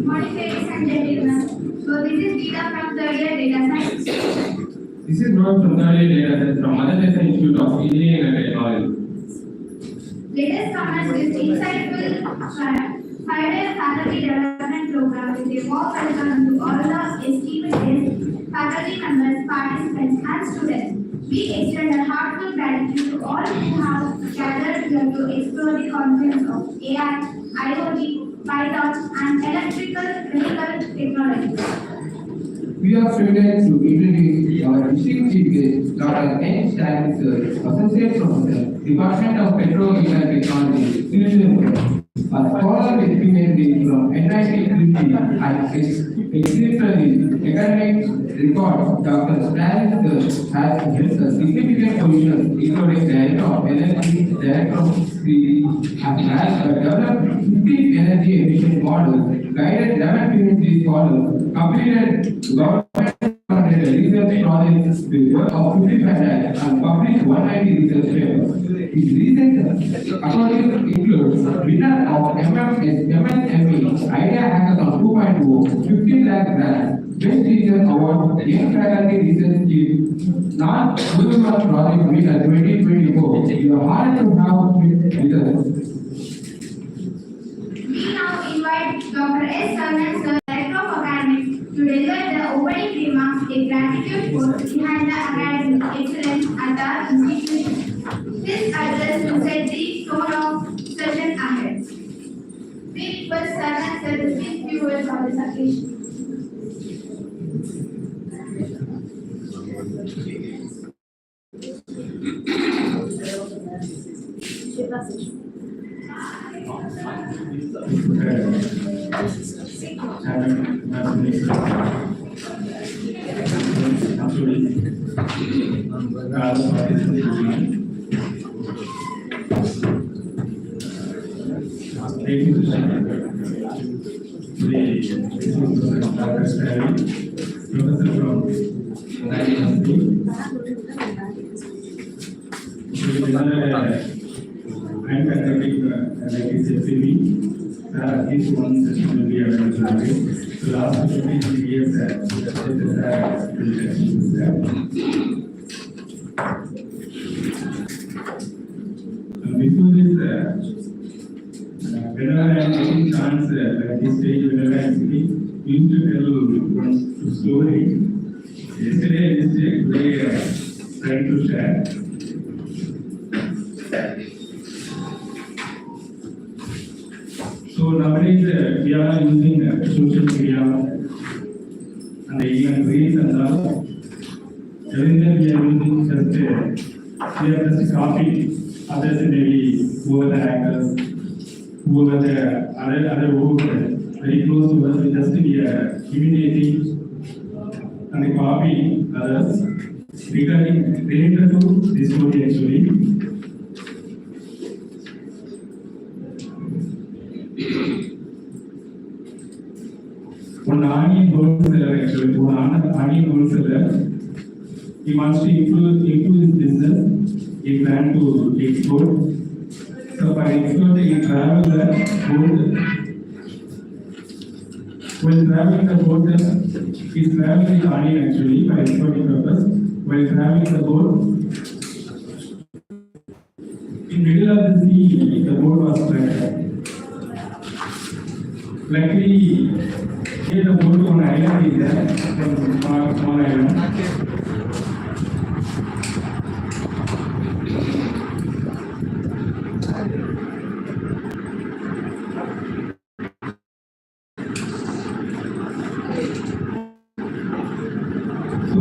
Morning, ladies and gentlemen. So this is Gita from third year data science. This is not from third year data science from Mother Teresa Institute of Engineering and Technology. Let us commence this insightful Friday faculty development program with a warm welcome to all the esteemed guests, faculty members, participants, and students. We extend a heartfelt gratitude to all who have gathered here to explore the concepts of AI, IoT, Python, and electrical vehicle technology. We are privileged to introduce our distinguished chief guest, Dr. N. Stanley Sir, Associate Professor, Department of Petrochemical Technology, Switzerland. A scholar with PhD from NIT Trichy and exemplary academic record, Dr. Stanley Sir has held a significant position, including Director of Energy, Director of 3D, and has developed 15 energy efficient models, guided 11 PhD scholars, completed government research projects with work of 55 lakhs and published 190 research papers. His recent accolades include winner of MSME Idea Hackathon 2.0, 15 lakh grant, Best Teacher Award, Young Faculty Research Chief, Non-Universal Project Winner 2024. We are honored to have with us. We now invite Dr. S. Sarnan Sir, Director of Academics, to deliver the opening remarks, a gratitude force behind the academic excellence at our institution. This address will set the tone of session ahead. We request Sarnan Sir to speak few words on this occasion. I'm conducting FDP. This one session will be available. So last 15 years, before this, whenever I am getting chance at this stage, whenever I am speaking, we used to tell one story. Yesterday, today, trying to share. So nowadays we are using social media and even reels and all. Everything we are using just copy others, maybe whoever the hackers, whoever the other who very close to us, we just we are imitating and copy others regarding related to this story actually. One onion wholesaler actually, one onion wholesaler he wants to improve his business. He plans to export. So for export, he travel the boat. While traveling the boat, he's traveling the onion actually for exporting purpose. While traveling the boat, in middle of the sea, the boat was struck. Luckily, here the boat on island is there, small island. So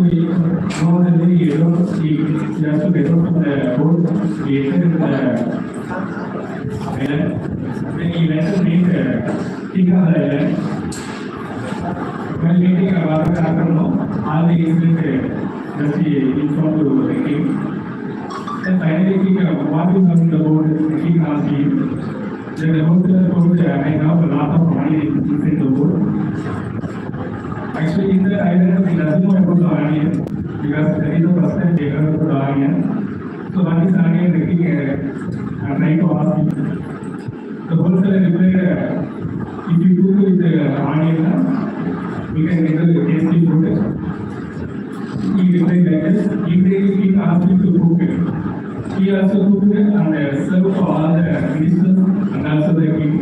he has to get out from the boat. He entered into the island. Then he went to meet king of the island. While meeting about the afternoon, all the incident just he informed to the king. Then finally, king what is on the boat? The king asked him. Then the hotel told I have a lot of money inside the boat. Actually, in the island, he doesn't know about the onion because that is the first time they heard about the onion. So one is onion, the king trying to ask him. The wholesaler replied, if you cook with the onion, we can get the tasty food. He replied like this. Immediately, king asked him to cook it. He also cooked it and served for all the ministers and also the king.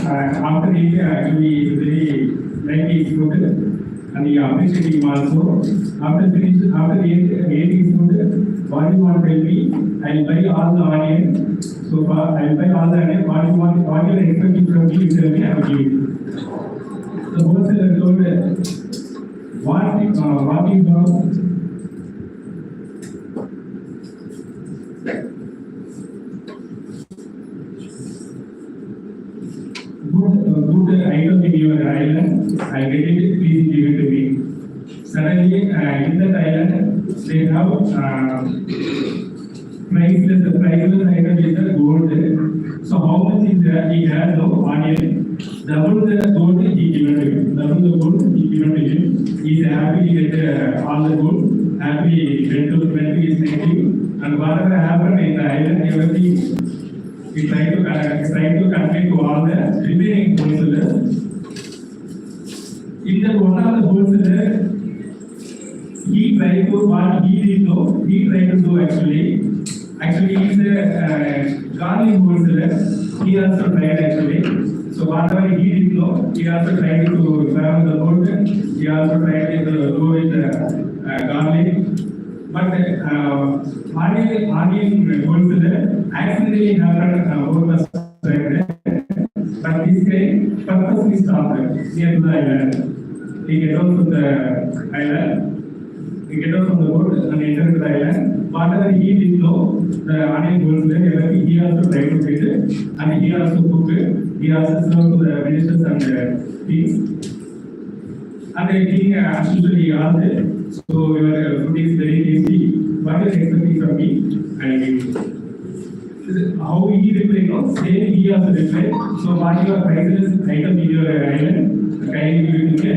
After eating, actually very like his food and he appreciated him also. After eating his food, what do you want to tell me? I'll buy all the onion. So far, I'll buy all the onion. What you are expecting from me, you tell me, I will give it. The wholesaler told what is good item in your island, I get it, please give it to me. Suddenly, in that island, they have priceless item is the gold. So how much is there? He has no onion. Double the gold he given to him. Double the gold he given to him. He is happy to get all the gold. Happy went to his native. And whatever happened in the island, everything he tried to convey to all the remaining wholesalers. In the one of the wholesalers, he tried to what he did know, he tried to do actually. Actually, he is a garlic wholesaler. He also tried actually. So whatever he did know, he also tried to travel the boat. He also tried to go with garlic. But onion wholesaler accidentally happened over the side. But this guy purposely stopped near to the island. He get out from the island. He get out from the boat and enter the island. Whatever he did know, the onion wholesaler, he also tried to get it, and he also cooked it. He also served to the ministers and the kings. And the king as usually asked it. So your food is very tasty. What are you expecting from me? I give you. How he replied, no? Same he also replied. So what your priceless item in your island? Kindly give it to me,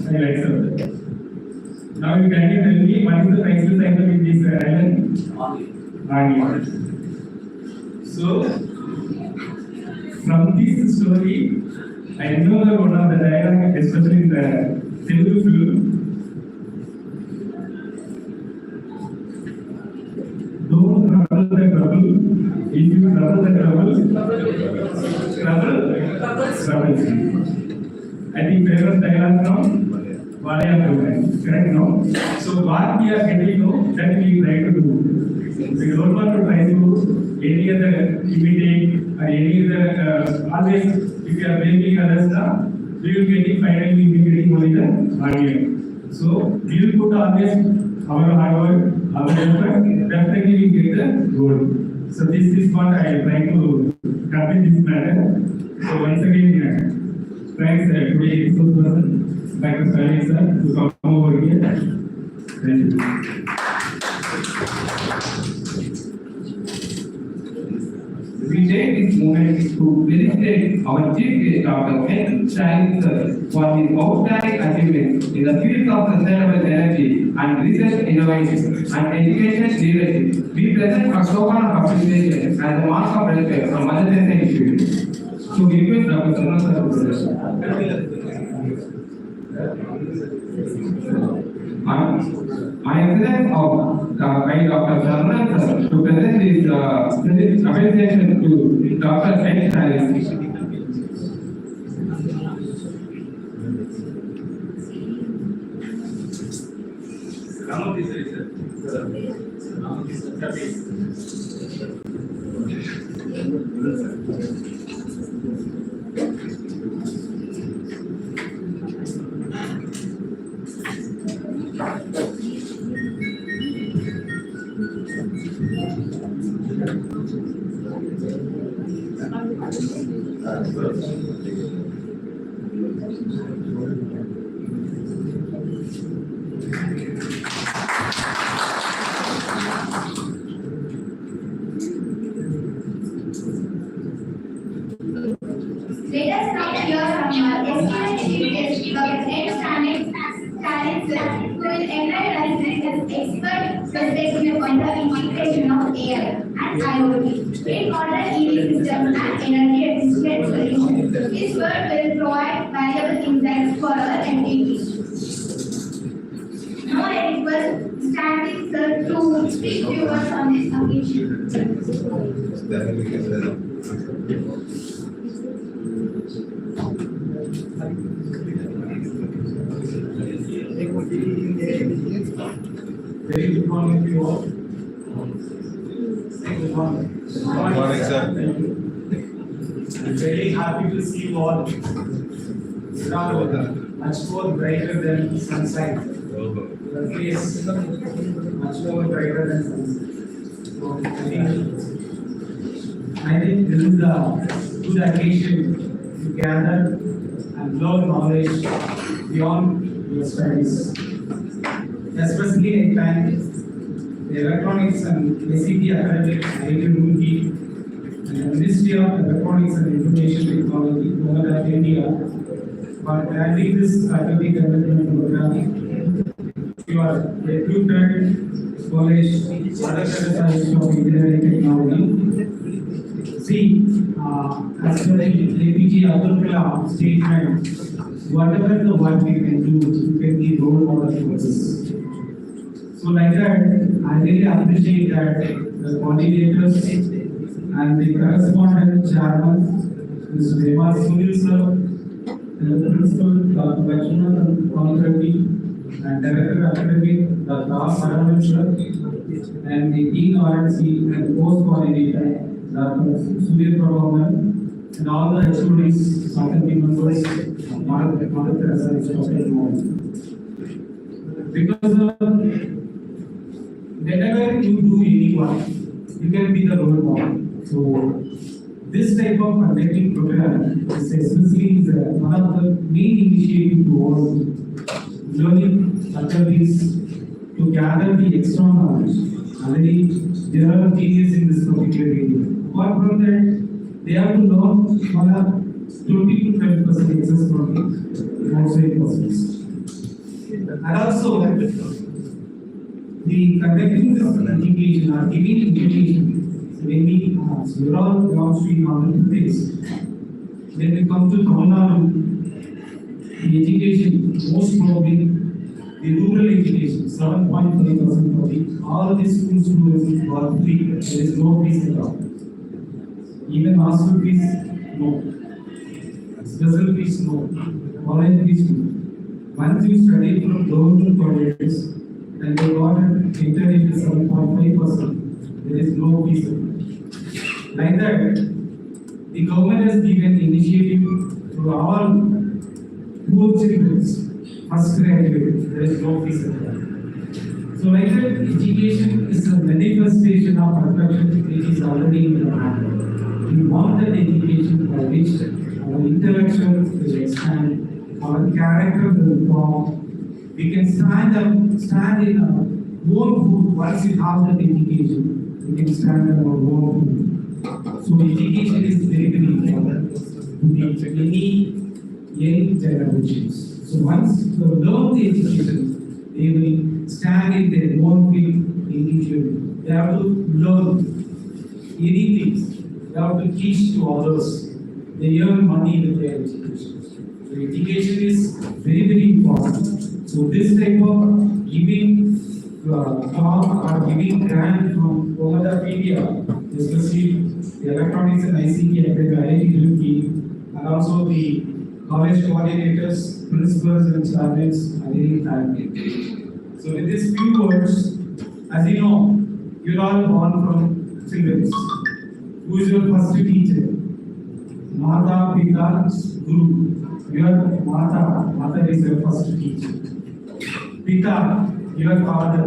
I will accept it. Now you can tell me what is the priceless item in this island? Onion. So from this story, I remember one of the dialogue, especially in the Telugu film. Don't trouble the trouble. If you trouble the trouble, trouble. I think famous dialogue now. Correct now. So what we are getting now, that we try to do. We don't want to try to do any other imitate or any other always if you are making other stuff, we will finally be getting only the onion. So we will put always our hard work, our effort, definitely we get the goal. So this is what I try to convey this matter. So once again, thanks today resource person, Dr. Sally sir, to come over here. Thank you. We take this moment to felicitate our chief guest, Dr. N. Shine Sir, for his outstanding achievements in the field of sustainable energy and research innovation and education leadership. We present a token of appreciation as a mark of respect from Mother Teresa Institute. So we request Dr. Sarna Sir to present. I am present of by Dr. Sarna Sir to present his appreciation to Dr. N. Shine. Let us now hear from our esteemed chief guest, Dr. N. Shine Sir, who will enlighten us with his expert perspective on the integration of AI and IoT in modern EV systems and energy efficient solutions. This work will provide valuable insights for our entities. Now I request Standing Sir to speak to us on this occasion. Very good morning to you all. Good morning. Good morning, sir. I'm very happy to see you all. Much more brighter than sunshine. The face much more brighter than sunshine. So I think this is a good occasion to gather and learn knowledge beyond your studies. Especially I thank the Electronics and ICT Academic IoT and the Ministry of Electronics and Information Technology, Government of India, for granting this academic development program. You are recruited college, Mother Teresa Institute of Engineering Technology. See, as per the APJ Abdul Kalam statement, whatever the work we can do, you can be role model for this. So like that, I really appreciate that the coordinators and the correspondent chairman, Mr. Deva Sunil sir, and the principal, Dr. Lakshmana Kontrati, and Director Academic, Dr. R. Saravanan sir, and the Dean RNC and Post Coordinator, Dr. Sudhir Prabhavan, and all the HODs, faculty members, Mother Teresa Institute. Because whenever you do any work, you can be the role model. So this type of conducting program is especially one of the main initiatives to all learning academies to gather the extra knowledge. Already there are genius in this particular area. Apart from that, they have to learn on a 20 to 20% access from the outside persons. And also, the conducting this education or giving education, when we we're all downstream on the place. When we come to Tamil Nadu, the education, most probably the rural education, 7.5% of it, all the school students are free, there is no fees at all. Even master fees, no. Special fees, no. College fees, no. Once you study from government colleges, and they got entered into 7.5%, there is no fees. Like that, the government has given initiative to all poor children, first graduate, there is no fees. So like that, education is a manifestation of perfection which is already in the mind. We want that education by which our intellectual will expand, our character will form. We can stand in our own foot once we have that education. We can stand on our own foot. So education is very, very important to the any young generations. So once they learn the education, they will stand in their own feet individually. They have to learn anything. They have to teach to others. They earn money with their education. So education is very, very important. So this type of giving talk or giving grant from over the media, especially the electronics and ICT at the IIT and also the college coordinators, principals and students are really thankful. So with these few words, as you know, you're all born from children. Who is your first teacher? Mata, Pita, Guru. Your mother is your first teacher. Pita, your father.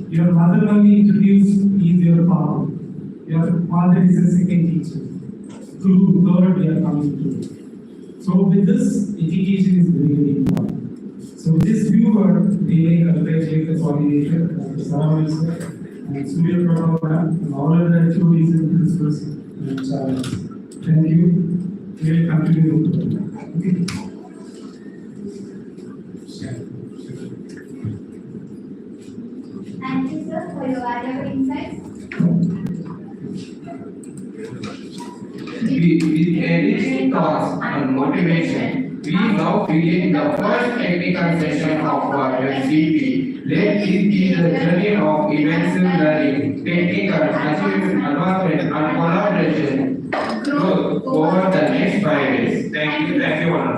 Your mother only introduced is your father. Your father is the second teacher. Guru, third we are coming to. So with this, education is very, very important. So with this few words, we congratulate the coordinator, Dr. Sarawal sir, and Surya Prabhu and all other HODs and principals and channels. Thank you. We will continue to do. Okay. Thank you, sir, for your valuable insights. With enriching thoughts and motivation, we now begin the first technical session of our FDP. Let this be the journey of immersive learning, technical achievement, advancement, and collaboration growth over the next 5 days. Thank you, all.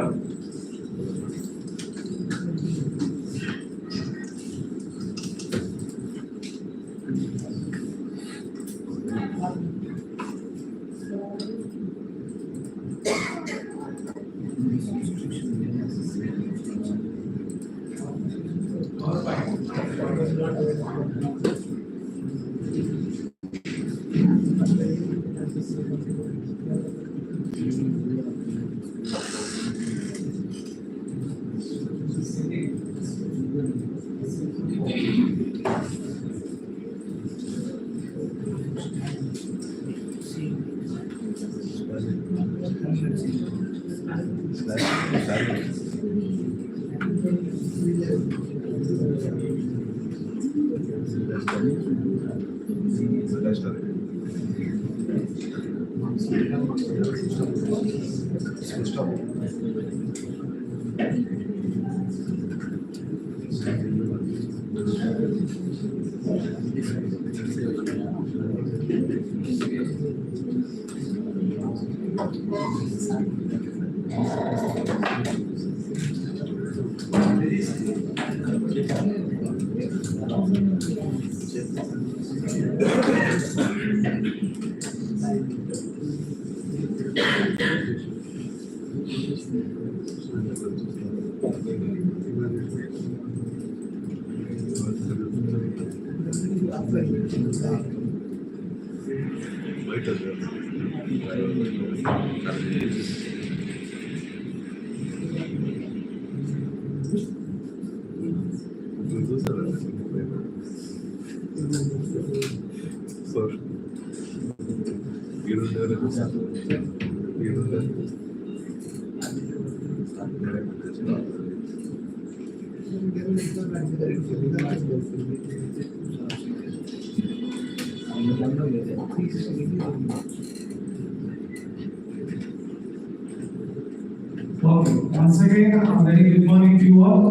Okay, once again, a very good morning to you all.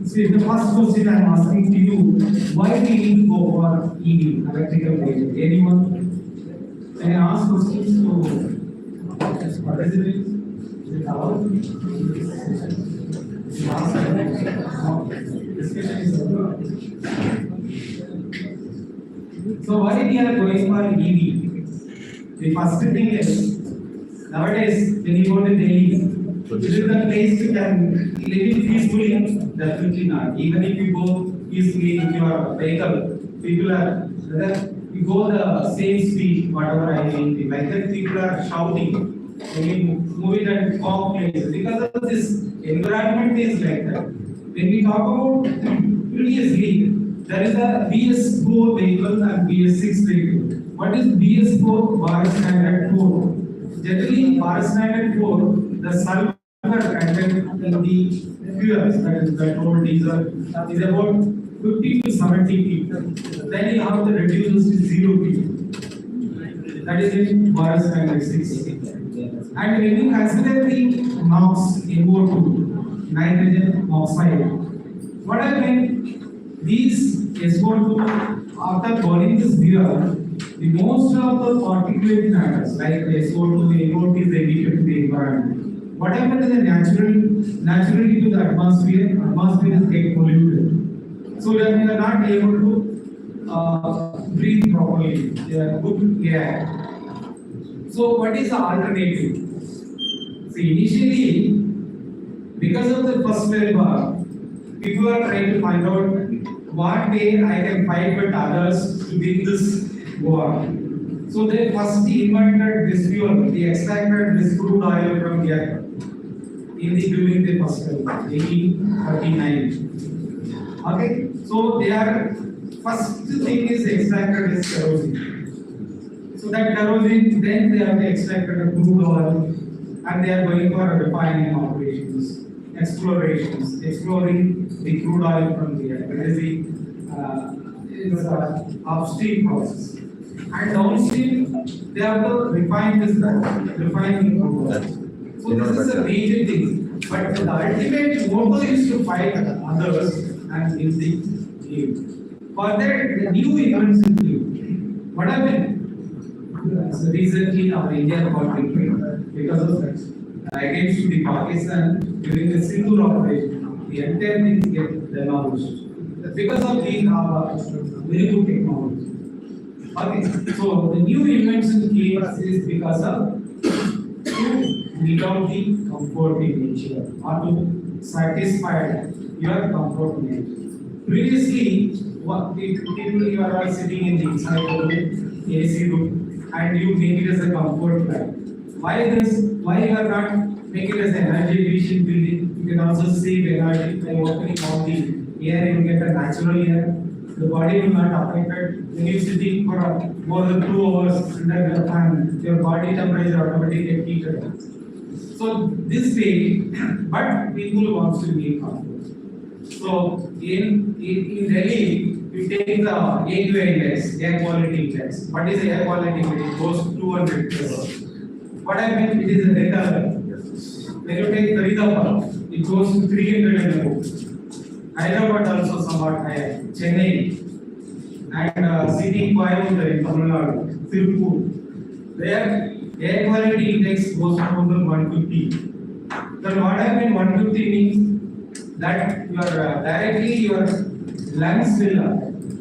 See, the first question I am asking to you, why do you need to go for EV, electrical vehicle? Anyone? Can I ask questions to participants? Is it allowed? Discussion is over. So why we are going for EV? The first thing is, nowadays, when you go to Delhi, is it the place you can live peacefully? Definitely not. Even if you go peacefully with your vehicle, people are, you go the same speed, whatever I mean, like that people are shouting. When you move it at calm places, because of this environment is like that. When we talk about previously, there is a BS4 vehicle and BS6 vehicle. What is BS4 bar standard 4? Generally, bar standard 4, the sulfur content in the fuels, that is petrol, diesel, is about 50 to 70 ppm. Then you have to reduce this to 0 ppm. That is in bar standard 6. And when you consider the NOx, NO2, nitrogen oxide, what happens? These SO2, after burning this beer, the most of the particulate matters like SO2, NO2 is emitted to the environment. What happens is naturally to the atmosphere is get polluted. So that we are not able to breathe properly, good air. So what is the alternative? See, initially, because of the first well bar, people are trying to find out what way I can fight with others to win this war. So they first invented this fuel, they extracted this crude oil from here during the first well bar, 1839. Okay, so their first thing is extracted this kerosene. So that kerosene, then they have extracted a crude oil and they are going for refining operations, exploring the crude oil from the air. That is the upstream process. And downstream, they have to refine this refining crude oil. So this is a major thing. But the ultimate motive is to fight others and in the game. For that, the new inventions came. What happened? So recently, our India got victory because of that. Against the Pakistan during the Sindhu operation, the entire thing get demolished because of the very good technology. Okay, so the new invention came is because of to meet out the comfort in nature or to satisfy your comfort in nature. Previously, what the people you are all sitting in the inside room, AC room, and you make it as a comfort flat. Why this? Why you are not make it as an energy efficient building? You can also save energy by opening out the air. You get a natural air. The body will not affected. When you sitting for more than 2 hours under the fan, your body temperature automatically get heated. So this way, but people wants to be comfort. So in Delhi, you take the AQI index, air quality index. What is the air quality index? It goes to 200. What I mean, it is a red color. When you take Faridabad, it goes to 300 and above. Hyderabad also somewhat higher. Chennai and city Coimbatore in Tamil Nadu, Tirupur. There, air quality index goes to more than 150. Then what I mean 150 means that your lungs will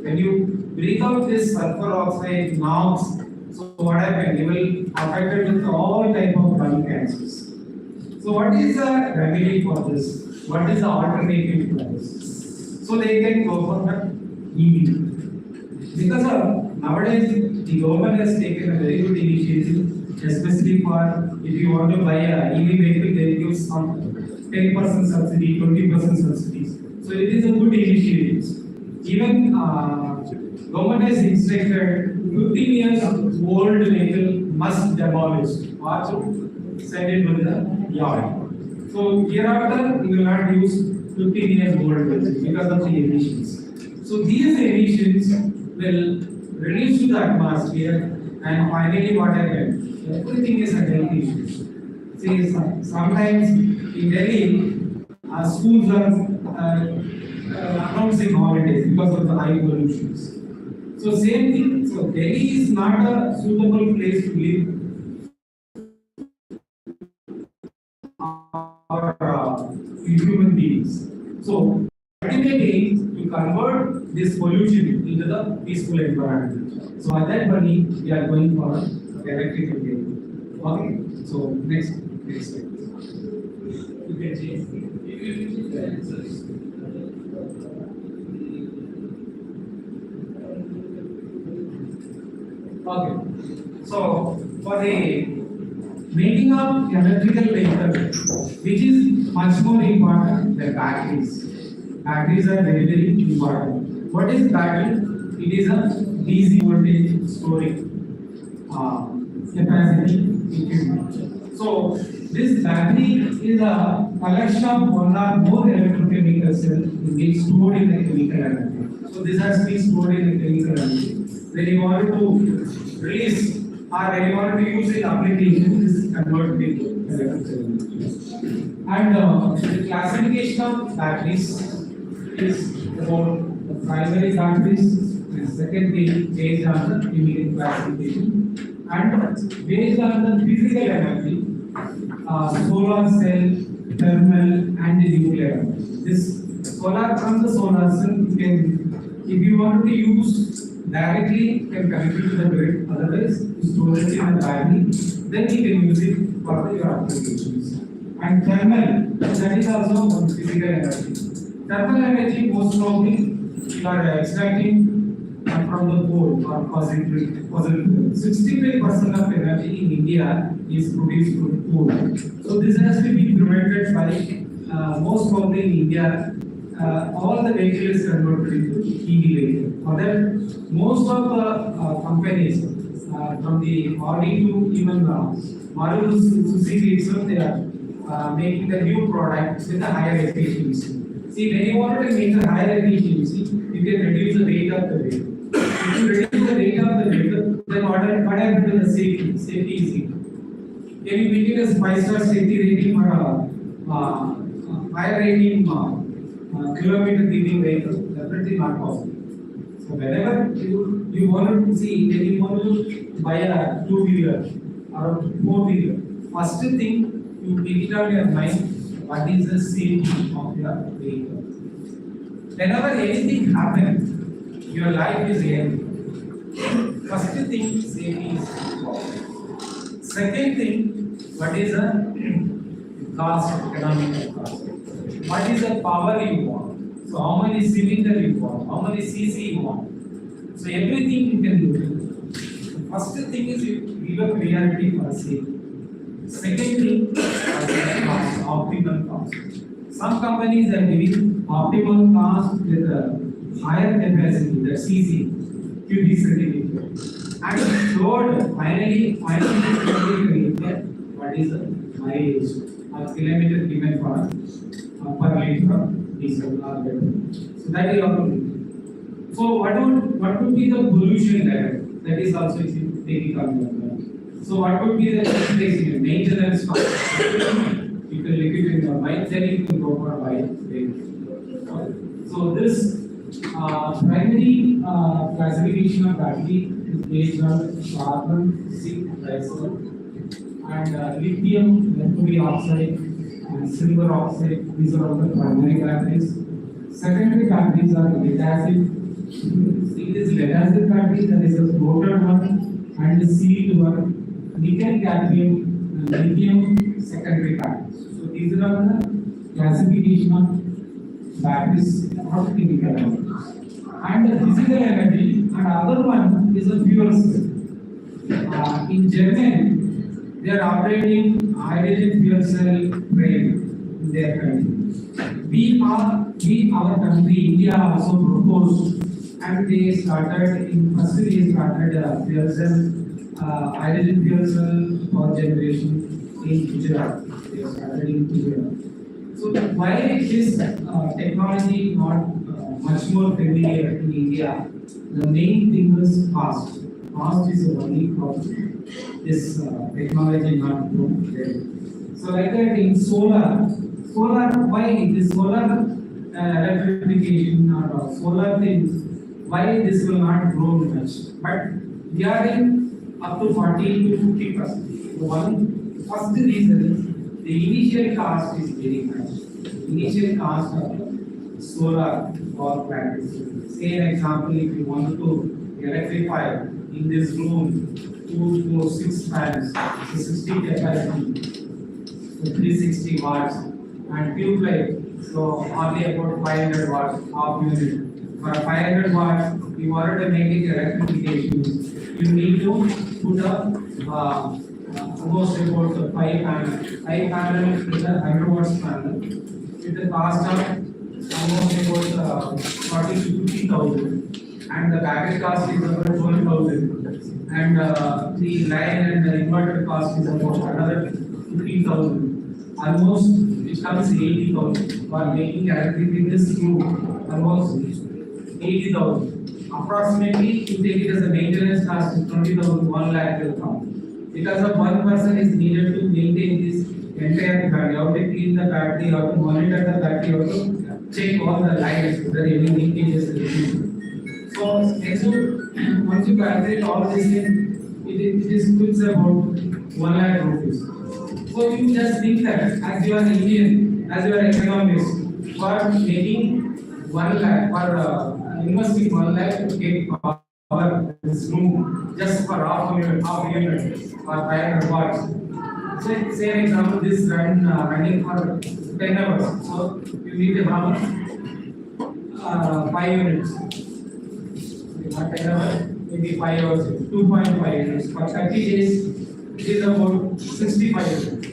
when you breathe out this sulfur oxide, NOx. So what happens? You will affected with all type of lung cancers. So what is the remedy for this? What is the alternative for this? So they can go for the EV. Because of nowadays the government has taken a very good initiative, especially for if you want to buy a EV vehicle, they give some 10% subsidy, 20% subsidies. So it is a good initiative. Even government has instructed 15 years old vehicle must demolish or to send it to the yard. So hereafter we will not use 15 years old vehicles because of the emissions. So these emissions will release to the atmosphere and finally what happens? Everything is a health issue. See, sometimes in Delhi, schools are announcing holidays because of the high pollutions. So same thing. So Delhi is not a suitable place to live for human beings. So ultimately to convert this pollution into the peaceful environment. So at that money we are going for electric vehicle. Okay. So next slide. You can change. Okay. So for the making of electrical vehicle, which is much more important than batteries. Batteries are very, very important. What is battery? It is a DC voltage storing. capacity equipment. So this battery is a collection of one or more electrochemical cells being stored in the chemical energy. So this has been stored in the chemical energy. When you want to release or when you want to use in application, this is converted into electrical energy. And the classification of batteries is about the primary batteries and secondary based on the chemical classification and based on the physical energy, solar cell, thermal and nuclear. This solar from the solar cell you can, if you want to use directly, you can connect it to the grid. Otherwise, you store it in a battery. Then you can use it for your applications. And thermal, that is also one physical energy. Thermal energy most probably you are extracting from the coal or fossil fuel. 65% of energy in India is produced from coal. So this has to be prevented by most probably in India. All the vehicles converted into EV vehicles. For that, most of the companies from the Audi to even Maruti Suzuki itself, they are making the new product with a higher efficiency. See, when you want to make a higher efficiency, you can reduce the weight of the vehicle. If you reduce the weight of the vehicle, then what happens to the safety? Safety is equal. Can you make it a 5-star safety rating or a higher rating kilometer giving vehicle? Definitely not possible. So whenever you want to see, when you want to buy a 2-wheeler or a 4-wheeler, first thing you take it on your mind, what is the safety of your vehicle? Whenever anything happens, your life is ending. First thing, safety is important. Second thing, what is the cost, economic cost? What is the power you want? So how many cylinder you want? How many cc you want? So everything you can do. First thing is you give a priority for safety. Second thing, cost, optimal cost. Some companies are giving optimal cost with a higher capacity, the CC, QD certificate. And third, finally, what is the mileage or kilometer given for per liter of diesel or petrol. So that is also. So what would be the pollution level? That is also taking account. So what would be the maintenance cost? You can look it in your mind, then you can go for bike. So this primary classification of battery is based on carbon, zinc, trisulfide, and lithium, mercury oxide, and silver oxide. These are all the primary batteries. Secondary batteries are lead acid. See this lead acid battery, that is a floated one, and the sealed one. Nickel, cadmium, lithium, secondary batteries. So these are the classification of batteries of chemical energy. And the physical energy, and other one is a fuel cell. In Germany, they are operating hydrogen fuel cell train in their country. Our country, India also proposed, and they started fuel cell. Hydrogen fuel cell for generation in Gujarat. They started in Gujarat. So why this technology not much more familiar in India? The main thing is cost. Cost is the only problem. This technology not grown there. So like that in solar, why this solar electrification or solar things? Why this will not grow much? But we are in up to 40 to 50%. The first reason is the initial cost is very high. Initial cost of solar power plant. Say an example, if you want to electrify in this room 2 to 6 fans, so 60 capacity, so 360 watts, and tube light, so only about 500 watts half unit. For 500 watts, you wanted to make it electrification. You need to put up almost about 5 panels with a 100 watts panel with the cost of almost about 40 to 50,000. and the battery cost is about 12,000, and the line and the inverter cost is about another 15,000. Almost it comes 80,000 for making electricity in this room. Almost 80,000. Approximately, you take it as a maintenance cost is 20,000, 1 lakh will come. Because of one person is needed to maintain this entire battery. You have to clean the battery, you have to monitor the battery, you have to check all the lights, whether any leakages is. So, once you calculate all these things, it is puts about 1 lakh rupees. So you just think that as you are Indian, as you are economist, for making 1 lakh, for investing 1 lakh to get power this room just for half unit or 500 watts. So say an example, this running for 10 hours. So you need how much? 5 units. Not 10 hours, maybe 5 hours, 2.5 units. For 30 days, it is about 65 units.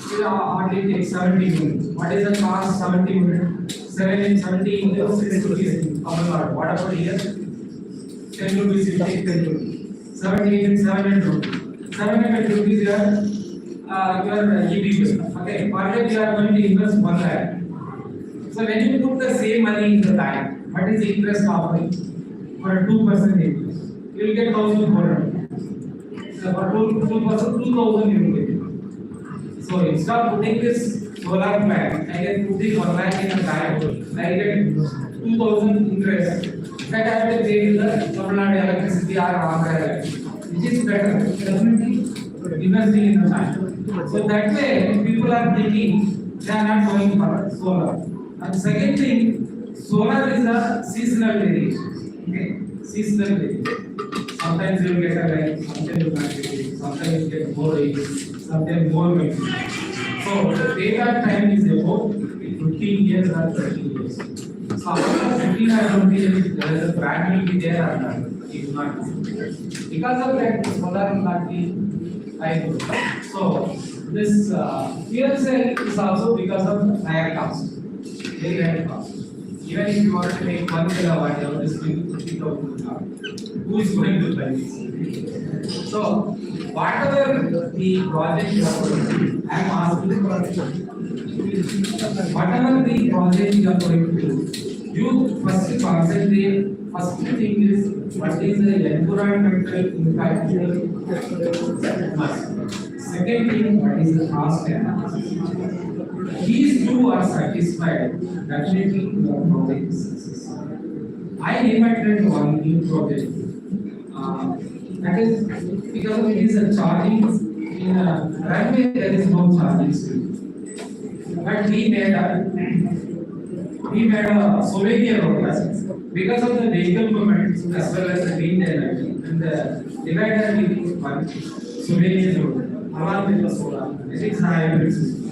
It hardly takes 70 units. What is the cost? 70 units. 70 into 6 rupees. What about here? 10 rupees, you take 10 rupees. 70 into 700 rupees. 700 rupees your EB bill. Okay, per day you are going to invest 1 lakh. So when you put the same money in the bank, what is the interest offering? For 2% interest, you will get 1,400. So for 2%, 2,000 you will get. So instead of putting this solar plant, I can put this 1 lakh in a bank. I get 2,000 interest. That I have to pay to the Tamil Nadu electricity or Andhra electricity, which is better. Definitely investing in the bank. So that way, people are thinking they are not going for solar. And second thing, solar is a seasonal variation. Okay, seasonal variation. Sometimes you will get a rain, sometimes you will not get it, sometimes you get more rain, sometimes more wind. So the payback time is about 15 years or 30 years. So after 15 or 20 years, there is a brand will be there or not. It is not. Because of that, solar will not be high. So this fuel cell is also because of higher cost, very high cost. Even if you want to make 1 kilowatt, you have to spend 50,000. Who is going to buy this? So, whatever the project you are going to do, I am asking whatever the project you are going to do, you first concentrate. First thing is what is the environmental impact must. Second thing, what is the cost analysis. These two are satisfied, definitely your project is success. I invented one new project. That is because it is a charging in a runway there is no charging scheme. But we made a Slovenia road because of the vehicle movement as well as the wind energy and the divider we put one Slovenia road along with the solar. It is a hybrid system.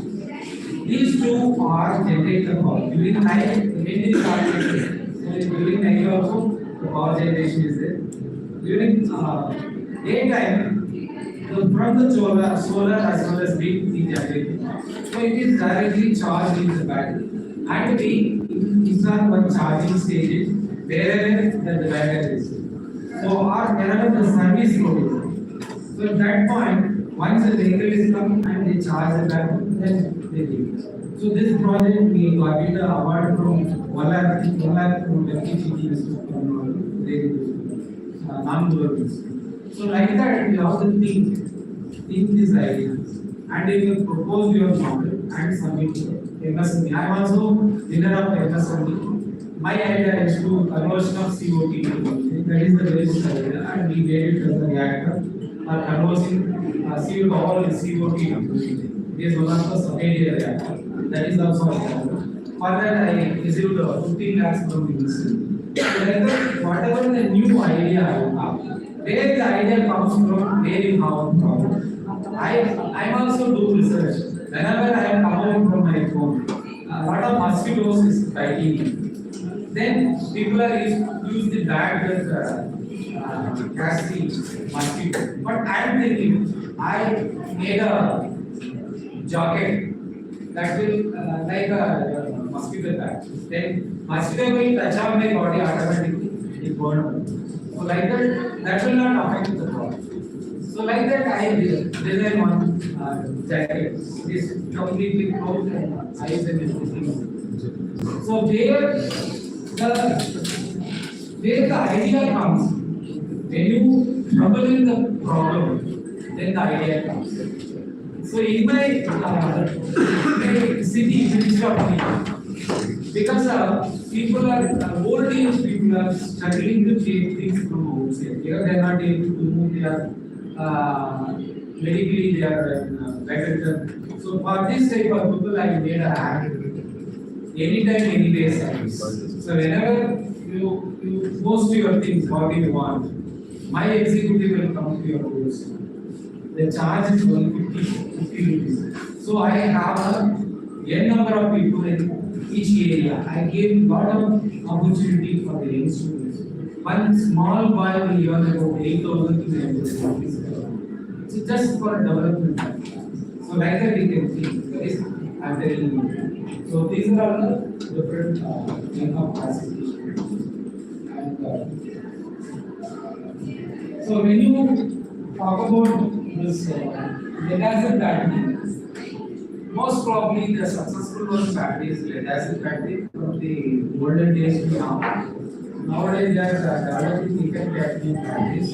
These two are generator power. During night, wind is charging. During night also the power generation is there. During daytime, from the solar as well as wind is generated. So it is directly charged in the battery. And we install one charging station wherever the divider is. So or wherever the service road is. So at that point, once the vehicle is come and they charge the battery, then they leave. So this project we got it award from one lakh from FDP non-government. So like that, you have to think these ideas, and you will propose your model and submit to MSME. I am also winner of MSME. My idea is to conversion of CO2. That is the basic idea, and we made it as a reactor or converting CO2 all in CO2. It is one of the sub-area reactor. That is also available. For that, I received 15 lakhs from the university. So, whatever the new idea I have, where the idea comes from, where you have a problem. I also do research. Whenever I am coming from my home, a lot of mosquitoes is biting me. Then people are use the bag with gassy mosquito. But I am thinking, I made a jacket that will like a mosquito bag. Then mosquito will touch on my body automatically. it won't. So like that will not affect the product. So like that, I design one jacket. It's completely closed and eyes and everything. So where the idea comes, when you trouble in the problem, then the idea comes. So in my city, because people are old age people are struggling to change things from outside. Because they are not able to move, they are medically they are better. So for this type of people, I made a app. Anytime, any day service. So whenever you post your things, what you want, my executive will come to your post. The charge is 150 rupees. So I have a n number of people in each area. I gave lot of opportunity for the young students. One small boy will earn about 8,000 to 9,000 rupees. So just for development. So like that we can see. Yes, I'm telling you. So these are all the different income classifications. And so when you talk about this lead acid battery, most probably the successful one battery is lead acid battery from the olden days to now. Nowadays they are developing nickel cadmium batteries.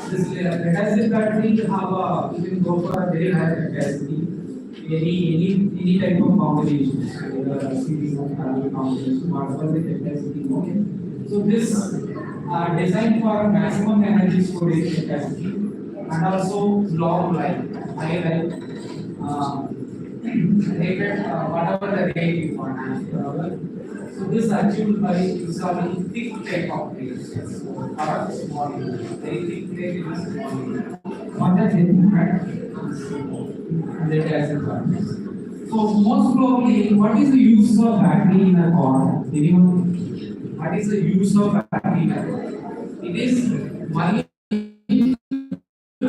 This lead acid battery have you can go for a very high capacity. Any type of combination, series of parallel combination, whatever the capacity more. So this designed for maximum energy storage capacity and also long life, high life, rated whatever the rate you want. So this achieved by installing thick type of layers, or small layers, very thick layers, small layers. On that so most probably, what is the use of battery in a car? Anyone? What is the use of battery in a car? It is money to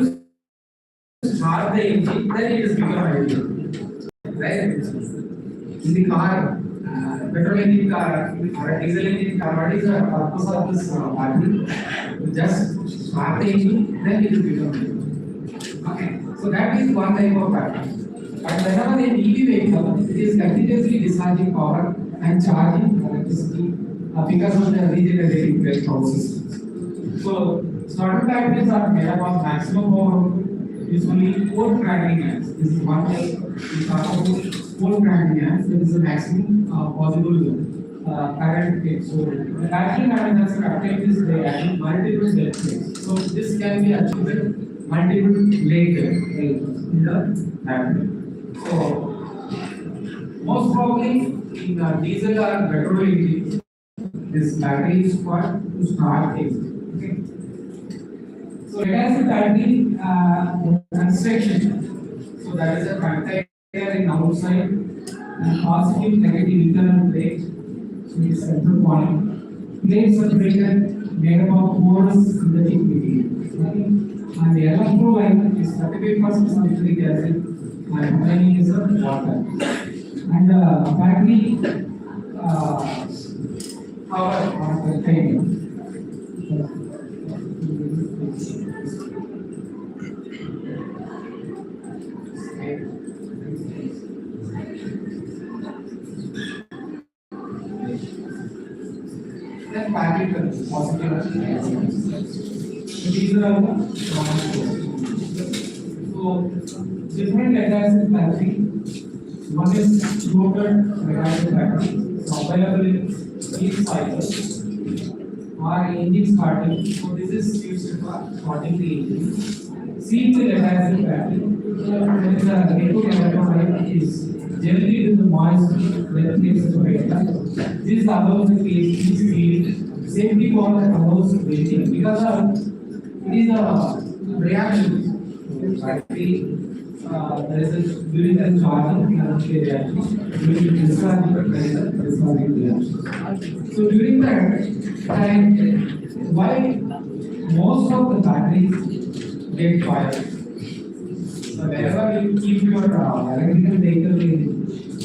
start the engine, then it is become ideal. Right? In the car, petrol engine car or a diesel engine car, what is the purpose of this battery? Just start the engine, then it is become ideal. Okay, so that is one type of battery. But whenever an EV vehicle, it is continuously discharging power and charging electricity because of the regenerating process. So starter batteries are made up of maximum power, usually 4 cranking amps. This is one type. We talk about 4 cranking amps. That is the maximum possible current take. So the battery managers activities they add multiple dead states. So this can be achieved with multiple layers in the battery. So most probably in diesel or petrol engine, this battery is for to start things. Okay. So it has a battery construction. So that is a container in outside and positive, negative internal plate. So this central point. Plates are made up of porous synthetic material. Okay. And the electrolyte is 35% sulfuric acid and remaining is water. And the battery power on the train. Then battery positive. These are all the so different lead acid battery. One is floated lead acid battery, available in each cycle or engine starting. So this is used for starting the engine. Sealed lead acid battery. There is a liquid electrolyte is generally with the moist replicates the vapor. This allows the case to seal. Safety bond allows breathing because it is a reaction. Battery there is a during the charging reaction, during the discharging reaction. So during that time, why most of the batteries get fired? So wherever you keep your electrical vehicle in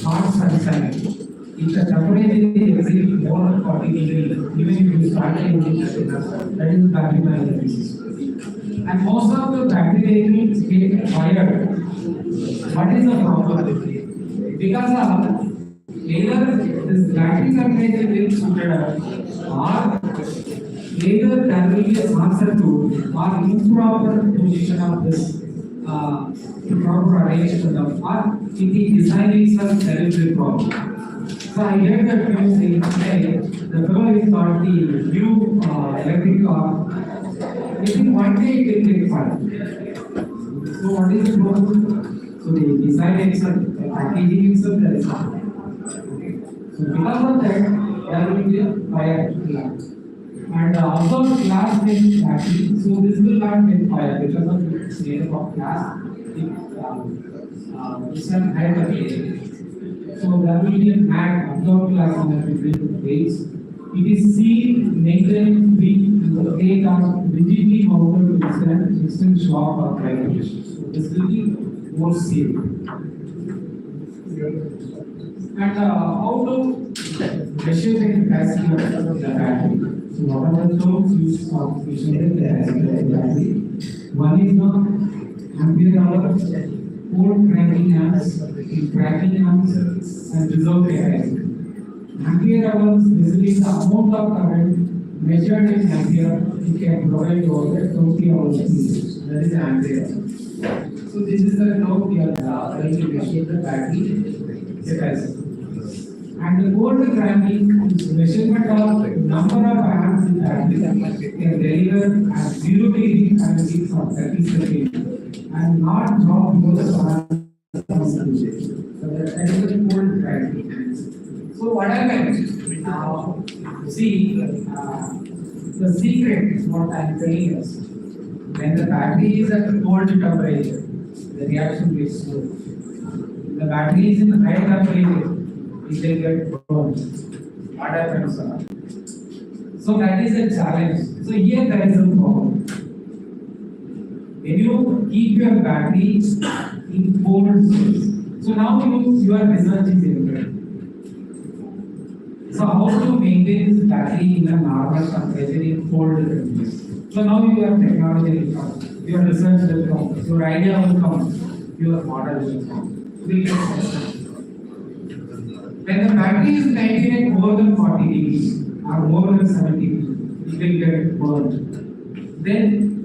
hot sunshine, if the temperature exceeds more than 40 degrees, even if you start a ignition, that is battery management system. And most of the battery vehicles get fired. What is the problem? Because of either this battery temperature will suited or either there will be a answer to or improper position of this improper arrangement of or in the design itself there is a problem. So I heard that you say the fellow is got the new electric car. Within one day it will get fired. So what is the problem? So the design itself, the packaging itself there is problem. So because of that, there will be a fire. And also glass is battery, so this will not get fire because of the layer of glass. This one high temperature. So there will be a mat absorbed glass on the between plates. It is sealed, maintained, free, and the plate are rigidly mounted to withstand instant shock or vibration. So this will be more safe. And how to measure the capacity of the battery? So what are the tools used for measuring the capacity of the battery? One is the ampere hour, pole cranking amps, tracking amps, and reserve capacity. Ampere hours basically the amount of current measured in ampere it can provide over 20 hours of use. That is ampere. So this is the how we are trying to measure the battery capacity. And the pole cranking is measurement of number of amps in battery can deliver at 0 degree current for 30 seconds and not drop below the current. So that is the pole cranking. So what happens? Now, see, the secret is what I am telling us. When the battery is at cold temperature, the reaction gets slow. The battery is in high temperature, it will get burned. What happens? So that is a challenge. So here there is a problem. When you keep your battery in cold states, so now your research is important. So how to maintain this battery in a normal temperature in cold conditions? So now your technology will come, your research will come, your idea will come, your model will come. Will get successful. When the battery is 99 more than 40 degrees or more than 70 degrees, it will get burned. Then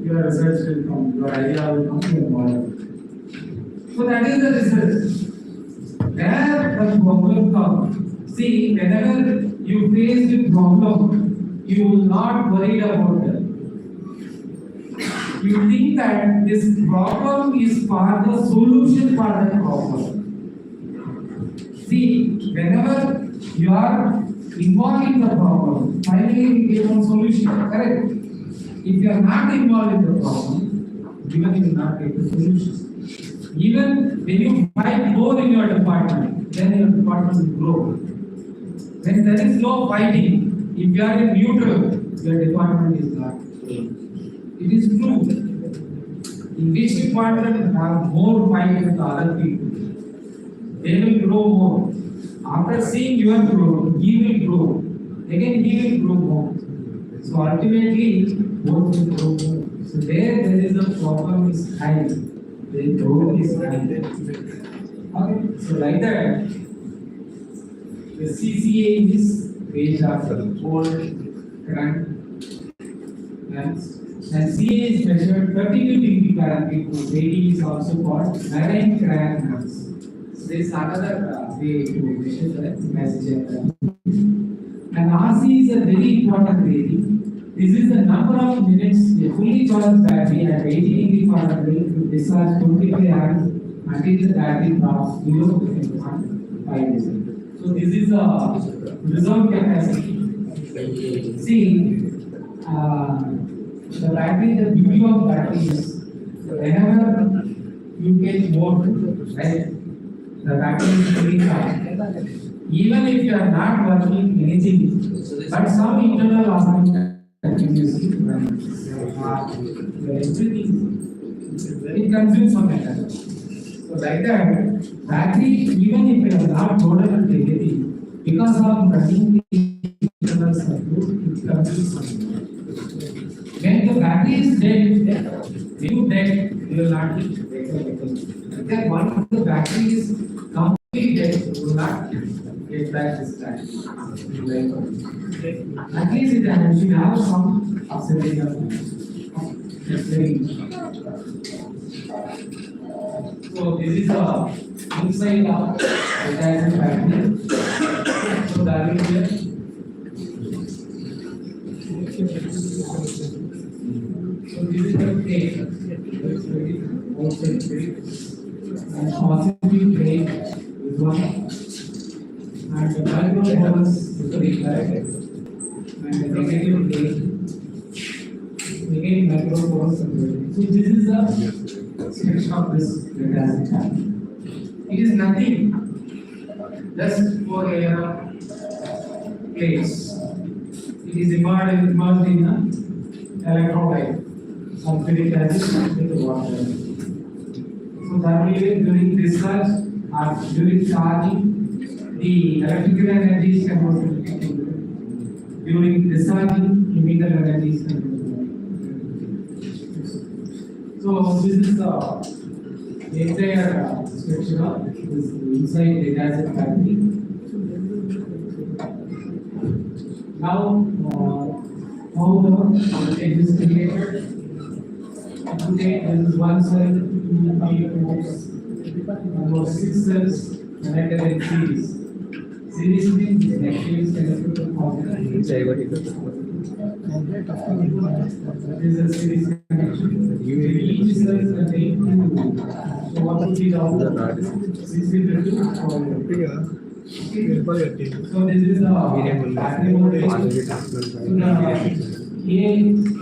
your research will come, your idea will come, your model. So that is the research. Where the problem comes, see, whenever you face the problem, you will not worry about it. You think that this problem is for the solution for the problem. See, whenever you are involved in the problem, finally you get one solution, correct? If you are not involved in the problem, even you will not get the solution. Even when you fight more in your department, then your department will grow. When there is no fighting, if you are in neutral, your department is not growing. It is true. In which department have more fight with other people, they will grow more. After seeing your growth, he will grow. Again, he will grow more. So ultimately, both will grow more. So there is a problem is high. The growth is high. Okay. So like that, the CCA is based on cold current and CA is measured 32 degree Fahrenheit to 80 is also called marine crank amps. So there is another way to measure the message. And RC is a very important rating. This is the number of minutes a fully charged battery at 80 degree Fahrenheit to discharge 25 amps until the battery drops below 5%. So this is the reserve capacity. See, the battery, the beauty of battery is whenever you get more, right? The battery is very fast. Even if you are not working anything, but some internal organ continues it consumes some energy. So like that, battery, even if you are not total anything, Because of running the internal circuit, it consumes something. When the battery is dead, you dead, you will not be dead. Then once the battery is completely dead, you will not get back this time. At least it should have some observation of time. That's very important. So this is the inside of the battery. So that is there. So this is the plate. Outside plate. And positive plate is one. And the microphone is the reflector. And the negative plate. Again microphone. So this is the section of this lead-acid. It is nothing. Just for a place. It is immersed in the electrolyte, sulfuric acid with water. So thermally during discharge or during charging, the electrical energy is converted to chemical. During discharging, chemical energy is converted to chemical. So this is the entire structure of this inside lead-acid battery. Now, how the voltage is created? Today, there is one cell, 2, 3, 4, 6 cells connected in series. Series means negative is connected to positive. This is a series connection. Each cell is contained 2. So what will be the output? 6 into 2. So this is the battery voltage. So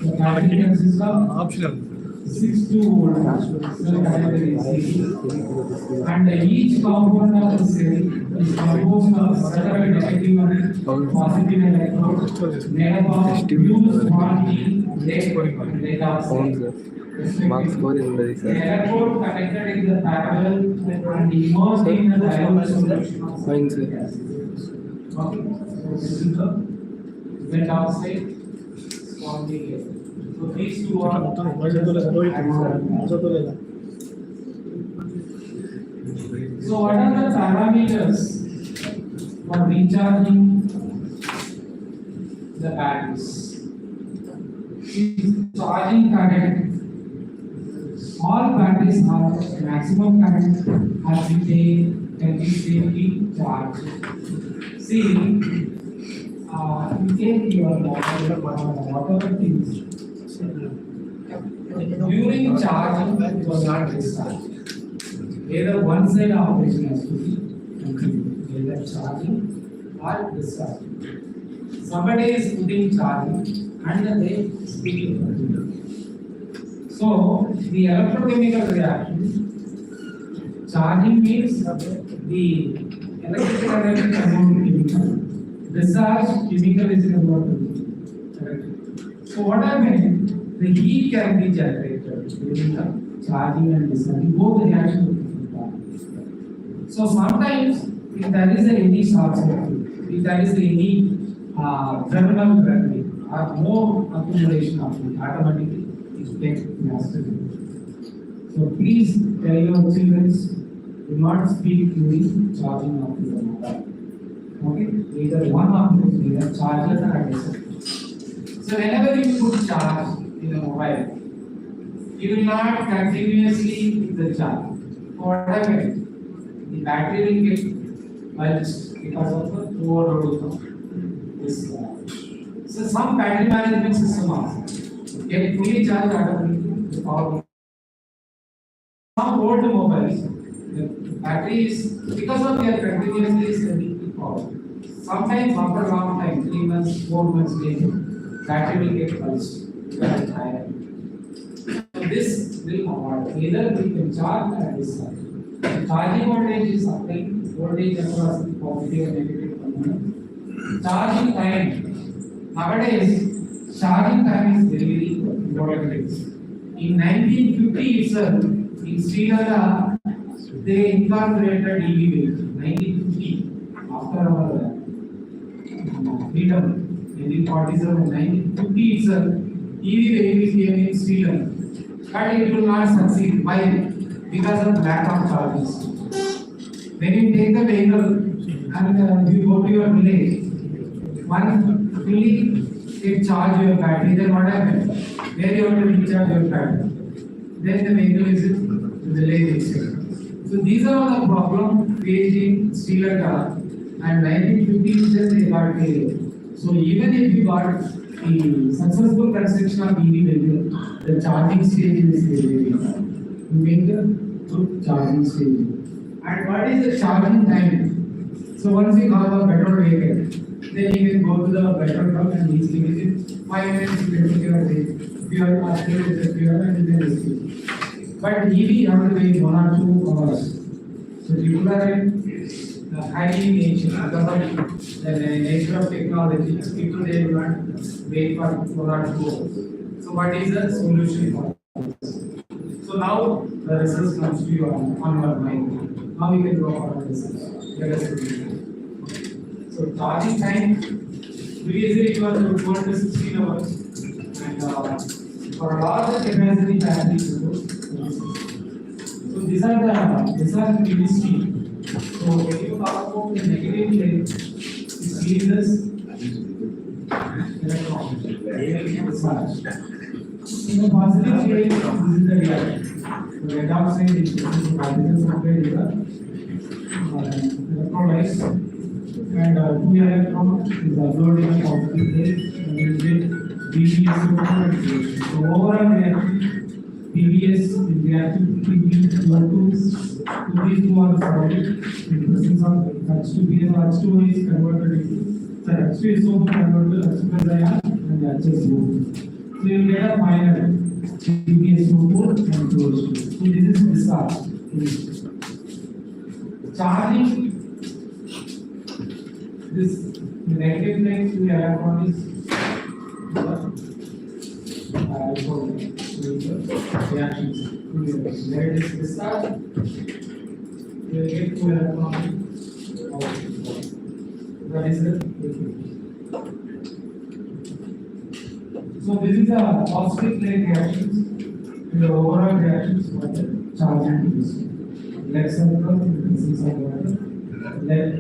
the battery consists of optional 62 volt and each component of the cell is composed of several negative and positive electrodes made of used quantity lead oxide. marks score in the The electrode connected in the parallel and immersed in the diode solution of Fine, sir. gas. Okay, so this is the lead oxide quantity. So these two are so what are the parameters for recharging the batteries? Charging current. All batteries have maximum current as can be safely charged. See, you take your whatever things. During charging, it was not discharged. Either one side operation has to be continued, either charging or discharging. Somebody is putting charging and they speaking. So the electrochemical reaction, charging means the electrical energy converted to chemical. Discharge, chemical is converted to correct. So what I mean, the heat can be generated during the charging and discharging, both the reactions. So sometimes if there is any short circuit, if there is any terminal gravity or more accumulation of heat, automatically it gets mastered. So please tell your children, do not speak during charging of your mobile. Okay, either one of those, either charger or discharge. So whenever you put charge in a mobile, you will not continuously keep the charge. Whatever, the battery will get bulged because of the overload of this. So some battery management system also get fully charged automatically. The power. Some old mobiles, the battery is because of their continuously sending the power. Sometimes after a long time, 3 months, 4 months later, battery will get pulsed because it's higher. So this will avoid. Either we can charge or discharge. Charging voltage is supplying voltage across the positive and negative component. Charging time. Nowadays, charging time is very, very important. In 1950 itself, in Sri Lanka, they incorporated EV vehicle. 1950, after our freedom, 1947, 1950 itself, EV vehicle came in Sri Lanka. But it will not succeed. Why? Because of lack of charges. When you take the vehicle and you go to your village, one fully it charge your battery, then what happens? Where you have to recharge your battery. Then the vehicle is in the village itself. So these are all the problems faced in Sri Lanka, and 1950s they got failure. So even if you got the successful construction of EV vehicle, the charging stage is very you make the good charging stage. And what is the charging time? So once you have a petrol vehicle, then you can go to the petrol pump and easily visit 5 minutes you can take your fuel or fill with the fuel and then escape. But EV you have to wait 1 or 2 hours. So people are in highly nature because of the nature of technology. People they do not wait for 1 or 2 hours. So what is the solution for this? So now the research comes to you on your mind. Now you can go for the research. Let us do. So charging time previously it was 216 hours, and for a larger capacity batteries. So these are the PVC. So when you talk about the negative plate, it sees electron. In the positive plate, this is the reaction. So red oxide is the hydrogen sulfide is the electrolyte. And 2 electron is absorbed in a positive plate and you get PVS. So overall reaction, PVS is reacting to PVS2 these two are solid in presence of H2 H2 is converted into H2 is so converted to H ion and HSO. So you get a final PVS2 and close. So this is discharge. Charging this negative plate to electron is reactions. Where it is discharge, you will get 2 electrons out. That is the so this is the positive plate reactions and the overall reactions for the charging is lead circle in the presence of water, lead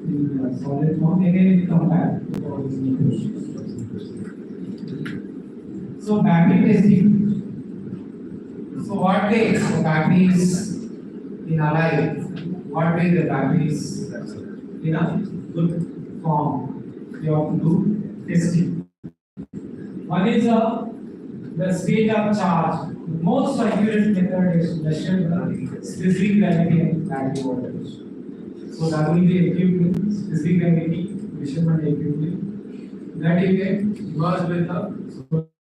in the solid form. Again it comes back to all these equations. So battery testing. So what way the battery is in alive? What way the battery is in a good form? You have to do testing. One is the state of charge. The most accurate method is to measure the specific gravity and battery voltage. So that will be equipped with specific gravity measurement equipment that you can merge with the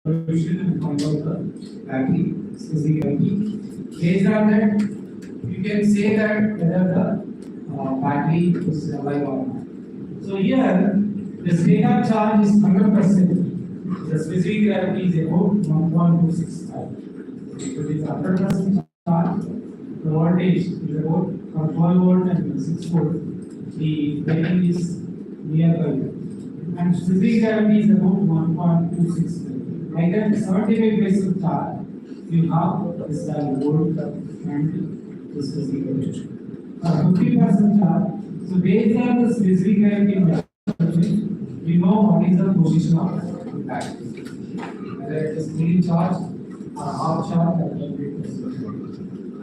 solution and find out the battery specific gravity. Based on that, you can say that whether the battery is alive or not. So here, the state of charge is 100%. The specific gravity is about 1.265. If it is 100% charge, the voltage is about 12 volt and 6 volt. The rating is nearby. And specific gravity is about 1.265. Like that, 75% charge, you have this volt and this specific gravity. 50% charge. So based on the specific gravity measurement, we know what is the position of the battery. Whether it is fully charged or half charged or complete testing.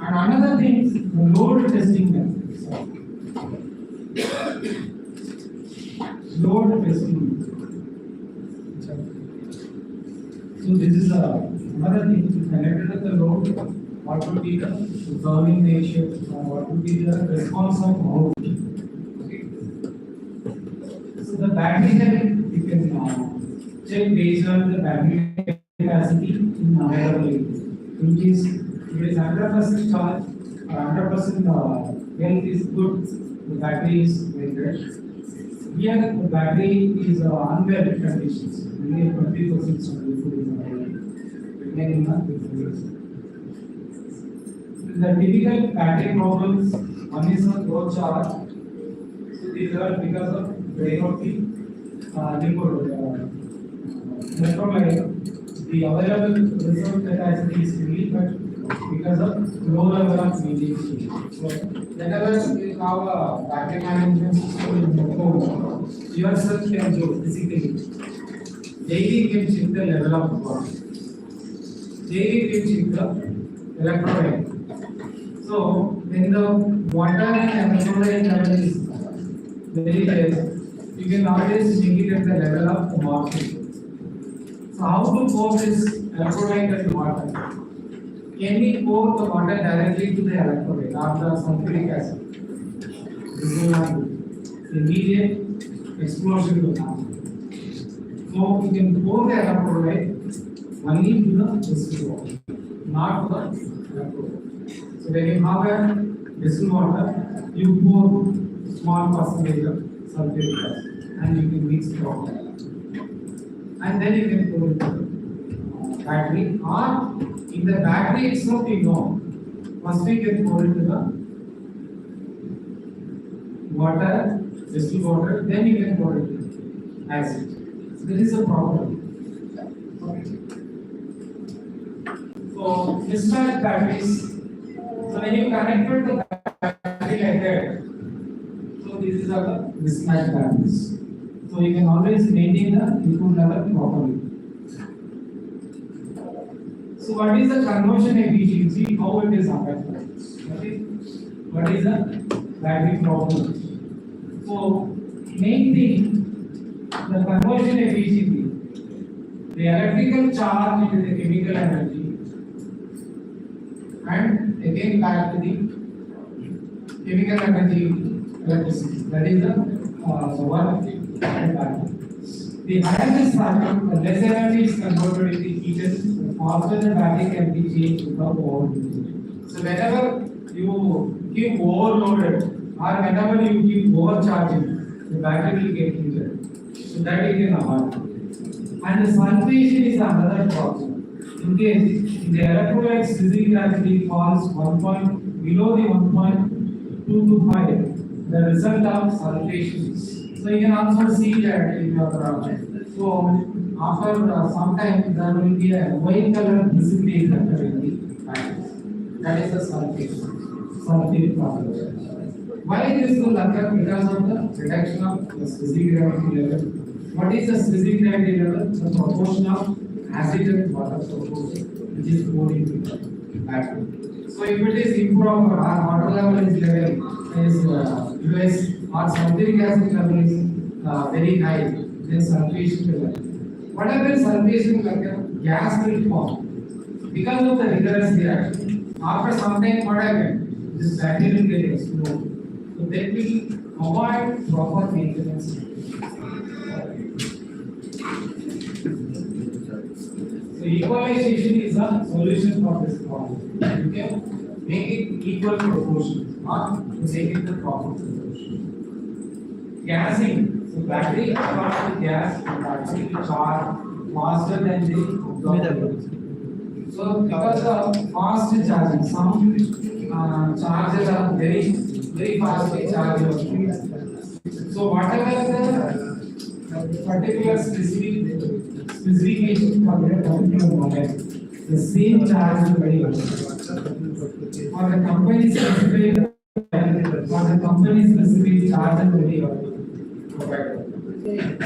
And another thing is the load testing method. Load testing. So this is another thing. To connect with the load, what would be the burning ratio or what would be the response of output? Okay. So the battery then you can check based on the battery capacity in availability. In case it is 100% charge or 100% health is good, the battery is very good. Here the battery is unwell conditions. Only 20% of the food is available. Remaining the typical battery problems, one is a low charge. So these are because of drain of the liquid electrolyte, the available reserve capacity is really, but because of low level of mediation. So whenever you have a battery management system in your home, yourself can do physically. Daily can check the level of water. Daily can check the electrolyte. So when the water and electrolyte level is very less, you can always make it at the level of the market. So how to pour this electrolyte and water? Can we pour the water directly to the electrolyte after sulfuric acid? This will not do. Immediate explosion will happen. So we can pour the electrolyte only to the distilled water, not to the electrolyte. So when you have a distilled water, you pour small percentage of sulfuric acid and you can mix it all. And then you can pour it to the battery, or in the battery itself you know, first we can pour it to the water, distilled water, then you can pour it to acid. So there is a problem. So mismatched batteries, so when you connect it to the battery like that, so this is a mismatched batteries. So you can always maintain the input level properly. So what is the conversion efficiency? How it is affected? Okay. What is the battery problem? So main thing, the conversion efficiency, the electrical charge into the chemical energy, and again back to the chemical energy electricity. That is the one. The higher the cycle, the less energy is converted into heated, the faster the battery can be changed without overheating. So whenever you keep overloaded or whenever you keep overcharging, the battery will get heated. So that you can avoid. And the sulfation is another problem. In case the electrolyte sizzling gravity falls below the 1.2 to 5, the result of sulfation is. So you can also see that in your project. So after some time there will be a white color precipitate in the batteries. That is the sulfate process. Why this will occur? Because of the reduction of the specific gravity level. What is the specific gravity level? The proportion of acid and water proportion which is poured into the battery. So if it is improper, or water level is less or sulfuric acid level is very high, then sulfation will occur. Whatever sulfation will occur, gas will form. Because of the rigorous reaction, after some time what happens? This battery will get exploded. So then we avoid proper maintenance. So equalization is a solution for this problem. You can make it equal proportion, not make it the proper proportion. Gassing. So battery apart the gas, battery will charge faster than the so because of fast charging, some charges are very fastly charged. So whatever the particular specification for that particular model, the same charge is very much. For the company specific charge is very provided.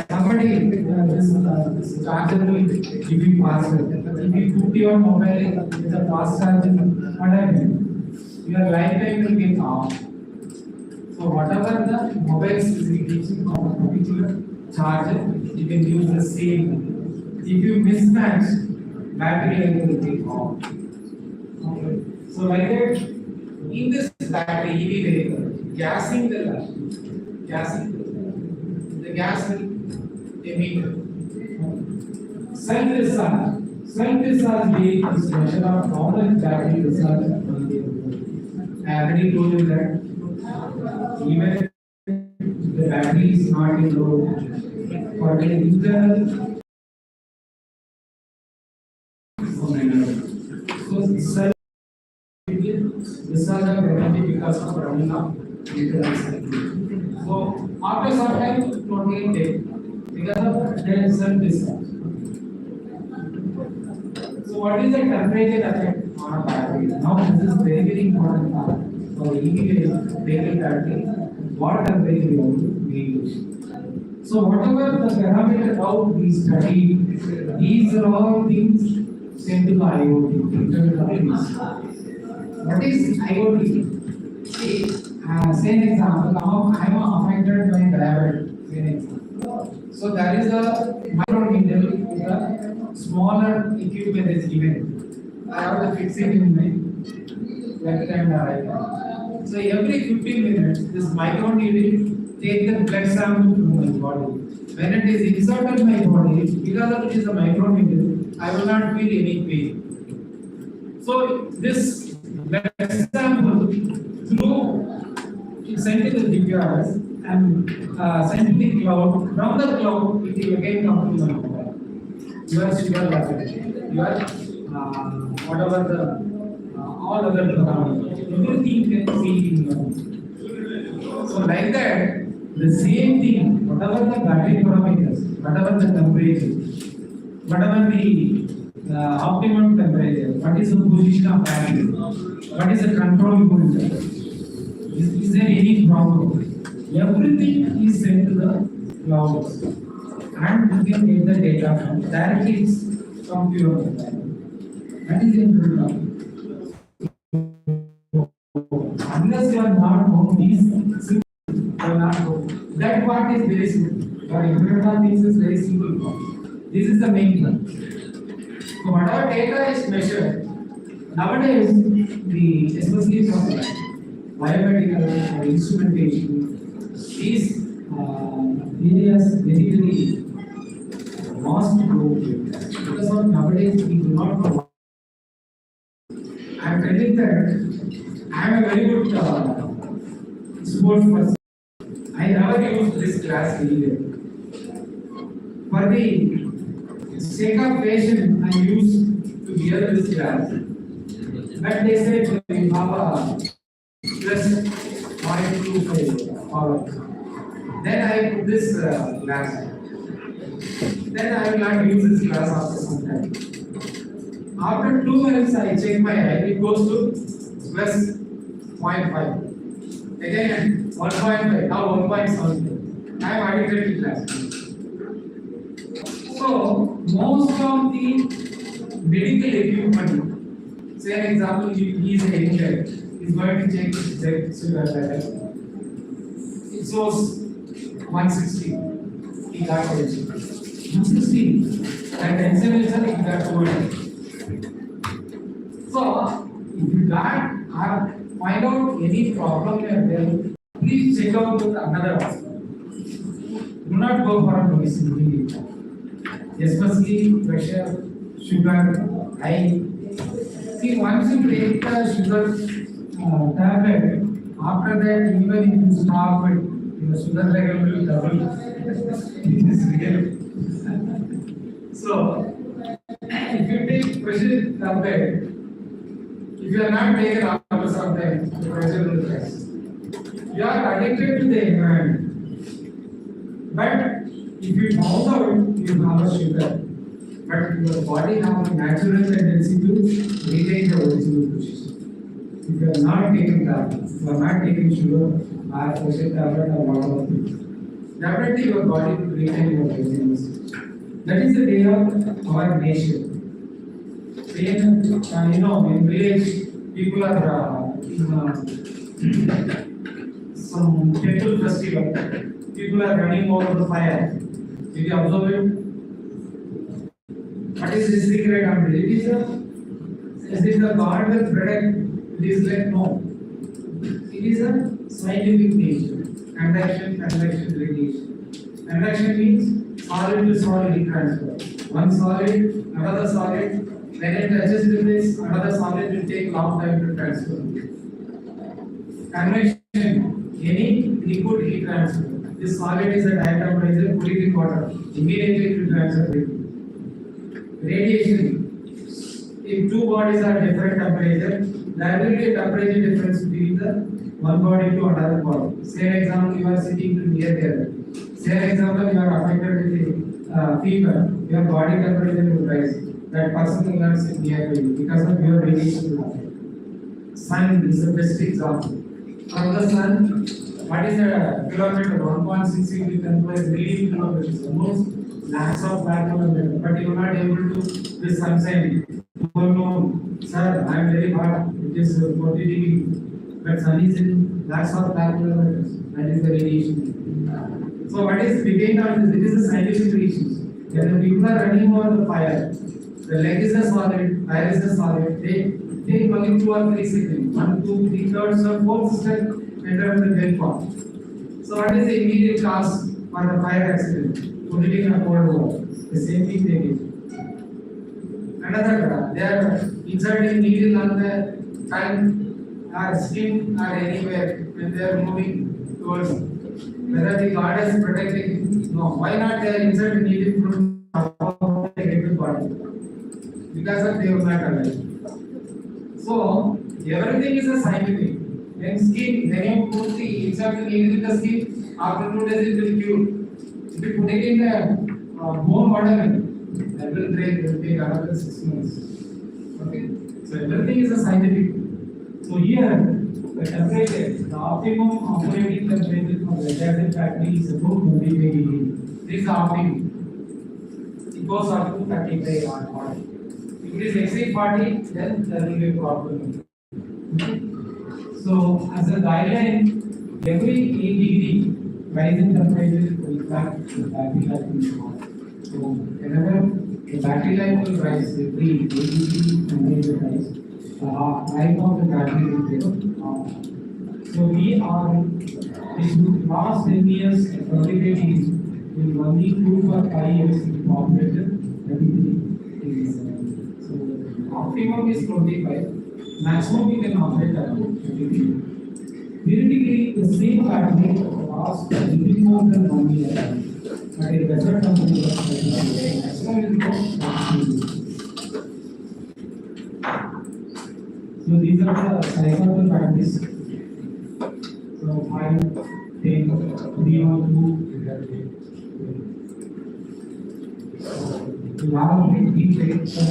Somebody this charger will give you faster. If you put your mobile with a fast charger, what happens? Your lifetime will get off. So whatever the mobile specification of a particular charger, you can use the same. If you mismatch, battery life will get off. Okay. So like that, in this battery EV vehicle, gassing the gas will emit. Self-discharge rate is measure of how much battery discharge. I already told you that even the battery is not in load for the internal. So self discharge of energy because of running of internal cycle. So after some time, totally dead. because of their self-discharge. So what is the temperature effect on a battery? Now this is very very important part for EV vehicle battery. What temperature we have to use. So whatever the parameter how we study, these are all things sent to the IoT. Internet of Things. What is IoT? See, say an example. Now I am affected by diabetes. Say an example. So there is a micrometer with a smaller equipment is given. I have to fix it in my left hand or right hand. So every 15 minutes, this micrometer will take the blood sample from my body. When it is inserted in my body, because of it is a micrometer, I will not feel any pain. So this blood sample through sent to the GPS and sent to the cloud. From the cloud, it will again come to my mobile. Your sugar level, your whatever the all other parameters, everything you can see in your phone. So like that, the same thing, whatever the battery parameters, whatever the temperature, whatever the optimum temperature, what is the position of battery, what is the control point, is there any problem? Everything is sent to the cloud, and you can get the data from directly from your mobile. That is important. Unless you are not known these, you are not known. That part is very simple. Your Internet of Things is very simple. This is the main one. So whatever data is measured, nowadays, especially from biomedical or instrumentation, these areas basically must grow because of nowadays we do not know. I am telling that I am a very good sports person. I never used this class anywhere. For the sake of patient, I used to hear this class. But they said we have a plus 0.25 power. Then I put this class. Then I will not use this class after some time. After 2 minutes, I check my eye, it goes to plus 0.5. Again, 1.5, now 1.7. I am addicted to class. So, most of the medical equipment, say an example, he is an engineer, he is going to check his blood sugar level. It shows 160. He got 160. And enzyme itself, he got 200. So, if you got or find out any problem you are there, please check out with another hospital. Do not go for a medicine immediately. Especially pressure, sugar, high. See, once you take the sugar tablet, after that, even if you stop it, your sugar level will double. It is real. So, if you take pressure tablet, if you are not taken after some time, the pressure will rise. You are addicted to the environment. But if you found out you have a sugar, but your body has a natural tendency to retain the original position. If you are not taking tablets, you are not taking sugar or pressure tablet or whatever things, definitely your body will retain your original position. That is the way of our nation. In village, people are some temple festival. People are running over the fire. Did you observe it? What is the secret of it? Is it the God will protect? It is like no. It is a scientific nature. Conduction, radiation. Conduction means solid to solid heat transfer. One solid, another solid. When it touches with this, another solid will take long time to transfer. Convection, any liquid heat transfer. This solid is a high temperature, put it in water. Immediately it will transfer it. Radiation. If two bodies are different temperature, there will be a temperature difference between the one body to another body. Say an example, you are sitting near there. Say for example, you are affected with fever, your body temperature will rise. That person will not sit near you because of your radiation. Sun is the best example. From the sun, what is the kilometer? 1.6 we can place million kilometers, almost lakhs of lakh kilometers. But you are not able to this sunshine. You don't know, sir, I am very hot. It is 40 degrees. But sun is in lakhs of lakh kilometers. That is the radiation. So what is behind all this? It is the scientific reasons. When the people are running over the fire, the leg is a solid, fire is a solid. They take only 2 or 3 seconds. 1, 2, 3 thirds or 4th step enter the dead form. So what is the immediate cause for the fire accident? Put it in a cold water. The same thing they did. Another, they are inserting needle on the tongue or skin or anywhere when they are moving towards. Whether the goddess protecting, no. Why not they are inserting needle from the body? Because of they were not alive. So everything is a scientific. Then skin, when you put the insert the needle in the skin, after 2 days it will cure. If you put it in the bone water, that will break. It will take another 6 months. Okay. So everything is a scientific. So here the temperature, the optimum operating temperature for the acid factory is about 25 degrees. This is the optimum. It goes up to 35 or 40. If it is exceed 40, then there will be a problem. Okay. So as a guideline, every 8 degree rise in temperature will impact the battery life in the water. So whenever the battery life will rise, every 8 degree temperature rise, the life of the battery will go. So we are in last 10 years, 25 degrees will only 2 or 5 years in populated 33 degrees. So optimum is 25. Maximum we can operate at 33. Theoretically, the same battery lasts little more than 1 year, but a better company maximum will go. So these are the cycle batteries. So 5, 10, 3 or 2. Now we take 7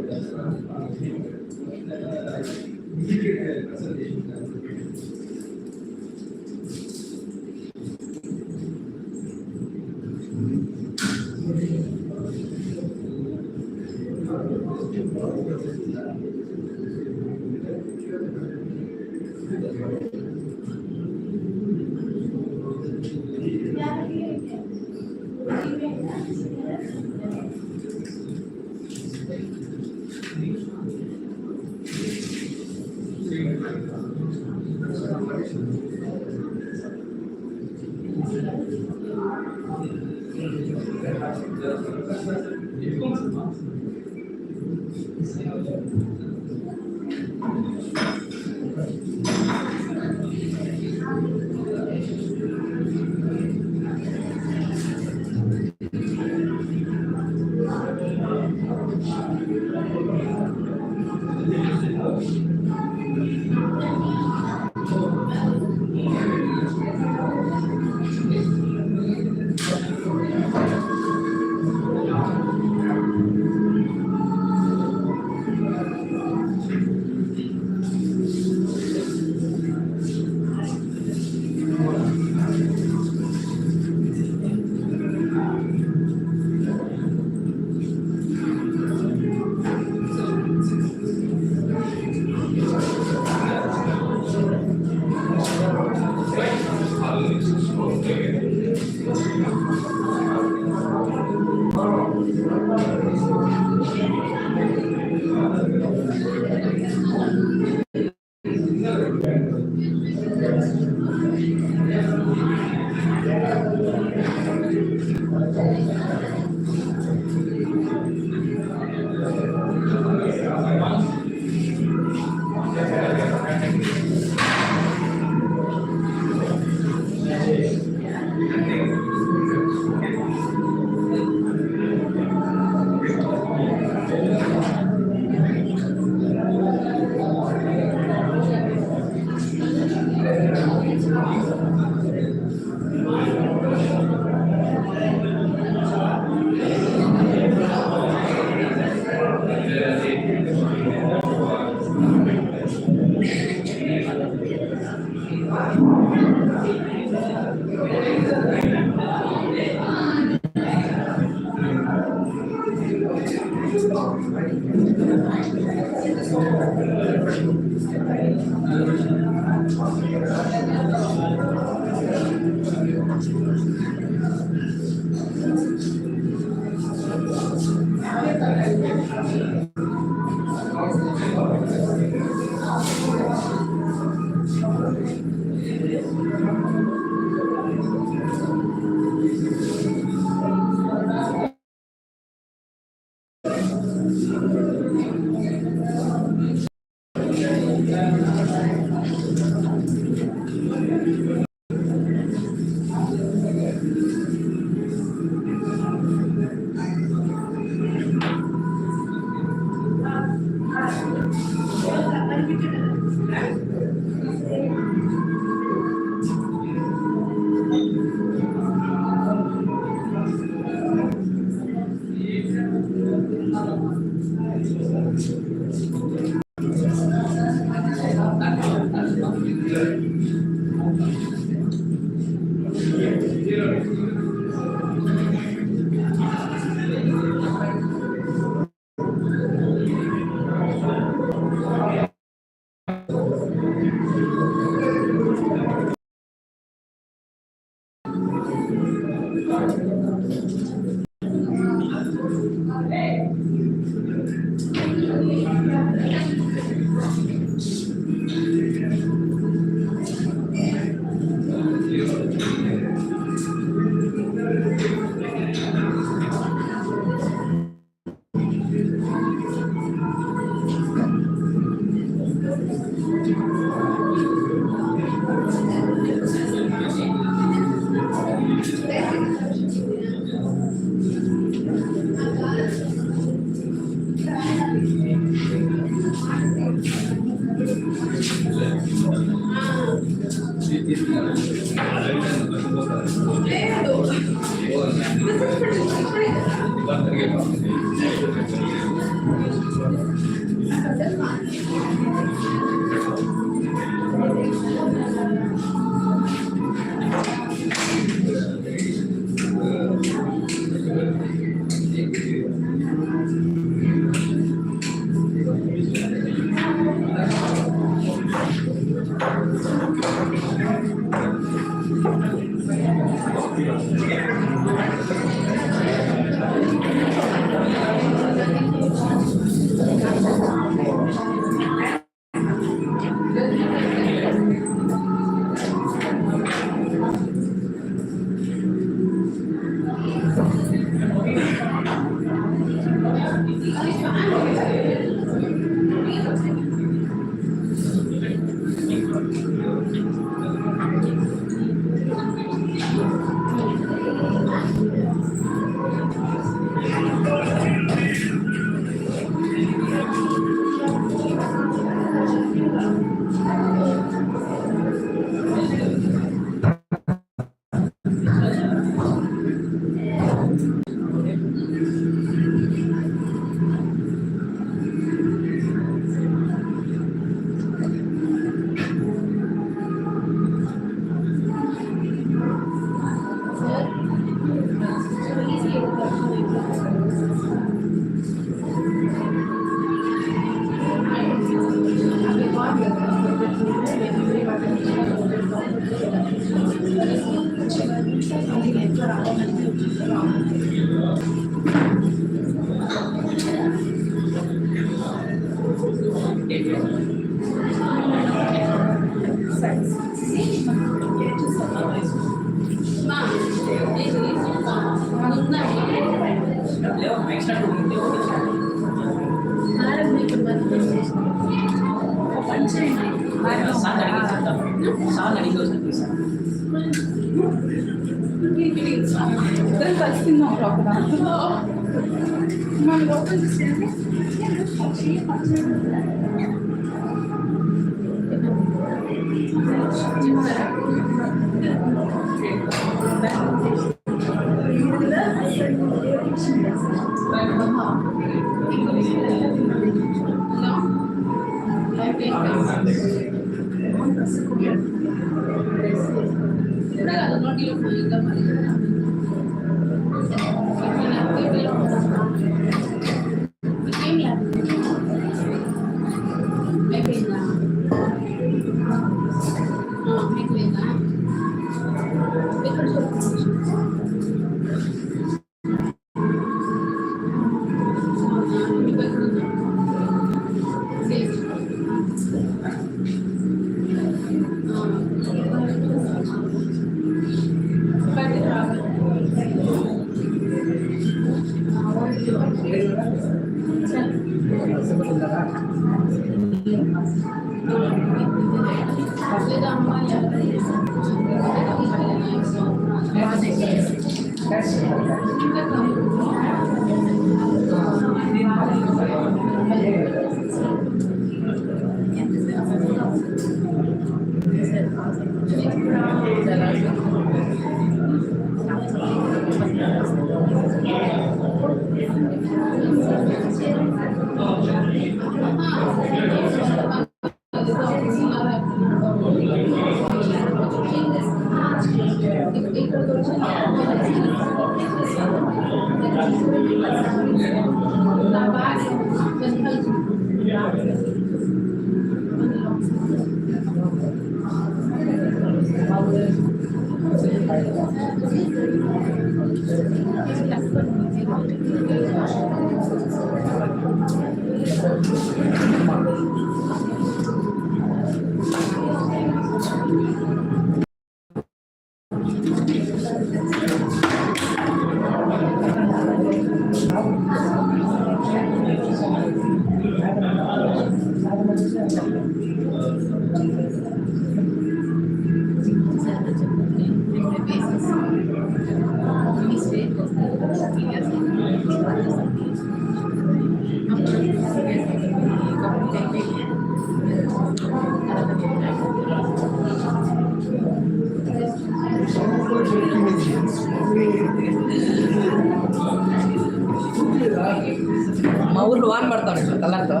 మా ఊర్లో వాన పడతాడు తలతో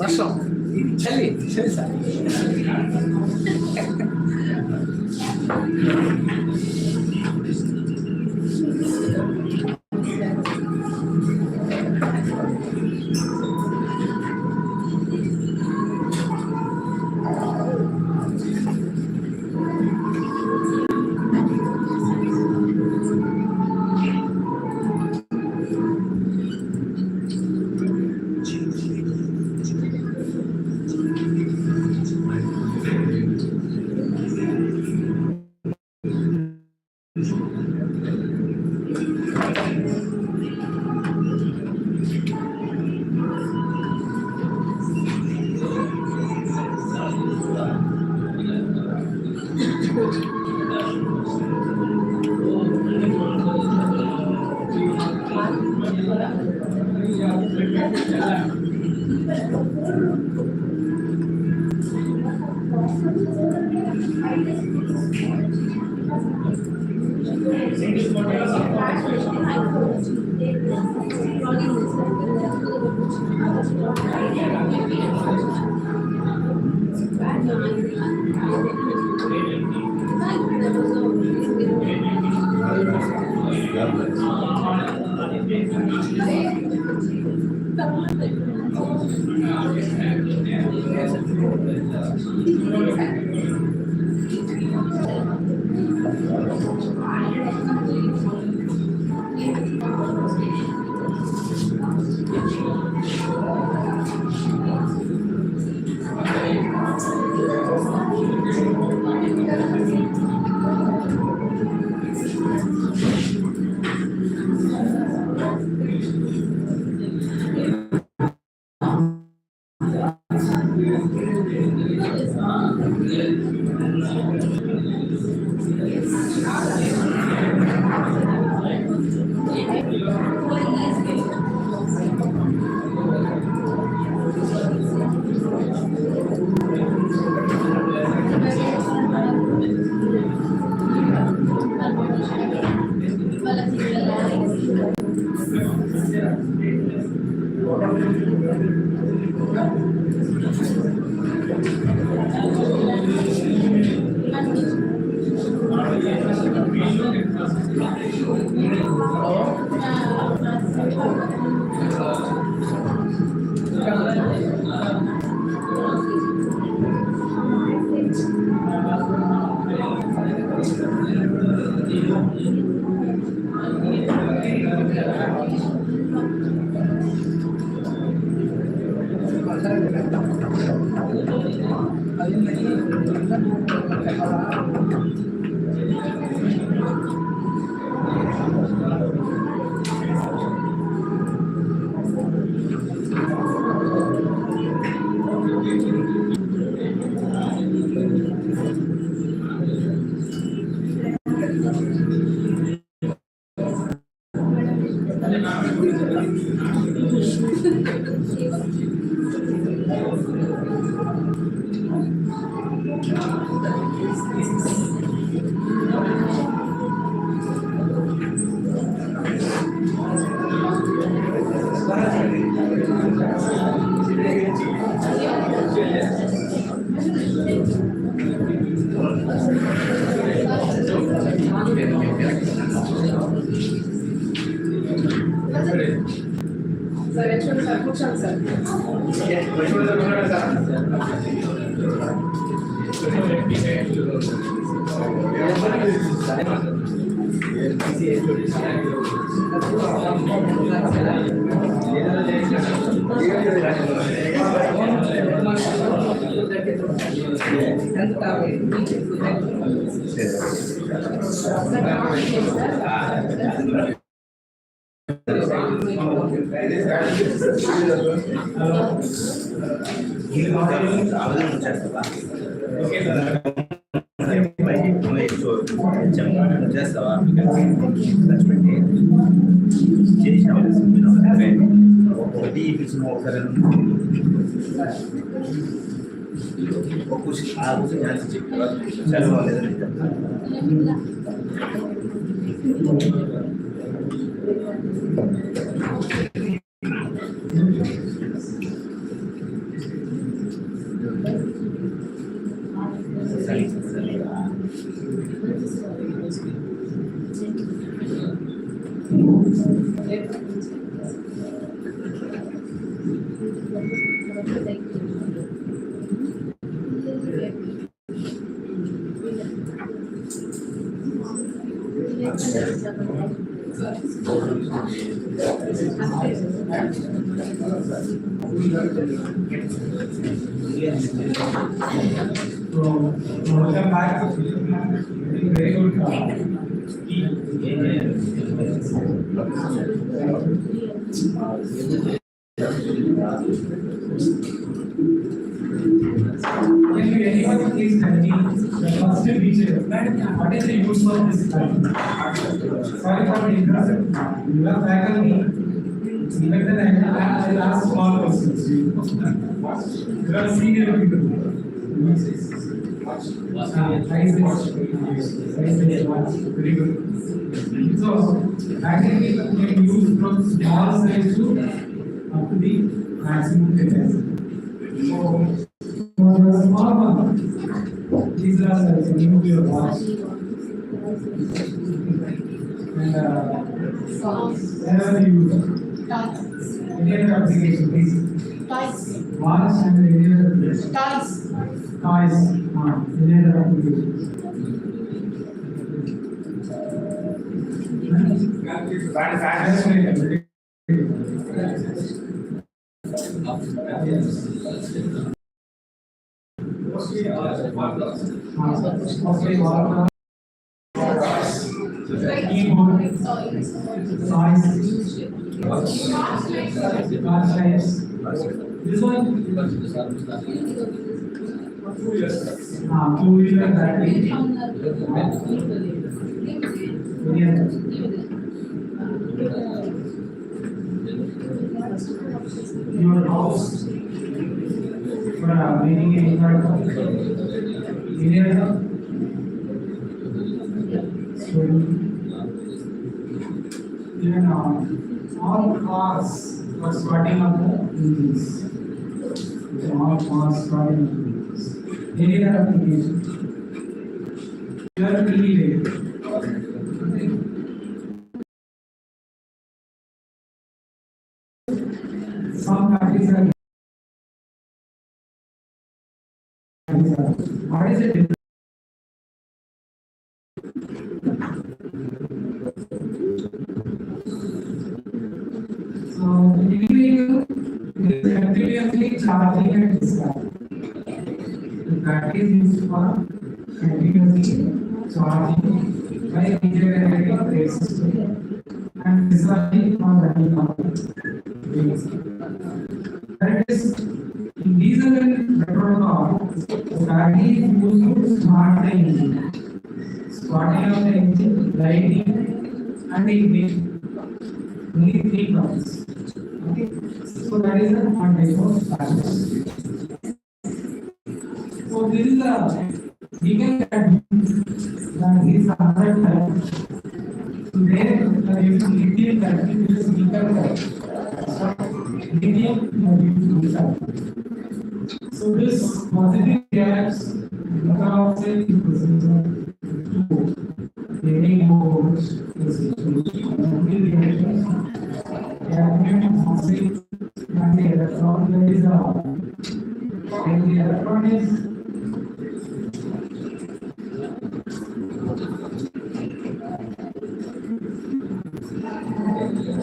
వర్షం చలి చలి sir sir Yashwant sir కూర్చోండి sir. చేస్తావా welcome back. Very good. Can you anyone please tell me the first feature? What is the use of this time? Sorry for the interruption. You are faculty. Even then I will ask small questions. You are senior people. Very good. So actually we can use from small size to up to the maximum size. So for the small one, these are the nuclear parts. And wherever you use any other application, please. Parts and any other place. Toys. Any other application. This one, 2-wheeler battery. Your house for making a inverter. So even all cars are starting up engines. All cars starting up engines. Any other application? You are really some batteries are. What is it? So, vehicle is continuously charging and discharging. The battery is used for continuously charging by regenerating the system and discharging from running out. That is, in diesel and petrol car, the battery is used to start the engine. Starting of the engine, lighting, and ignition. only 3 points. Okay, so that is the one type of batteries. So this is the nickel that is the other type. So there you use lithium battery, which is nickel type. So lithium you use nickel. So this positive reacts nickel oxide in presence of 2. Any more reactions. Cadmium oxide and the electron there is a and the electron is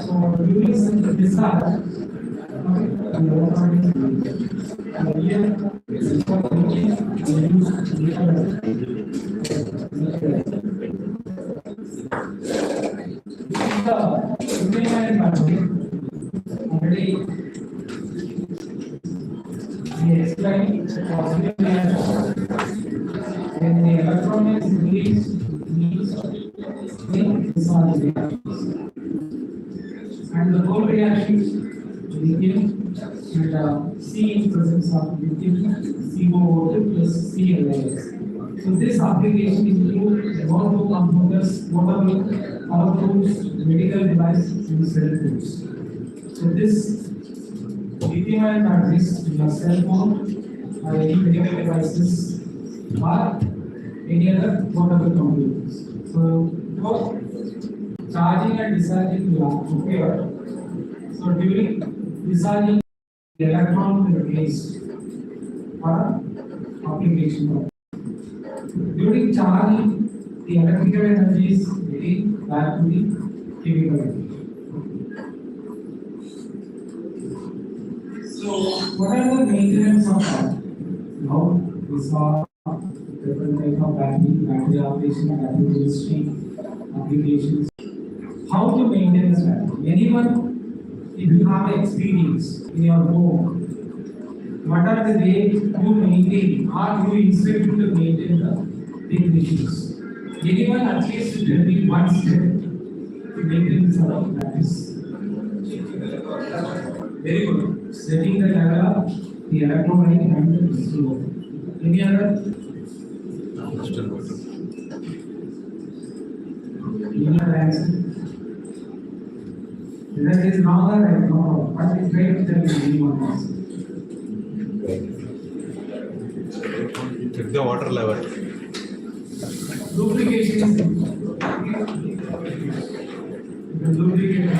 so during the discharge the electron is released. Here is for already we explained positive reaction. When the electron is released, in discharge reactions. And the whole reaction, lithium and C in presence of lithium, CO2 plus ClS. So this application includes all two components, potable, power tools, medical devices, and cell tools. So this lithium-ion batteries in your cell phone or any medical devices or any other portable computers. So both charging and discharging will occur. So during discharging, the electron will release for application. During charging, the electrical energy is very back to the chemical energy. So, what are the maintenance of that? Now, we saw different types of battery operation, battery chemistry, applications. How to maintain this battery? Anyone, if you have experience in your home, what are the ways you maintain or you instruct to maintain the big machines? Anyone at least tell me one step to maintain this sort batteries. Very good. Setting the level of the electromagnetic and the distributor. Any other? Any other answer? That is wrong or right? No. What is right to tell me anyone else? Check the water level. Lubrication is the lubricant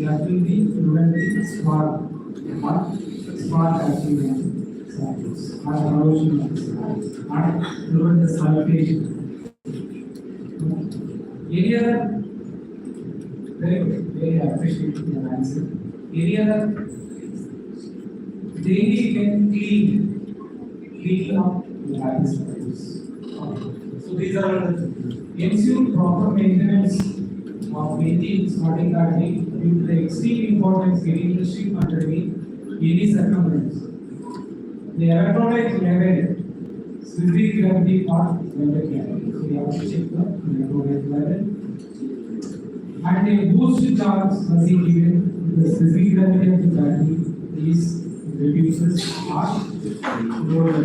that will be preventing spark catching cycles or corrosion and prevent the sulfation. Any other? Very good, very appreciate your answer. Any other? Daily can clean up the battery cycles. So these are ensure proper maintenance of maintaining starting battery due to the extreme importance getting the ship underneath any circumference. The electrolyte level, specific gravity part level can. So we have to check the electrolyte level. And a boost charge must be given. The specific gravity of the battery is reduces or lower.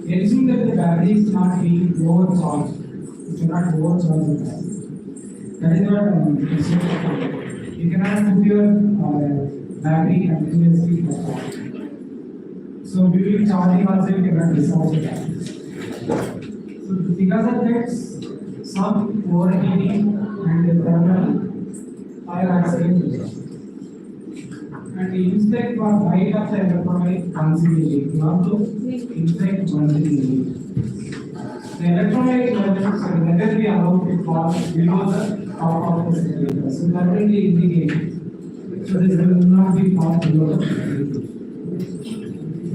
Ensure that the battery is not being overcharged. You cannot overcharge the battery. That is what you cannot put your battery continuously for charge. So during charging also you cannot discharge the battery. So because of that, some overheating and thermal fire accident. And we inspect for height of the electrolyte constantly. You have to inspect constantly. The electrolyte levels will never be allowed to fall below the top of the separator. So that will be indicated. So this will not be fall below the separator.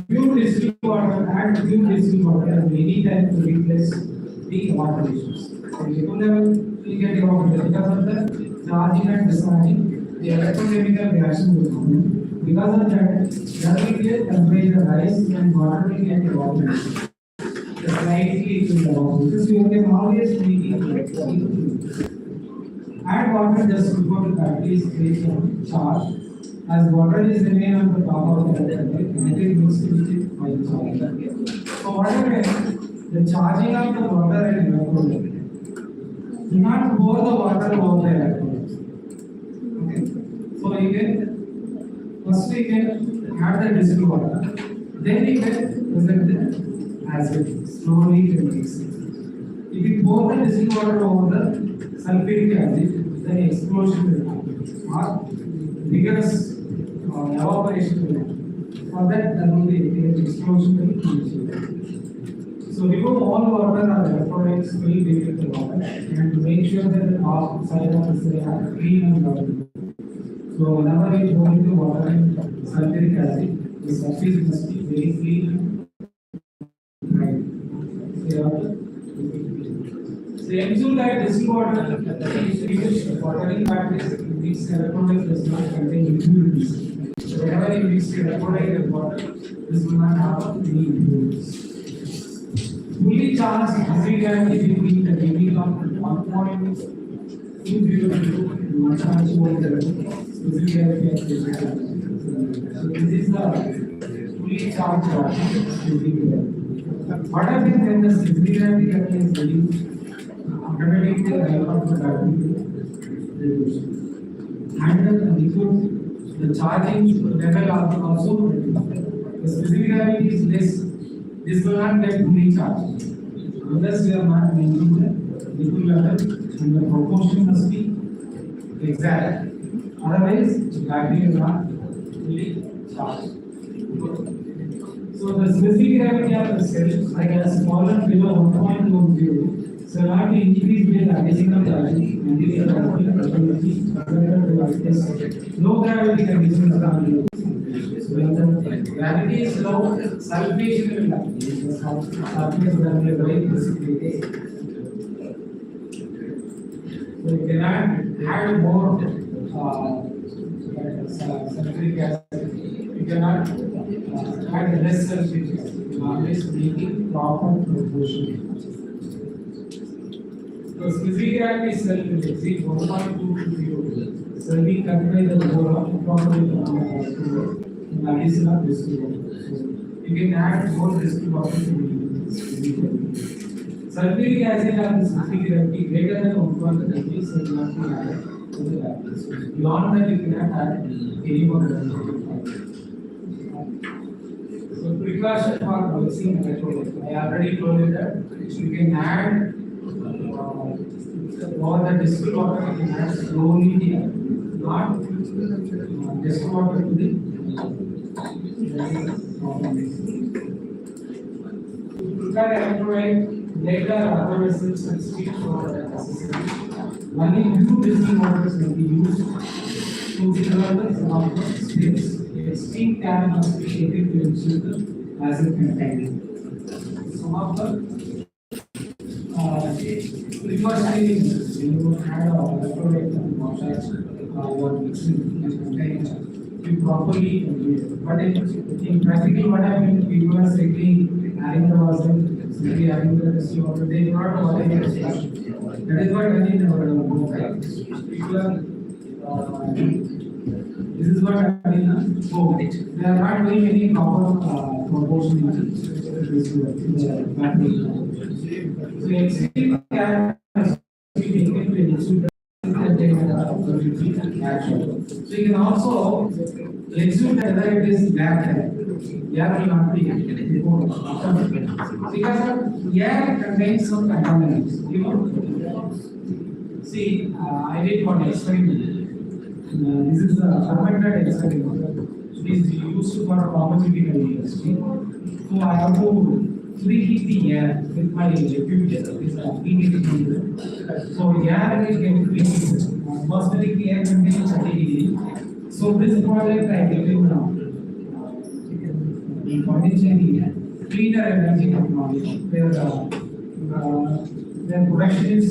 Pure distilled water and pure distilled water at any time to replace the evaporations. So equal level will get evaporated because of the charging and discharging. The electrochemical reaction will come. Because of that, there will be a temperature rise and water will get evaporated. The slightly to the bottom. Because you can always make it add water just before the battery is placed on charge. As water is remain on the top of the battery, and it mixed with it by the charge. So what happens? The charging of the water and electrolyte. Do not pour the water over the electrolyte. Okay. So you can first we can add the distilled water, then we can present the acid slowly to mix it. If you pour the distilled water over the sulfuric acid, then explosion will happen or vigorous evaporation will happen. For that, there will be an explosion will happen. So remove all water or electrolytes will be with the water and to make sure that the top side of the cell are clean and lovely. So whenever you pour into water and sulfuric acid, the surface must be very clean and dry. So you have to ensure that distilled water is watering batteries mixed electrolyte does not contain impurities. So whenever you mix electrolyte and water, this will not have any impurities. Fully charged physical between the beginning of 1.20 to charge over the physical. So this is the fully charged physical. What happens when the physical is reduced? Automatically the level of the battery will reduce. And the charging level also reduces. The physicality is less. This will not get fully charged. Unless we are not maintaining the liquid level and the proportion must be exact. Otherwise, the battery is not fully charged. So the specific gravity of the cell, like as smaller below 1.10, so not to increase with the additional charging until the gravity low gravity conditions are used. So when the gravity is low, sulfation will happen. The surface will be very precipitated. So you cannot add more sulfuric acid. You cannot add less sulfuric acid. You always making proper proportion. So specific gravity cell will exceed 1.2 cell will contain the whole of properly in addition of distilled water. So you can add more distilled water to sulfuric acid and the specific gravity greater than 1.30 so will not be added to the battery. Beyond that, you cannot add any more distilled. So precaution for mixing electrolyte. I already told you that you can add or the distilled water you can add slowly here, not distilled water to the electrolyte later other vessels and speed for necessary. Only few distilled waters may be used to develop some of the steps. A steam can must be taken to ensure the acid content. Some of the precautionary measures when you add electrolyte and water or mixing and contain you properly do it. But in practical what happens, people are simply adding the water, simply adding the distilled water, they do not follow any instruction. That is what I mean about right? People are this is what I mean. So they are not doing any proper proportion in the battery. So extreme care must be taken to ensure action. So you can also ensure that whether it is black hair will not be because air contains some contaminants. You know, see, I did one experiment. This is the fermented experiment. It is used for pharmaceutical industry. So I have to preheat the air with my equipment. So air will get preheated. Atmospheric air contains 30 degrees. So this project I will do now. The condition cleaner energy technology. Their production is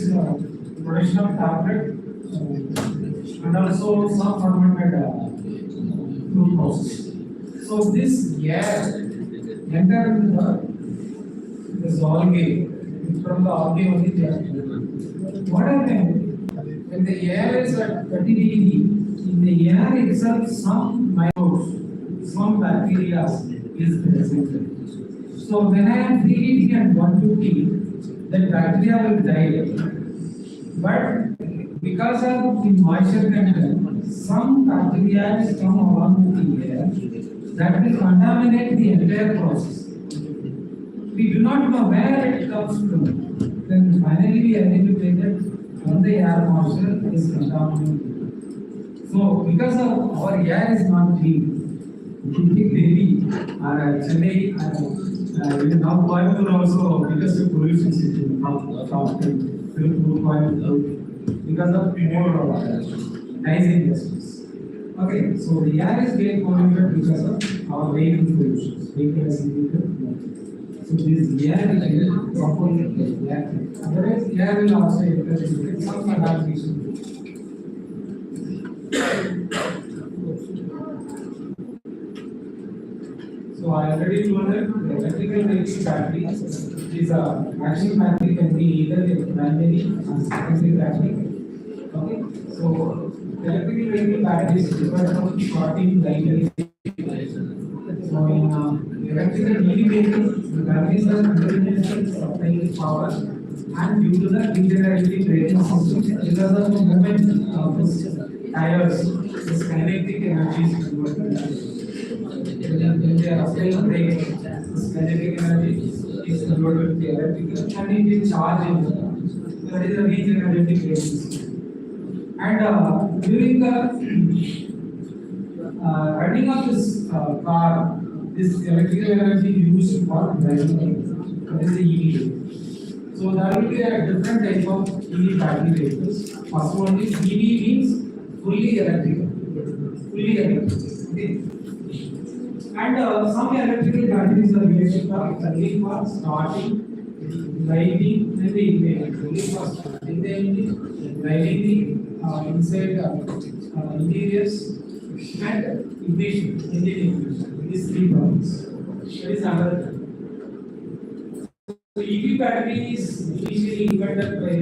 production of tablet and also some fermented fruit process. So this air enter into the This algae, from the algae only they are created. What happened? When the air is at 30 degree, in the air itself some microbes, some bacteria is present. So when I am preheating at 150, that bacteria will die. But because of the moisture content, some bacteria come along with the air that will contaminate the entire process. We do not know where it comes from. Then finally we identified when the air moisture is contaminated. So because of our air is not clean, Delhi or Chennai even now Coimbatore also because of pollution system top 10, Coimbatore because of more nice industries. Okay, so the air is getting polluted because of our vehicle pollution. Vehicle has so this air is component of air. Otherwise, air will also enter some contamination. So I already told that the electrical vehicle battery is a action battery can be either a primary or secondary battery. Okay, so electrical vehicle battery is different from 14 primary. So in electrical vehicles, the batteries are continuously supplying power, and due to the regenerative braking system, because of the movement of the tires, this kinetic energy is converted. When they are applying brake, this kinetic energy is converted to electrical, and it is charging. That is a regenerative braking system. And during the running of this car, this electrical energy used for driving, that is the EV. So there will be a different type of EV battery vehicles. First one is EV means fully electrical. Fully electrical. Okay. And some electrical batteries are used for only for starting, lighting, and the engine. Only for starting the engine, lighting the inside interiors, and ignition, engine ignition. These three problems. That is another. So EV battery is initially invented by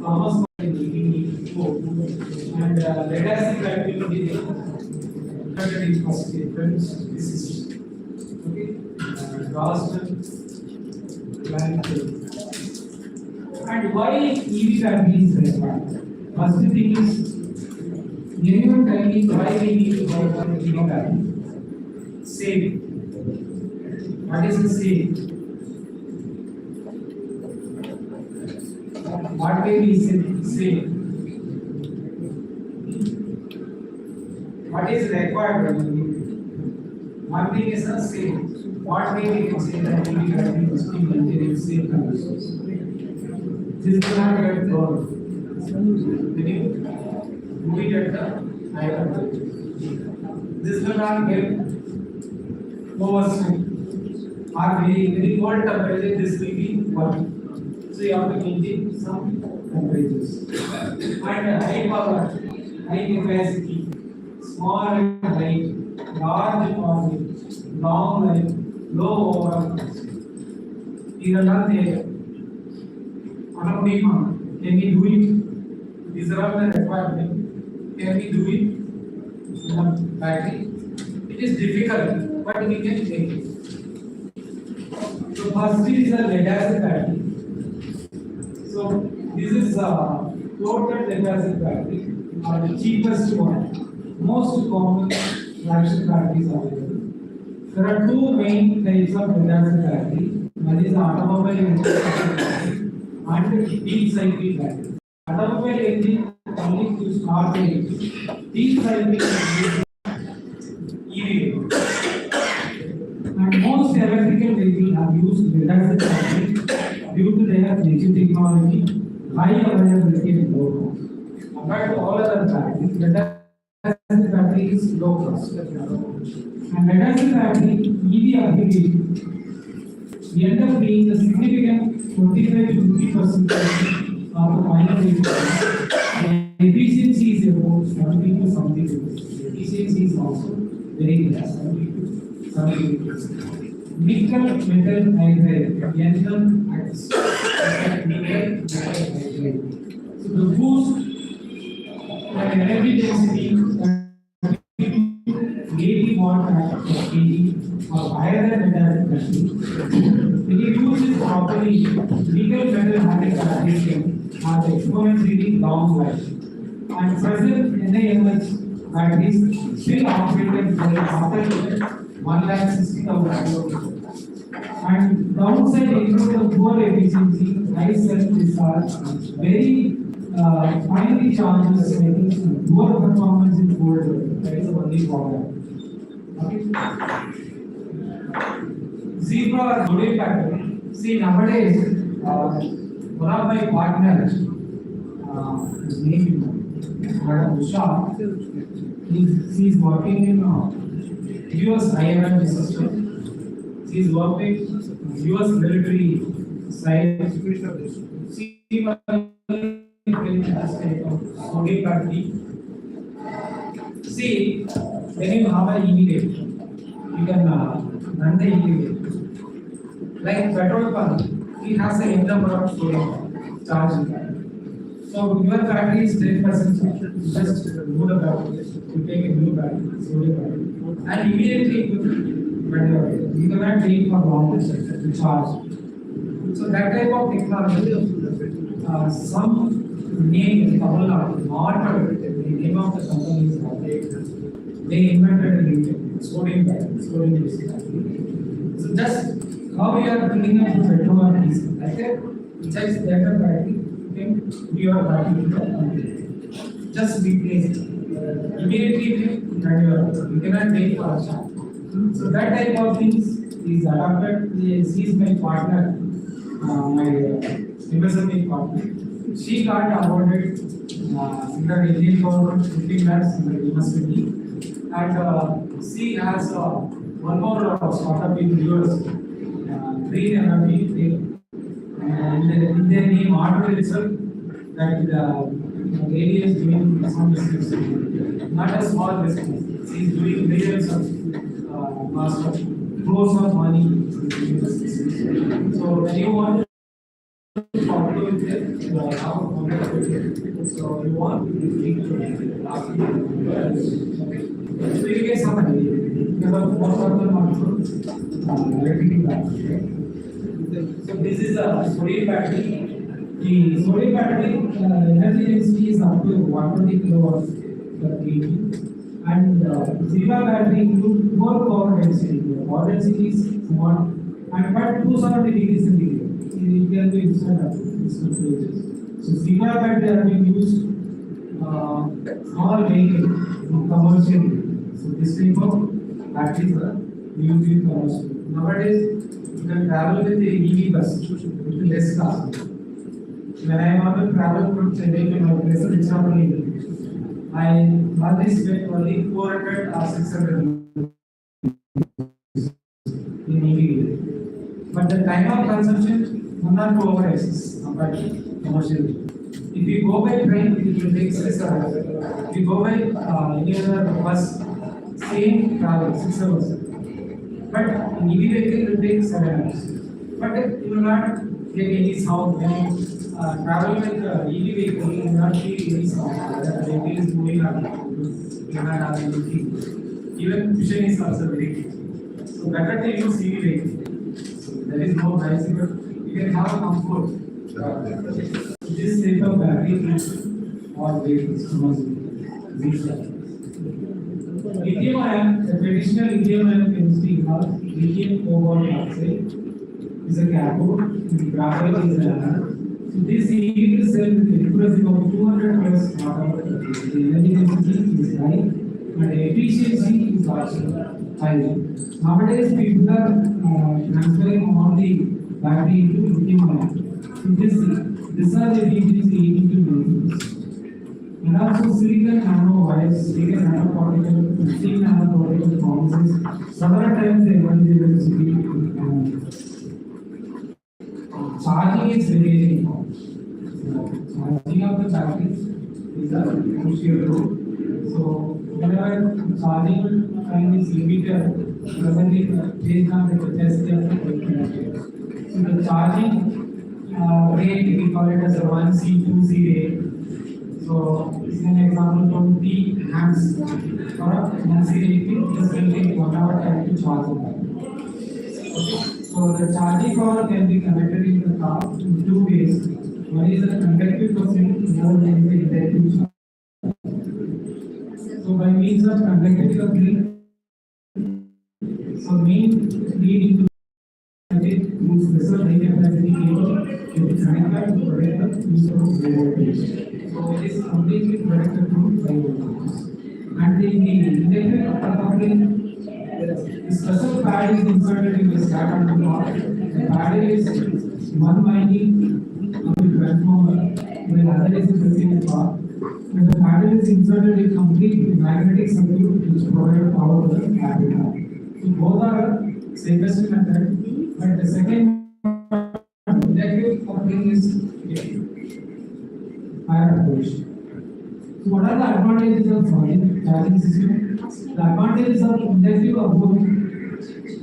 Thomas in 1884, and lead acid battery is invented in first difference. This is okay. Ralston, and why EV battery is required? First thing is, anyone tell me why we need to buy one EV battery? Save. What is the save? What way we say? What is required? One thing is a say. What way we can say that we have been maintaining safe conditions? This cannot get thrown. When you move it at the higher level, this will not get overswing. Or very cold temperature, this will be one. So you have to maintain some temperatures. And high power, high capacity, small and light, large power, long life, low overall cost. These are not there. Can we do it? These are all the requirements. Can we do it in a battery? It is difficult, but we can take it. So first is a lead acid battery. So this is a total lead acid battery, the cheapest one, most common traction batteries available. There are two main types of lead acid battery. One is the automobile engine battery and deep cycle battery. Automobile engine only to start the engine. Deep cycle is EV. And most electrical vehicles have used lead acid battery due to their native technology, high availability and low cost. Compared to all other batteries, lead acid battery is low cost. And lead acid battery EV application end up being a significant 25 to 50% of the final vehicle. The efficiency is about 70 to 70%. Efficiency is also very less, 70 to 70%. nickel metal hydride, NMX, nickel metal hydride. So the boost and energy density 80 watt per kg or higher than that machine. When you use it properly, nickel metal hydride fabrication has exponentially long life. And present NAMH batteries still operated well after 1,60,000 kilometers. And downside include the poor efficiency, high self-discharge, very finely charges, making poor performance in cold weather. That is the only problem. Okay. Zebra or Gode pattern. See, nowadays, one of my partners, his name is Madam Usha, she is working in US IRM system. She is working US military side. She was Gode pattern. See, when you have an EV vehicle, you can run the EV vehicle. Like petrol pump, it has a n number of storage charging. So your battery is 10%, just move the battery, you take a new battery, storage battery, and immediately you cannot wait for long to charge. So that type of technology, some name, not the name of the company is not they invented a sodium battery, sodium battery. So just how we are bringing up the petrol and diesel, like that, just better battery, okay, your battery, just replace it. Immediately, you cannot wait for a charge. So that type of things is adapted. She is my partner, my MSME partner. She got awarded in the Indian government 15 lakhs in the university, and she has one more startup in US, green energy, and in their name order itself that the lady is doing some business, not a small business. She is doing millions of crores of money in business. So when you want to talk to it, you have a conversation. So you want to ask so you get some idea because of most of them also electric battery. So this is a sodium battery. The sodium battery energy density is up to 120 kilowatts per kg. And Zebra battery includes more power density. The power density is small and but 270 degrees centigrade. It can be instant temperatures. So Zebra battery are being used small vehicle in commercial. So this type of batteries are used in commercial. Nowadays, you can travel with the EV bus with less cost. When I want to travel from Chennai to my place, it's not only I always spend only 400 or 600 in EV. But the time of consumption will not go over excess compared to commercial. If you go by train, it will take 6 hours. If you go by any other bus, same travel 6 hours. But in EV vehicle, it will take 7 hours. But you will not get any sound when you travel with EV vehicle. You will not feel any sound. The vehicle is moving up. You will not have anything. Even vision is also very clear. So better to use EV vehicle. So there is no noise, but you can have a comfort. This type of battery is all vehicles. Lithium ion, the traditional lithium ion chemistry involves lithium cobalt oxide is a cathode, and graphite is an anode. So this EV cell with accuracy of 200 plus watt-hour per kg. The energy density is high and the efficiency is also high. Nowadays, people are transferring all the battery into lithium ion. So this are the efficiency into vehicles. And also silicon nanowires, silicon nanoparticle, 15 nanoparticle promises several times the energy density. Charging is very important. Charging of the battery is a crucial role. So whenever charging time is limited, presently based on the test they are conducted. So the charging rate we call it as a 1C, 2C rate. So this is an example 20 amps for a 1C rate. This will take 1 hour time to charge it. So the charging power can be connected in the car in two ways. One is the conductive coupling, the other is the inductive charge. So by means of conductive coupling, so main lead into whose vessel high capacity cable will be connected to protect the use of high voltage. So it is completely protected from high voltage. And in the inductive coupling, the special pad is inserted in the stack on the top. The pad is one winding of the transformer, while other is in the car. And the paddle is inserted in complete magnetic circuit which provide power to the capacitor. So both are safest method, but the second inductive coupling is higher approach. So what are the advantages of charging system? The advantages of inductive approach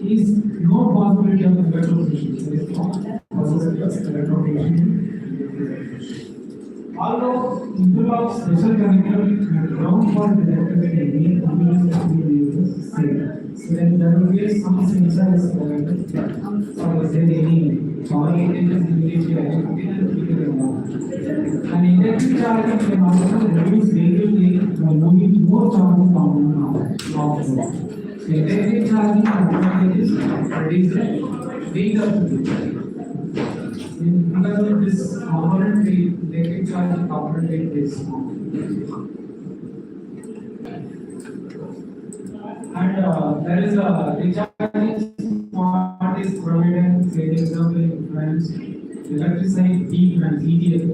is no possibility of electrocution. There is no possibility of electrocution. Although interlock special connector and ground fault detector can be continuously safe. So then there will be some sensor is provided or is there any power leakage immediately identified. And inductive charging can also reduce variability by moving more charging component off the road. So inductive charging advantages reduce the weight of the vehicle. Because of this component weight, electric charging component weight is small. And there is a recharging part is provided, say, example in France, electrified peak and EDF.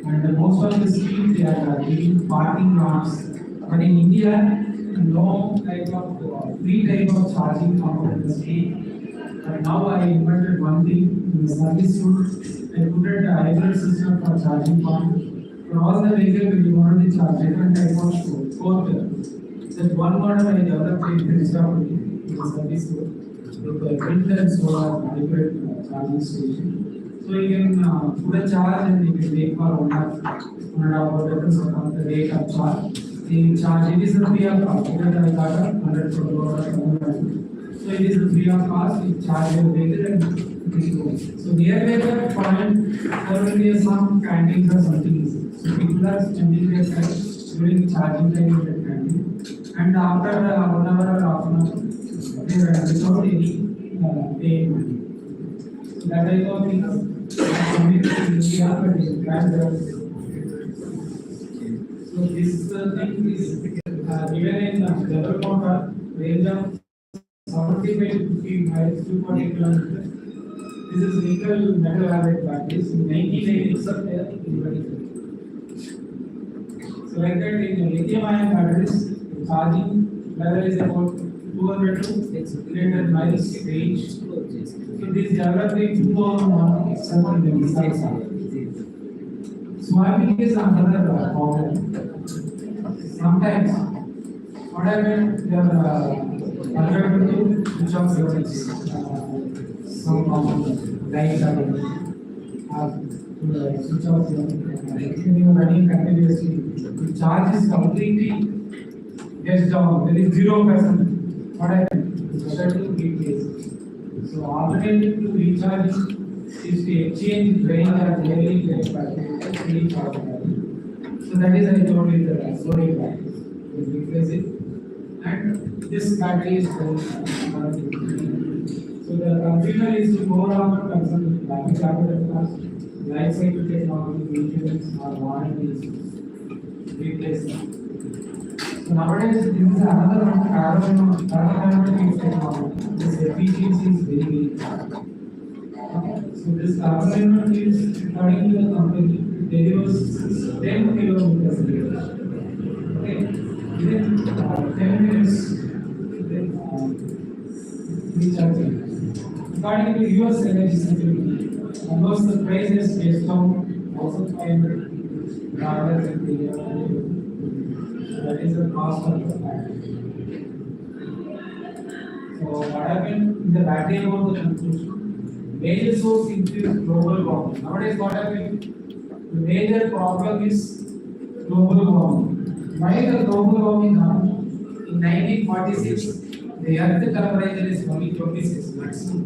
And most of the streets they are giving parking lots. But in India, no type of free type of charging component is free. But now I invented one thing in the service route. I put it a hybrid system for charging point. For all the vehicles, we wanted to charge different type of port. That one model I developed in the service route with the wind and solar hybrid charging station. So you can put a charge and you can wait for 1.5 hour depends upon the rate of charge. The charge it is a free of cost. Because I got a 100 so it is free of cost. You charge your vehicle and go. So nearby the point there will be some canteens or something. So people are spending their time during charging time in the canteen. And after 1 hour or half an hour, they are without any paying money. So that type of things we are so this thing is given in the development range of 75 to 50 miles, 240 kilometers. This is legal metal halide practice. In 1980, itself they are invented. So like that in lithium-ion batteries, charging level is about 200 to 300 miles range. So this developed in 2001 itself in the missile side. Swapping is another problem. Sometimes what happened, they are unable to switch off switches. Some lights are switch off. When you are running continuously, the charge is completely gets down. There is 0%. What happened? It's better to replace. So alternative to recharging is to exchange drain or daily battery charge. So that is I told you the storage battery. You replace it, and this battery is going. So the consumer is to more often concerned with battery capital cost, life cycle technology, maintenance, or warranties, replacement. So nowadays, this is another carbon technology. This efficiency is very good. So this carbon is according to the company delivers 10 kilometers a day. Okay, within 10 minutes, recharging. According to US energy security, almost the price is based on $1,500 in the year. That is the cost of the battery. what happened in the battery about the conclusion? Major source is global warming. Nowadays, what happened? The major problem is global warming. Why the global warming happened? In 1946, the earth temperature is only 26 maximum.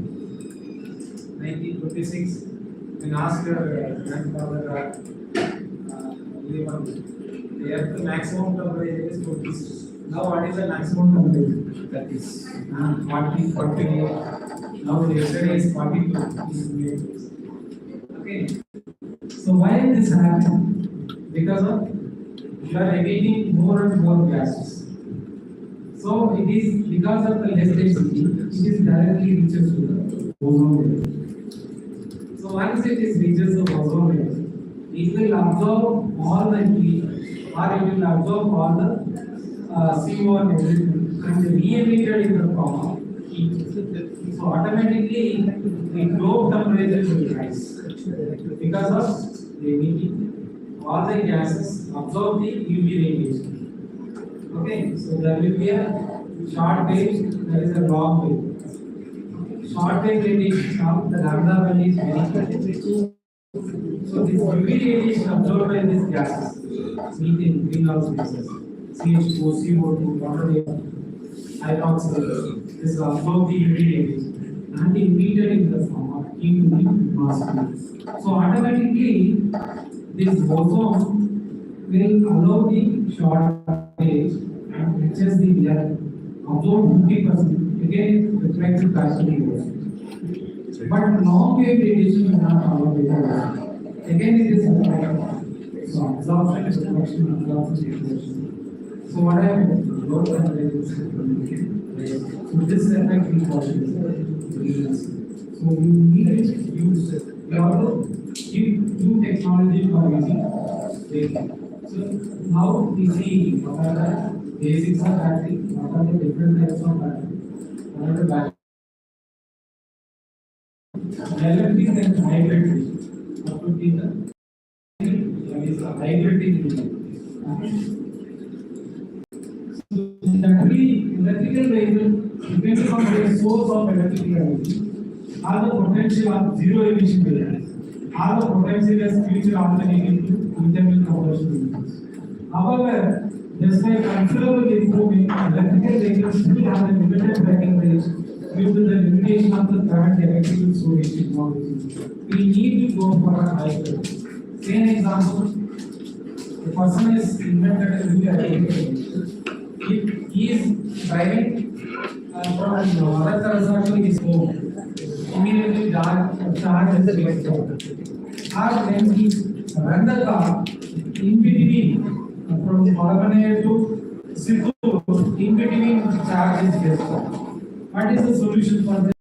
1926, when asked your grandfather, the earth maximum temperature is 26. Now, what is the maximum temperature? That is 40, 48. Now, yesterday is 42. Okay. So, why is this happening? Because of you are emitting more and more gases. So, it is because of the less density, it is directly reaches to the ozone layer. So, once it is reaches the ozone layer, it will absorb all the heat or it will absorb all the CO and everything and re-emitted in the form of heat. So automatically the globe temperature will rise because of the emitting all the gases absorb the UV radiation. Okay, so there will be a short wave, there is a long wave. Short wave radiation of the lambda value is very. So this UV radiation absorbed by these gases, methane, greenhouse gases, CH4, CO2, water vapor, hydroxide, this absorb the UV radiation and emitted in the form of heat to the atmosphere. So automatically this ozone will allow the short wave and reaches the earth, absorb 50%, again reflects the passive ozone. But long wave radiation is not allowed in the ozone. Again it is a so absorption is reflection, absorption is reflection. So what I have low temperature so this effect we call it. So you need to use you have to give new technology for using. So now we see what are the basics of battery, what are the different types of battery, what are the battery. Electric and hybrid. What would be the hybrid electrical vehicle depends on the source of electrical energy, have the potential of zero emission vehicles, have the potential as future alternative to internal combustion vehicles. However, despite considerable improvement, electrical vehicles still have a limited braking range due to the limitation of the current electrical storage technology. We need to go for a hybrid. Say an example, the person is invented a new electrical vehicle. If he is driving from Maratha to his home, immediately charge is placed. Or when he run the car, in between from Maratha to Sittu, in between charge is placed. What is the solution for this?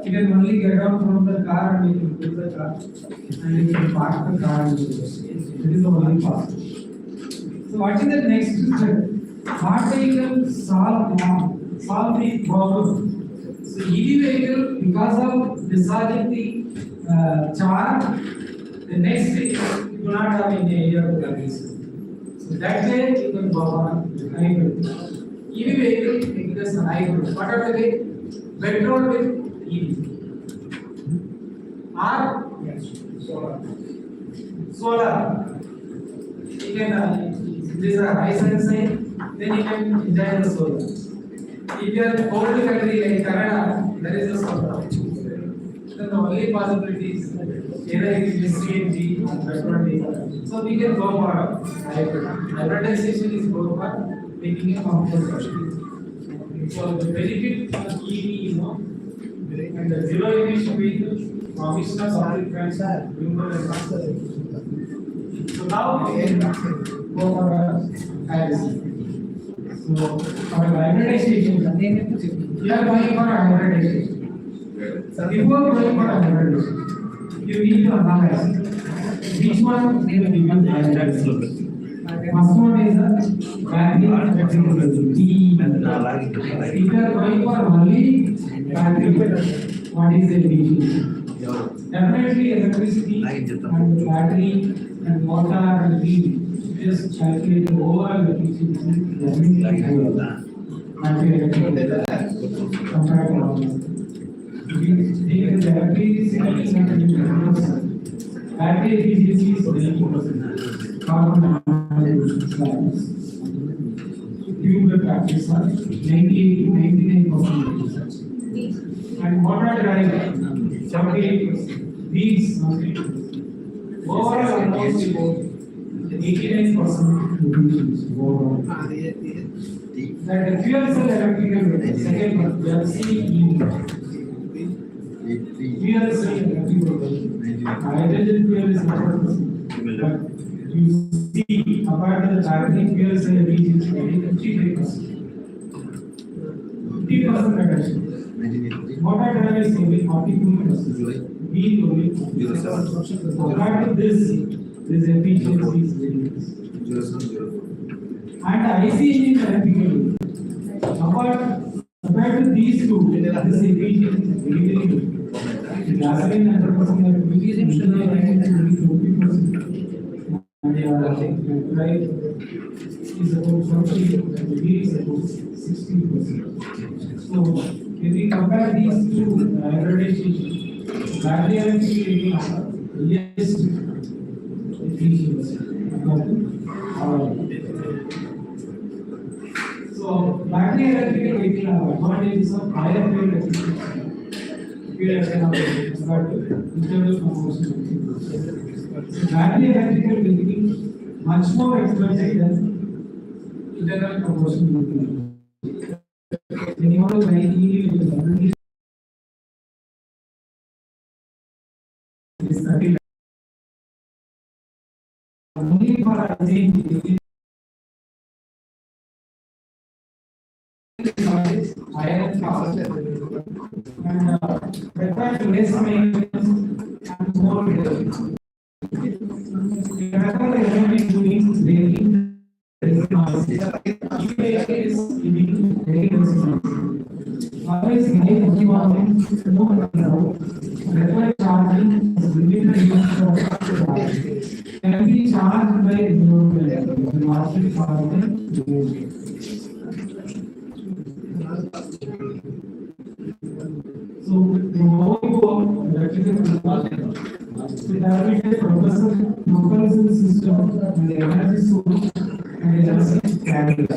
He can only get out from the car and he can pull the car and he can park the car and it is the only path. So what is the next step? Smart vehicles solve the problem. So EV vehicle, because of discharging the charge, the next day you do not have any area to service. So that way you can go on hybrid. EV vehicle because hybrid. What are the way? Petrol with EV. Or solar. You can this is a high sunshine. Then you can enjoy the solar. If you are in cold country like Canada, there is a solar. Then the only possibility is either it is CNG or petrol diesel. So we can go for hybrid. Hybridization is go for making a combustion. So the benefit of EV, you know, and the zero emission vehicle, provision of solid fuel, so now we can go for a hybrid. So, for hybridization, you are going for hybridization. So, before going for hybridization, you need to analyze which one they will give hybridization. First one is the battery electrical vehicle. If you are going for only battery, what is the DC? Definitely electricity and battery and water and heat. Just calculate the overall efficiency. battery electric vehicles compared to others. The battery is 90%. Battery efficiency is 90%. Carbon monoxide tube batteries are 98 to 99%. And water drive 78%. These overall almost about 89% reductions overall. And the fuel cell electrical vehicle, second one, we are seeing fuel cell electrical vehicle. Hydrogen fuel is not but you see apart from the battery fuel cell efficiency is 55%. 50% reduction. Water drive is only 42%. Wheel only 40%. Apart from this efficiency is reduced. And IC engine electrical compared to these two, this efficiency is very good. Gasoline 100% efficiency is only 20%. And drive is about 40%, wheel is about 60%. So if we compare these two average battery electric vehicle, yes, efficiency. So battery electric vehicle have advantages of higher fuel efficiency. Fuel economy, but internal combustion. So battery electric vehicle much more expensive than internal combustion vehicle. When you want to buy EV vehicle, is 30 only for a change. Higher cost and requires less maintenance and more repair. Whenever the element is doing braking, is giving very resistance. Always high performance, no control. Require charging is within the use of can be charged by renewable energy, charging. So, the more you go, electrical vehicle, so there will be a propulsion system and the energy source and energy carrier.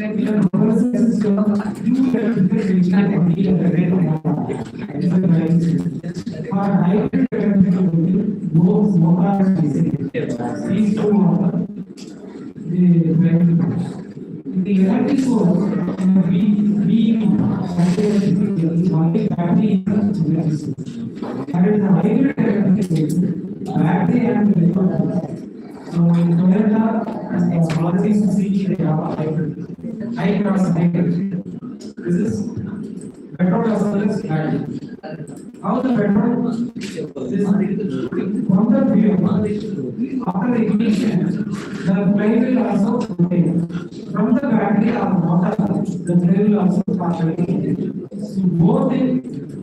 In a propulsion system, two electrical vehicles can be for hybrid electrical vehicle, both motor and DC. These two are the energy source only battery is and the hybrid battery and so in Toyota policies to see they have a hybrid high cross hybrid. This is petrol as well as battery. How the petrol this from the fuel after ignition the flywheel also rotates. From the battery or motor the flywheel also rotates. So both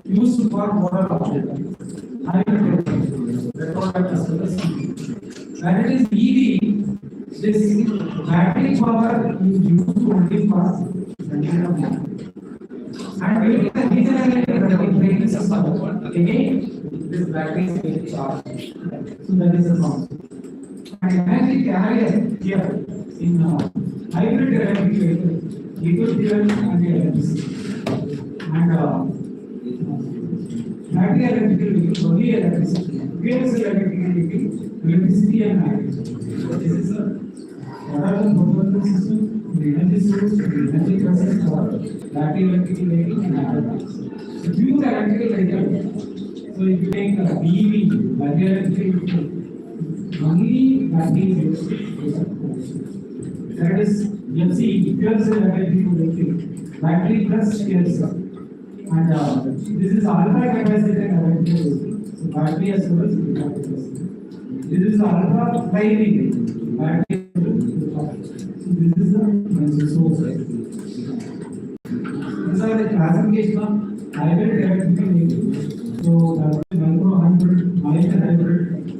used for motor option. When it is EV, this battery power is used to only for and during the regenerative braking system, again this battery is being charged. So that is the concept. And energy carrier here in hybrid electric vehicle, eco-fuel and electricity. And battery electrical vehicle only electricity. Fuel cell electrical vehicle electricity and hydrogen. So this is what are the propulsion system, the energy source, the energy process for battery electrical vehicle and hydrogen. So fuel electrical vehicle. So if you take BEV, battery electrical vehicle, only battery is that is FC, fuel cell electrical vehicle, battery plus fuel cell. And this is alpha capacitor electrical vehicle. So battery as well as capacity. This is alpha primary battery. So this is the energy source. These are the classification of hybrid electrical vehicle. So micro hybrid, mild hybrid,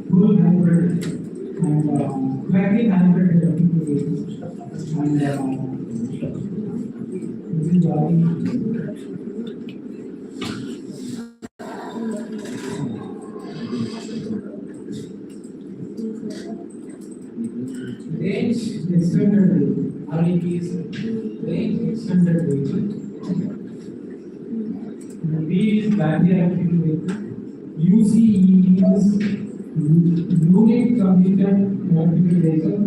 full hybrid, and plug-in hybrid electrical vehicles. And Range extended vehicle. REP is range extended vehicle. And B is battery electric vehicle. UCE is unit commuter electric vehicle.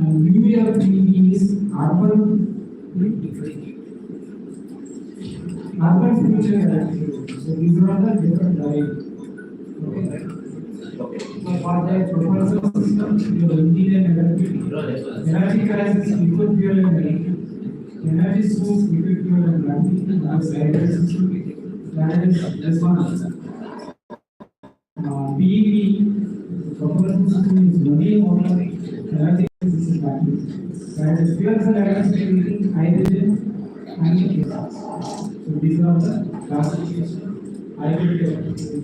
And UFEV is urban future electric vehicle. So these are the different types. Okay. So for the propulsion system, your engine and energy crisis, liquid fuel and electric, energy source, liquid fuel and electric, and cyber system, that is this one. BEV, propulsion system is money on energy crisis is battery. That is fuel cell electric, hydrogen, and gas. So these are the classification, hybrid electric.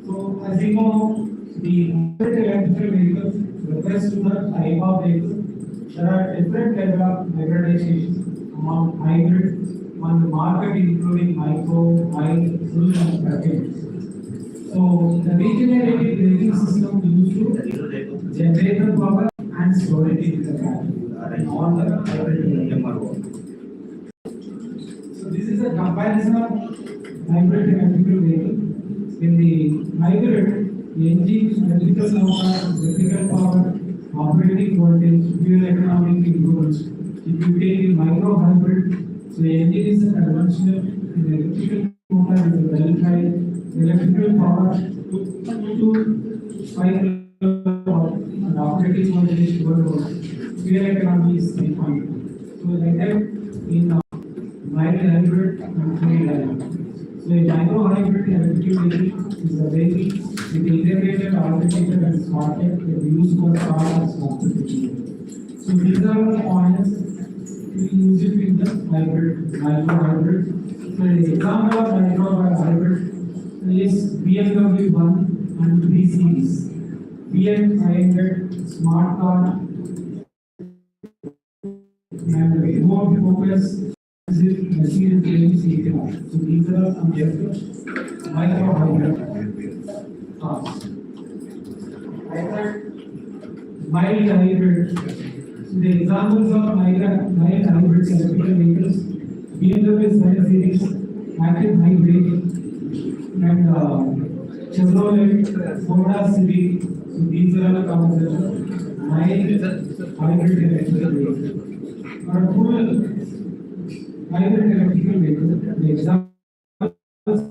So as you know, the electrical vehicles refers to the type of vehicle. There are different levels of hybridization among hybrid on the market, including micro, high, full, and package. So the regenerative braking system used to generate the power and store it in the battery. All the hybrid. So this is a comparison of hybrid electrical vehicle. In the hybrid, the engine, electrical motor, electrical power, operating voltage, fuel economic improvements. If you take the micro hybrid, so the engine is a conventional, the electrical motor is a well-tried, electrical power to 5 kilowatt, and operating voltage is 12 volt. Fuel economy is 3.2. So like that in mild hybrid and full hybrid. So a micro hybrid electrical vehicle is a vehicle with integrated architecture and socket that use for power and transportation. So these are the points we use it in the hybrid, micro hybrid. So the example of micro hybrid is BMW 1 and 3 series, BM500 smart car, and remote focus. So these are some micro hybrid cars. Mild hybrid. So the examples of mild hybrid electrical vehicles, BMW 7 series, active hybrid, and Chevrolet, Honda Civic. So these are the concepts mild hybrid electrical vehicles. Or full hybrid electrical vehicle. The examples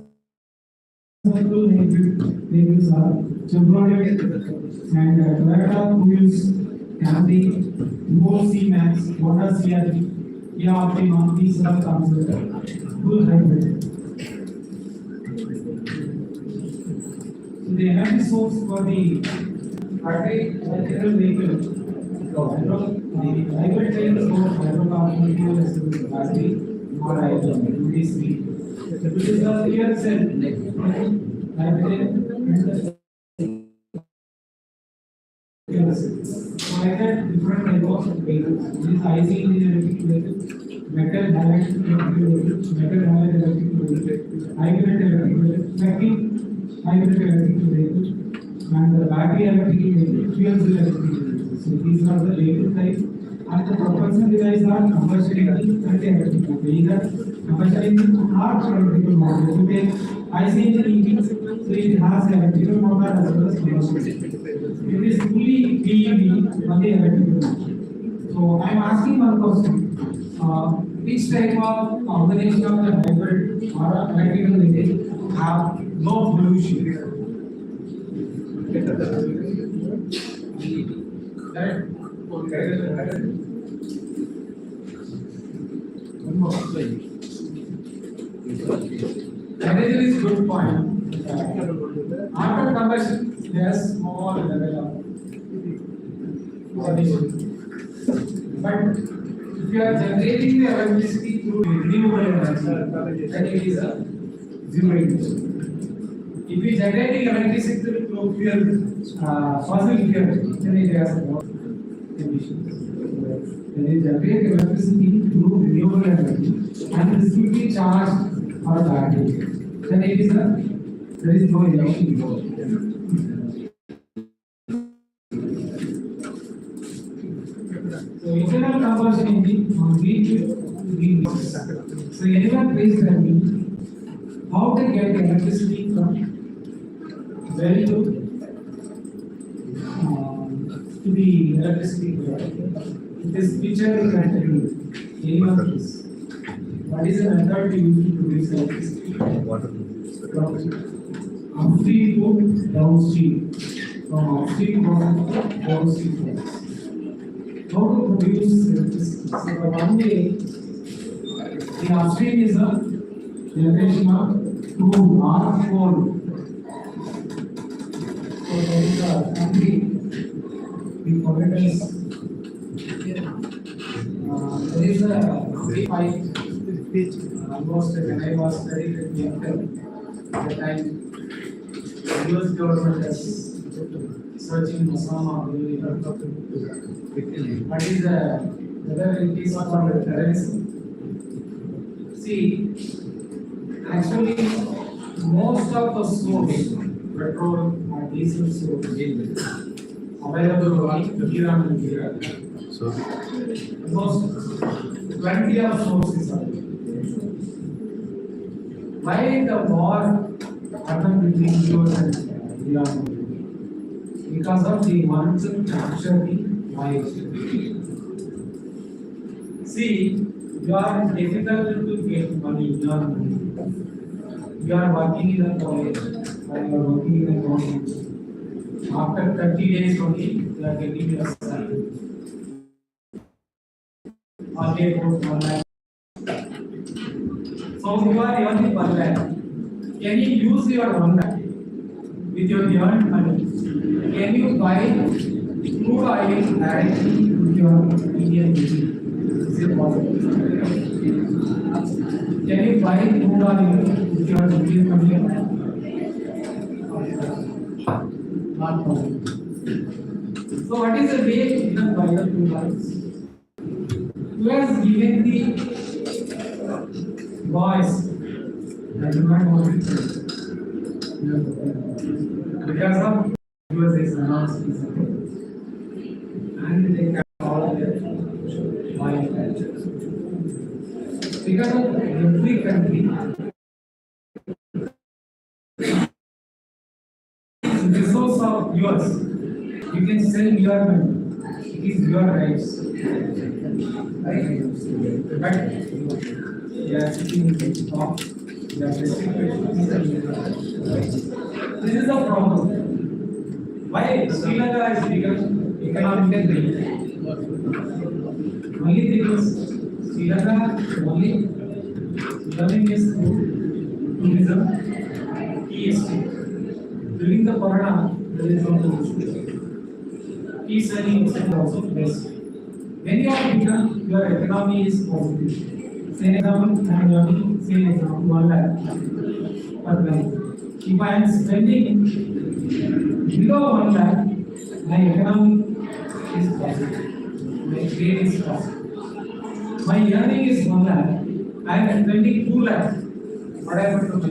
vehicles are Chevrolet and Toyota Prius, Camry, Ford C-Max, Honda CR-V, Kia Optima. These are considered full hybrid. So the energy source for the battery electrical vehicle. The hybrid trains for hydrocarbon fuel as battery or hydrogen. These three. This is the fuel cell. Hydrogen fuel cell. So I had different type of vehicles. This is IC electric vehicle, metal halide electric vehicle, metal halide electric vehicle, hybrid electric vehicle, plug-in hybrid electric vehicle, and the battery electric vehicle, fuel cell electric vehicle. So these are the vehicle types, and the propulsion device are combustion engine and electric. Either combustion engine or electrical motor. If you take IC engine EV, so it has electrical motor as well as combustion engine. It is fully BEV on the electrical motor. So I am asking one question: which type of combination of the hybrid or electrical vehicle have no pollution? Hydrogen is good point. After combustion, there's more level of emission. But if you are generating the electricity through renewable energy, then it is a zero emission. If you are generating electricity through fuel, fossil fuel, then it has more emissions. When you generate electricity through renewable energy, and this will be charged on a battery. Then it is there is no emission involved. So internal combustion engine on green. So anyone please tell me how to get electricity from well to the electricity grid. This picture is can tell you anyone please. What is the method to use to produce electricity? From upstream to downstream. From upstream process to downstream process. How to produce electricity? So the one way in upstream is the generation of crude or coal. So there is a country, the polluters. There is a pipe. Almost when I was studying at the at the time, the US government is searching for some of the what is whether it is called terrorism. See, actually, most of the source, petrol or diesel source, available in Iran and Iraq. So, Almost 20 of sources are there. Why the war happened between US and Iran? Because of the want to capture the oil. See, you are difficult to get money, you are working in a college, or you are working in a government. After 30 days only, you are getting your salary. Or they put 1 lakh. So you are earning 1 lakh. Can you use your 1 lakh with your earned money? Can you buy crude oil directly with your Indian rupee? Is it possible? Can you buy crude oil with your Indian money? Not possible. So what is the way you can buy the crude oils? Who has given the voice? I do not want it. Because of US is announced and they can all their oil patches. Because of every country, resource of yours, you can sell your money. It is your rights. Right? But you are sitting in the top, you are restricted. This is the problem. Why Sri Lanka is become economically only thing is Sri Lanka only learning is tourism, tea estate. During the corona, there is no tourism. Tea selling is also less. When you are become, your economy is positive. Say example, I am earning, say example, 1 lakh per month. If I am spending below 1 lakh, my economy is positive. My trade is positive. My earning is 1 lakh. I am spending 2 lakh. What happened to my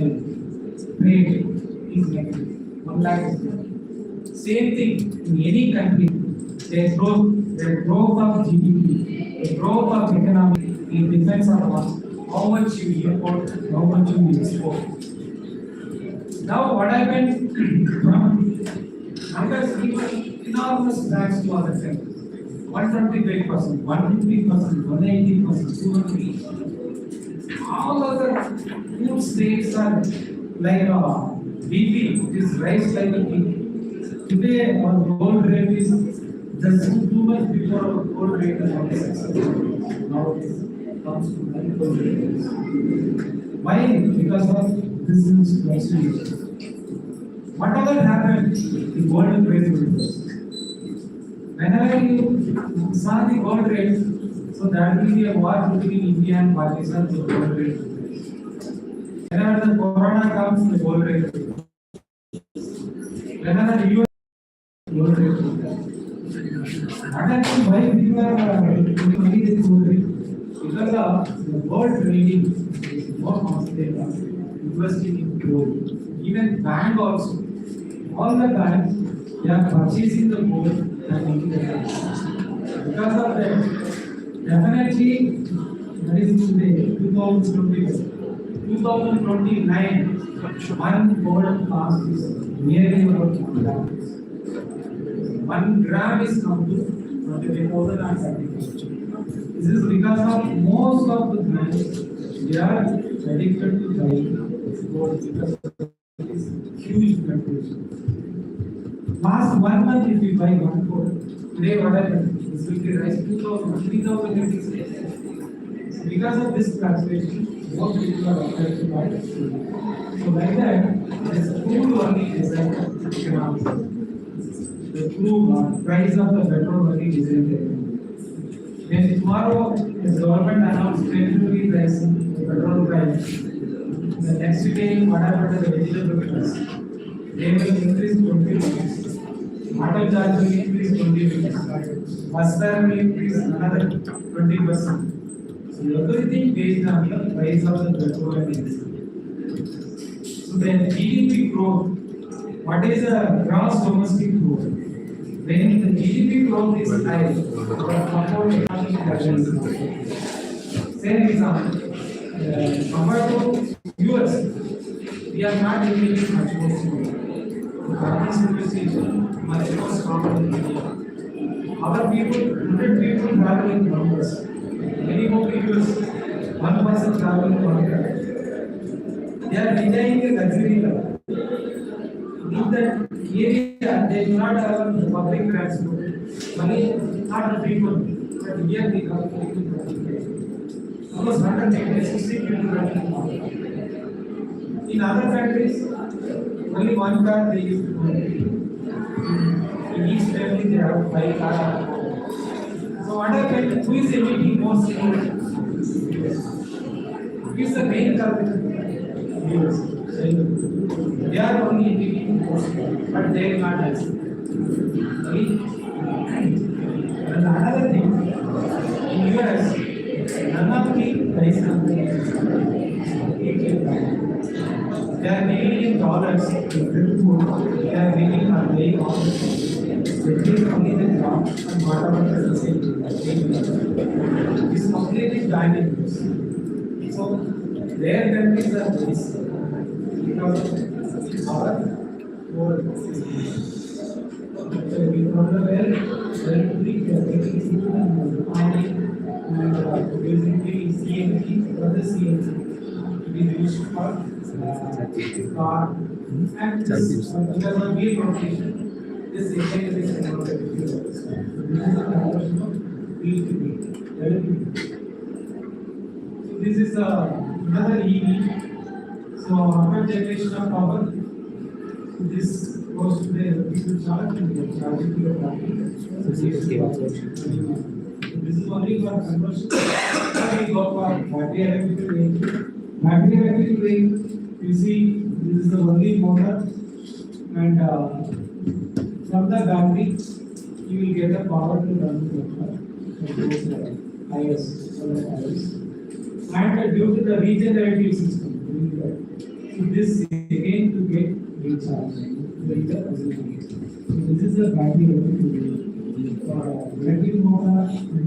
trade is negative. 1 lakh is negative. Same thing in any country. Their growth of GDP, the growth of economy, it depends on how much you import, how much you export. Now, what happened under enormous tax to other sectors 125%, 150%, 180%, 200%. All other food states are like BP, it is rise like a BP. Today, our gold rate is just 2 months before our gold rate is only 6%. Now it comes to 9%. Why? Because of this is whatever happened, the gold price will go. Whenever you saw the gold rate, so that will be a war between India and Pakistan for gold rate. Whenever the corona comes, the gold rate will go. Whenever the US gold rate will go. Why people are only the gold rate? Because the world trading is more concentrated on investing in gold. Even bank also, all the banks, they are purchasing the gold and making the investments. Because of that, definitely, that is today, 2029, one gold cost is nearly about 1 lakh. 1 gram is come to 28,030. This is because of most of the banks, they are addicted to buying gold because of this huge fluctuation. Last 1 month, if we buy one gold, today what happened? This will be rise 2,000, 3,000. Because of this fluctuation, more people are affected by it. So like that, there is a true only design economics. The true price of the petrol only design. When tomorrow the government announced 10 rupee price, the petrol price, the next day whatever the vegetable price, they will increase 20 rupees. Auto charge will increase 20 rupees. Bus fare will increase another 20%. So everything based on the price of the petrol and diesel. So the GDP growth, what is the gross domestic growth? When the GDP growth is high, the compound economic growth is high. Same example, compared to US, we are not getting much more slow. The Chinese industry is much more stronger than India. Our people, 100 people traveling numbers. Many more people, 1 person traveling one car. They are enjoying a luxury life. In that area, they do not have the public transport. Money, not the people, but here they have public transport. Almost 160 people running. In other countries, only one car they use to go. In each family, they have 5 cars. So what happened? Who is emitting more CO2? Who is the main culprit? They are only emitting more CO2, but they are not accept. And another thing, in US, none of the price companies they are dealing in dollars, they are dealing on very honest. They take only the job and whatever the same is completely dynamic. So their countries are very safe because our core so we from the well taking food and refining and basically CNG or the CNG we use for car and this because of wheel rotation. This effect is not a big deal. This is a conversion of wheel to wheel. So this is another EV. So after generation of power, this goes to the people charge and they charge it to the battery. So this is only for conversion. We go for battery electric vehicle. Battery electric vehicle, you see, this is the only motor and from the battery, you will get the power to run the motor. IS, solar IS. And due to the regenerative system, so this again to get recharged. So this is the battery electric vehicle. For electric motor,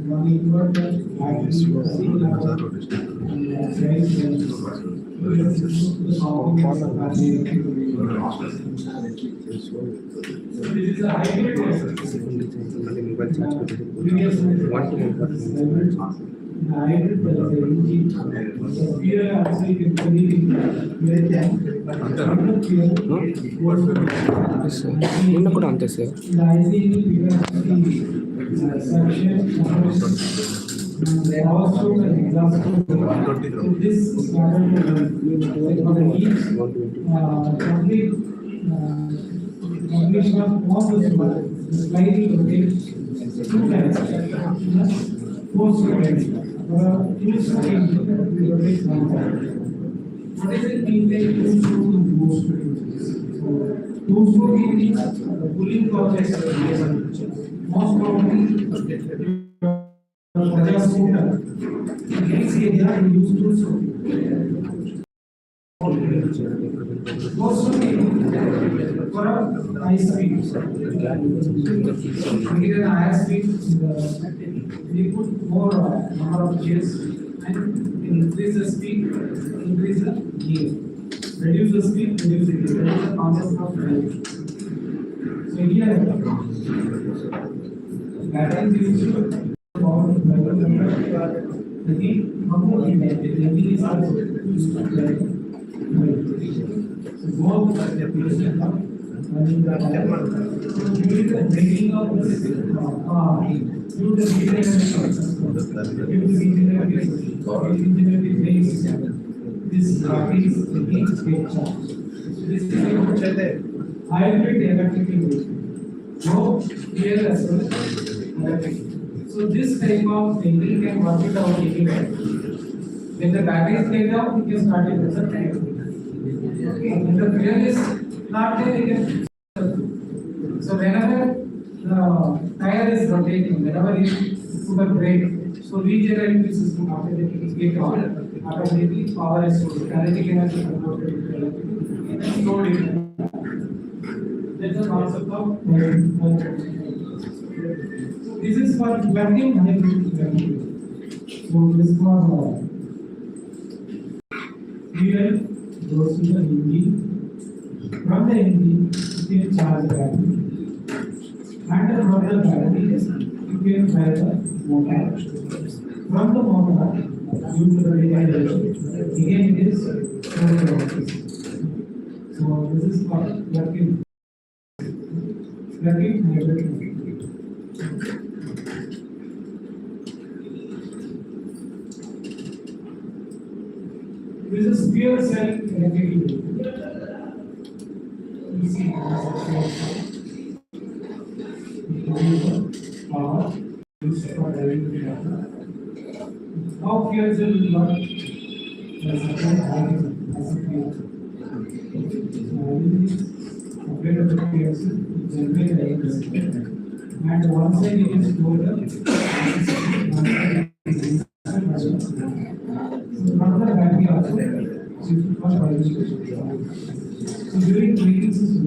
one inverter, battery, this is a hybrid version. నిన్న కూడా అంతే sir Completion of all the slightly rotates 2 times. Post rotates. Each rotates 1 time. What is it mean by 2-stroke and 4-stroke? So 2-stroke means the pulling process most probably scooter. DC here we use two stroke. Four stroke for a high speed. We get an higher speed. We put more number of gears and increase the speed, increase the gear. Reduce the speed, reduce the gear. That is the concept of driving. So here, battery is used for power to drive the heat from the engine is also used to drive. So both are used for running the tire. During the braking of this car, due to the this battery is again state charge. This is hybrid electric vehicle. No here as well electric. So this type of vehicle can work it out anywhere. When the battery is taken out, we can start it as a tire. When the fuel is not there, we can. So whenever the tire is rotating, whenever you put a brake, so regenerative system automatically get on. Automatically power is stored. Kinetic energy converted into electric stored in. That's the concept of this is for plug-in hybrid vehicle. So this for fuel goes to the engine. From the engine, you can charge the battery. And from the battery, you can drive the motor. From the motor, due to the regulation, again it is motor. So this is called plug-in hybrid vehicle. This is pure cell electric vehicle. You see, power used for driving the car. How fuel cell will work? As a fuel. Upgrade of the fuel cell, generate electricity. And one side it is stored the from the battery also, so during braking system,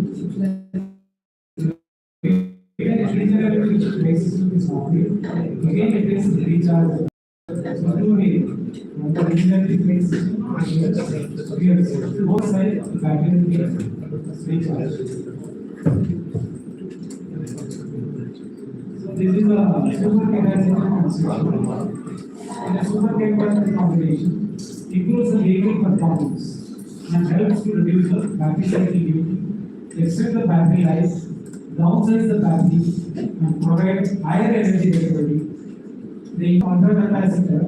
brake system is operated. Again, it is recharged. So two ways. The regenerative brake system, both sides battery is recharged. So this is a super capacity concept. In a super capacity combination, improves the vehicle performance and helps to reduce the battery cycle duty, extend the battery life, downsize the battery, and provide higher energy delivery. The under capacitor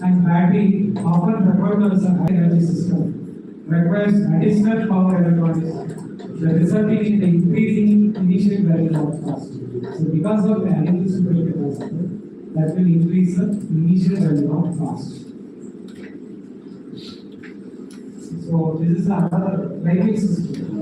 and battery often referred as a high energy system requires additional power electronics, resulting in the increasing initial value of cost. So because of the energy super capacitor, that will increase the initial value of cost. So this is another driving system.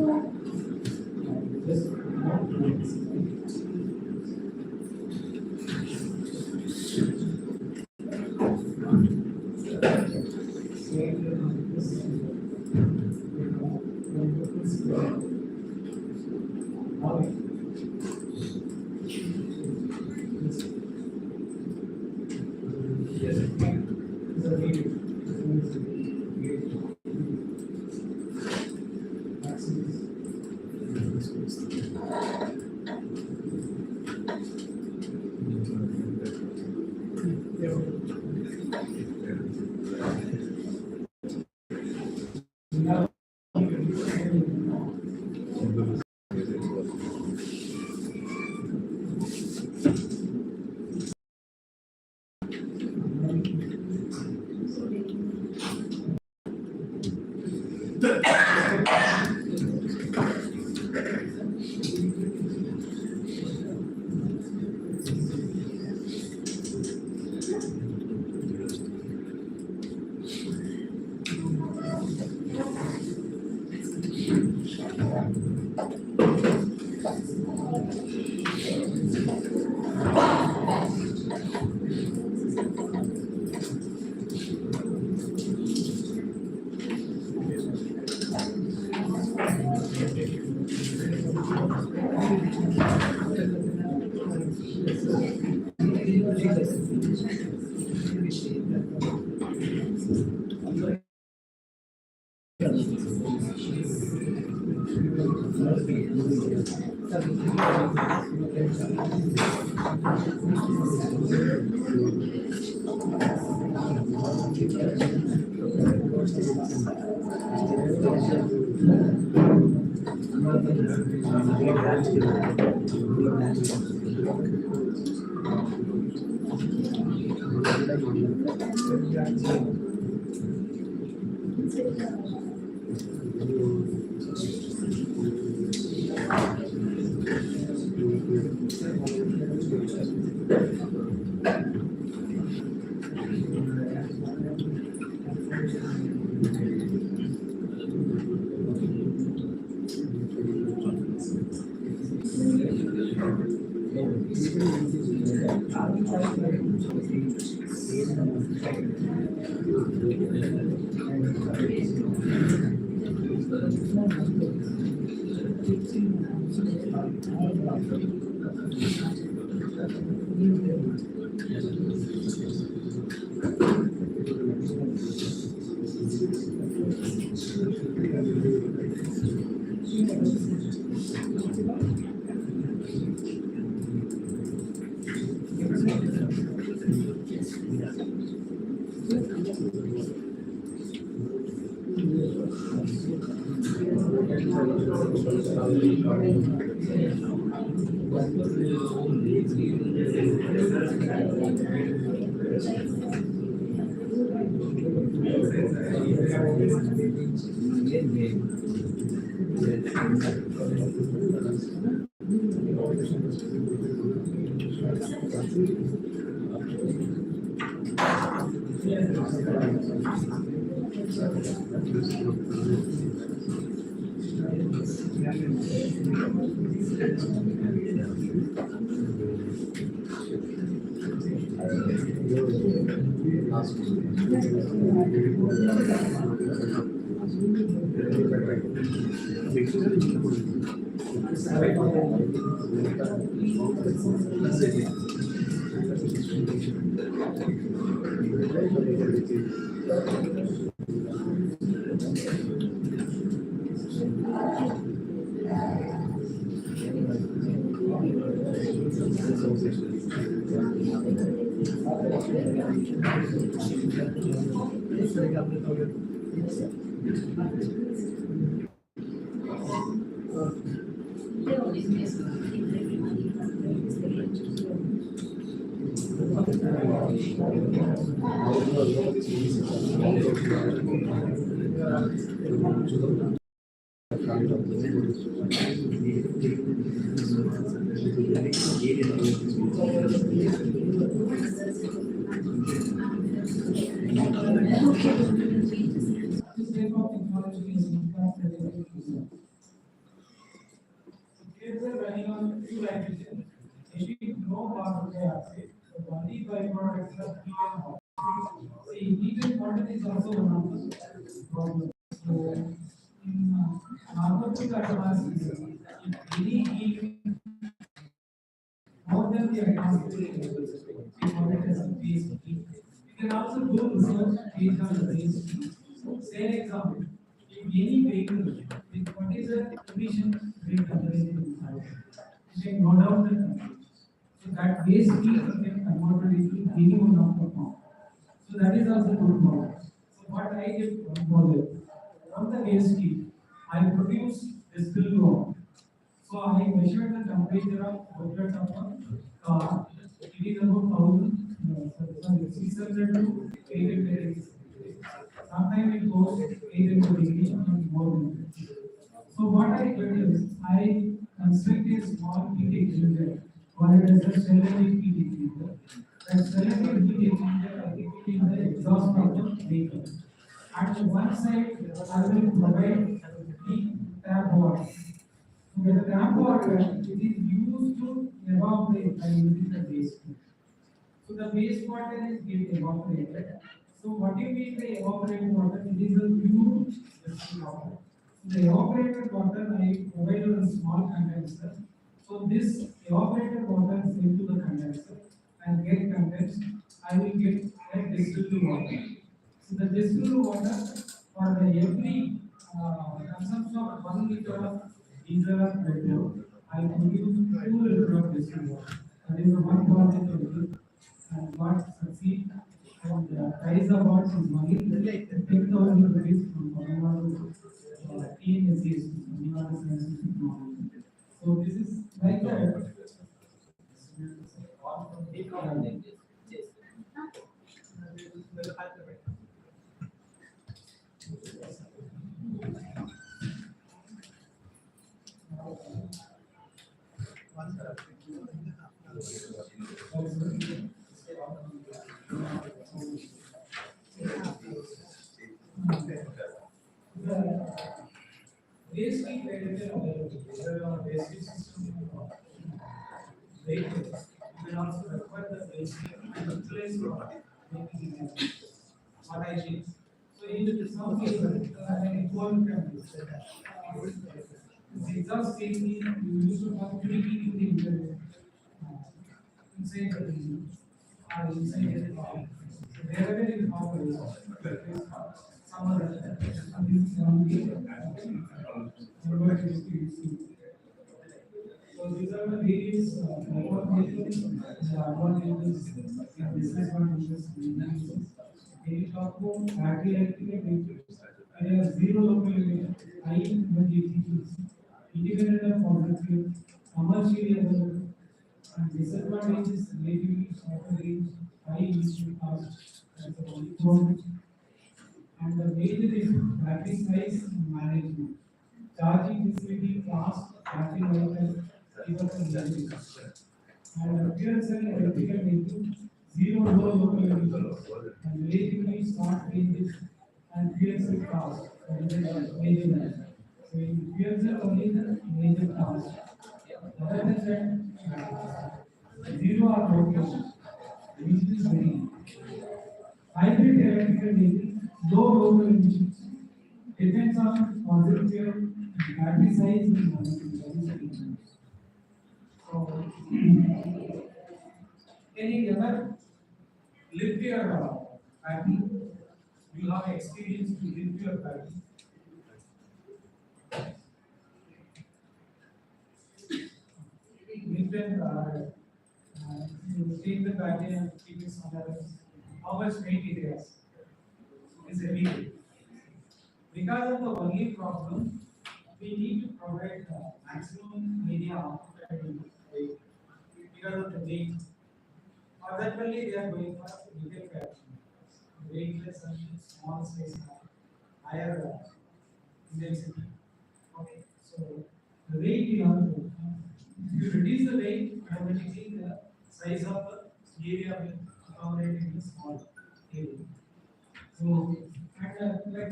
This type of technology is implemented. Kids are running on two nitrogen. Emitting no carbon dioxide. The only byproducts are PM. See, heat quantity is also one of the problems. So, in normative atmosphere, if any heat more than the atmosphere levels, we call it as a base heat. You can also do research based on the base heat. Say an example, if any vehicle with what is the emission rate available in India, you can note down the country. So that base heat you can convert it into any one of the form. So that is also good model. So what I did was from the base heat, I produce distilled water. So I measured the temperature of outlet of a car. It is about 600 to 800 degrees. Sometimes it goes 800 degrees and more than that. So what I did is I constructed a small heat exchanger called as a cellular heat exchanger. That cellular heat exchanger I keep it in the exhaust of the vehicle. At one side I will provide the tap water. So the tap water it is used to evaporate by using the base heat. So the base water is get evaporated. So what do you mean by evaporated water? It is a pure distilled water. So the evaporated water I provide a small condenser. So this evaporated water is into the condenser and get condensed. I will get a distilled water. So the distilled water for the every consumption of 1 liter of These are petrol. I produce 2 liters of distilled water. That is the one project I did and got succeed and price of what is money 10,000 rupees from Tamil Nadu TNSCS, Tamil Nadu Science and Technology. So this is like that. Waste heat related availability. There are waste heat system vehicles. You can also require the waste heat and utilize for making it what I did. So in some cases, in coal countries, the exhaust steam you used to have preheating the inside the engine or inside the car. So wherever you have some other so these are the various advantages and disadvantages. When you talk about battery electric vehicles, they have zero local emission, high energy efficiency, independent of fossil fuel, commercially available, and disadvantages relatively shorter range, high emission cost, and the only problem. And the major is battery size and management. Charging facility, fast, battery lifetime, keep up in the and fuel cell electrical vehicle, zero low local emissions, and relatively short ranges and fuel cell cost, that is the major one. So in fuel cell only the major cost. Other than that, zero or low emissions, which is very hybrid electrical vehicle, low local emissions, depends on fossil fuel, battery size, and management. So, any ever lift your battery? You have experience to lift your battery. Lift and you take the battery and keep it somewhere else. How much weight it has? It is heavy. Because of the only problem, we need to provide maximum area occupied in the weight because of the weight. For that only they are going for bigger fraction. Weightless and small space have higher density. Okay, so the weight you have to if you reduce the weight, automatically the size of the area will accommodate in a small area. So, and electrical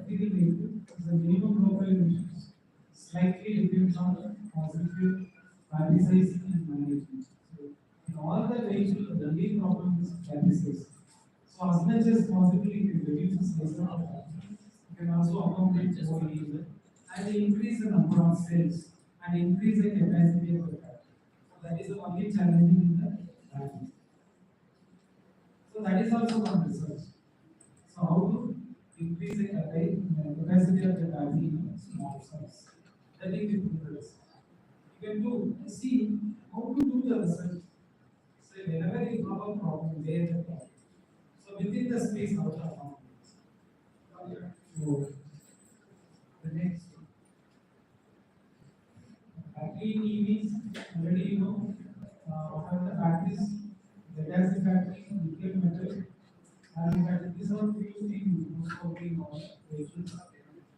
vehicle is the minimum local emissions slightly depends on the fossil fuel, battery size and management. So, in all the vehicles, the only problem is battery size. So, as much as possible, you can reduce the size of the battery. You can also accommodate more user and increase the number of cells and increase the capacity of the battery. So, that is the only challenge in the battery. So, that is also one research. So how to increase the capacity of the battery in small size? That is the research. You can do see how to do the research. So whenever you have a problem, where the problem. So within the space how to accommodate. So the next battery in EVs already you know what are the batteries? Lead acid battery, nickel metal. And these are used in most of the vehicles,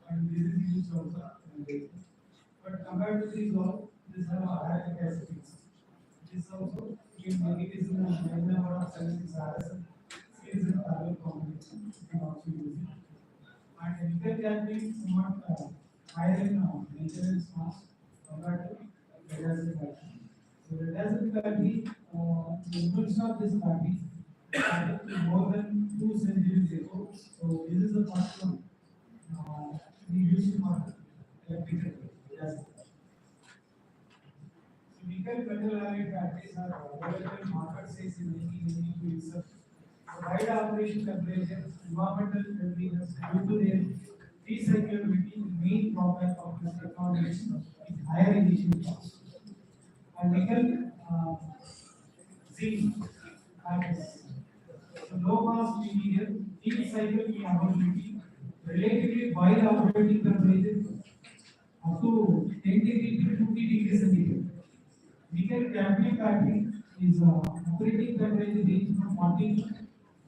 and this is used also in vehicles. But compared to these all, these have a higher capacity. This also, in many cases, the number of cells is higher. Is in parallel combination, you can also use it. And nickel cadmium is somewhat higher in maintenance cost compared to lead acid battery. So lead acid battery, the invention of this battery more than 2 centuries ago. So this is the first one we use for electrical gas. So nickel metal halide batteries are available in market size in many research. So wide operation temperature, environmental friendliness due to their recyclability, the main drawback of this technology is higher initial cost. And nickel, zinc, has low cost material, deep cycle capability, relatively wide operating temperature up to 10 degrees to 50 degrees centigrade. Nickel cadmium battery is operating temperature range from 40 to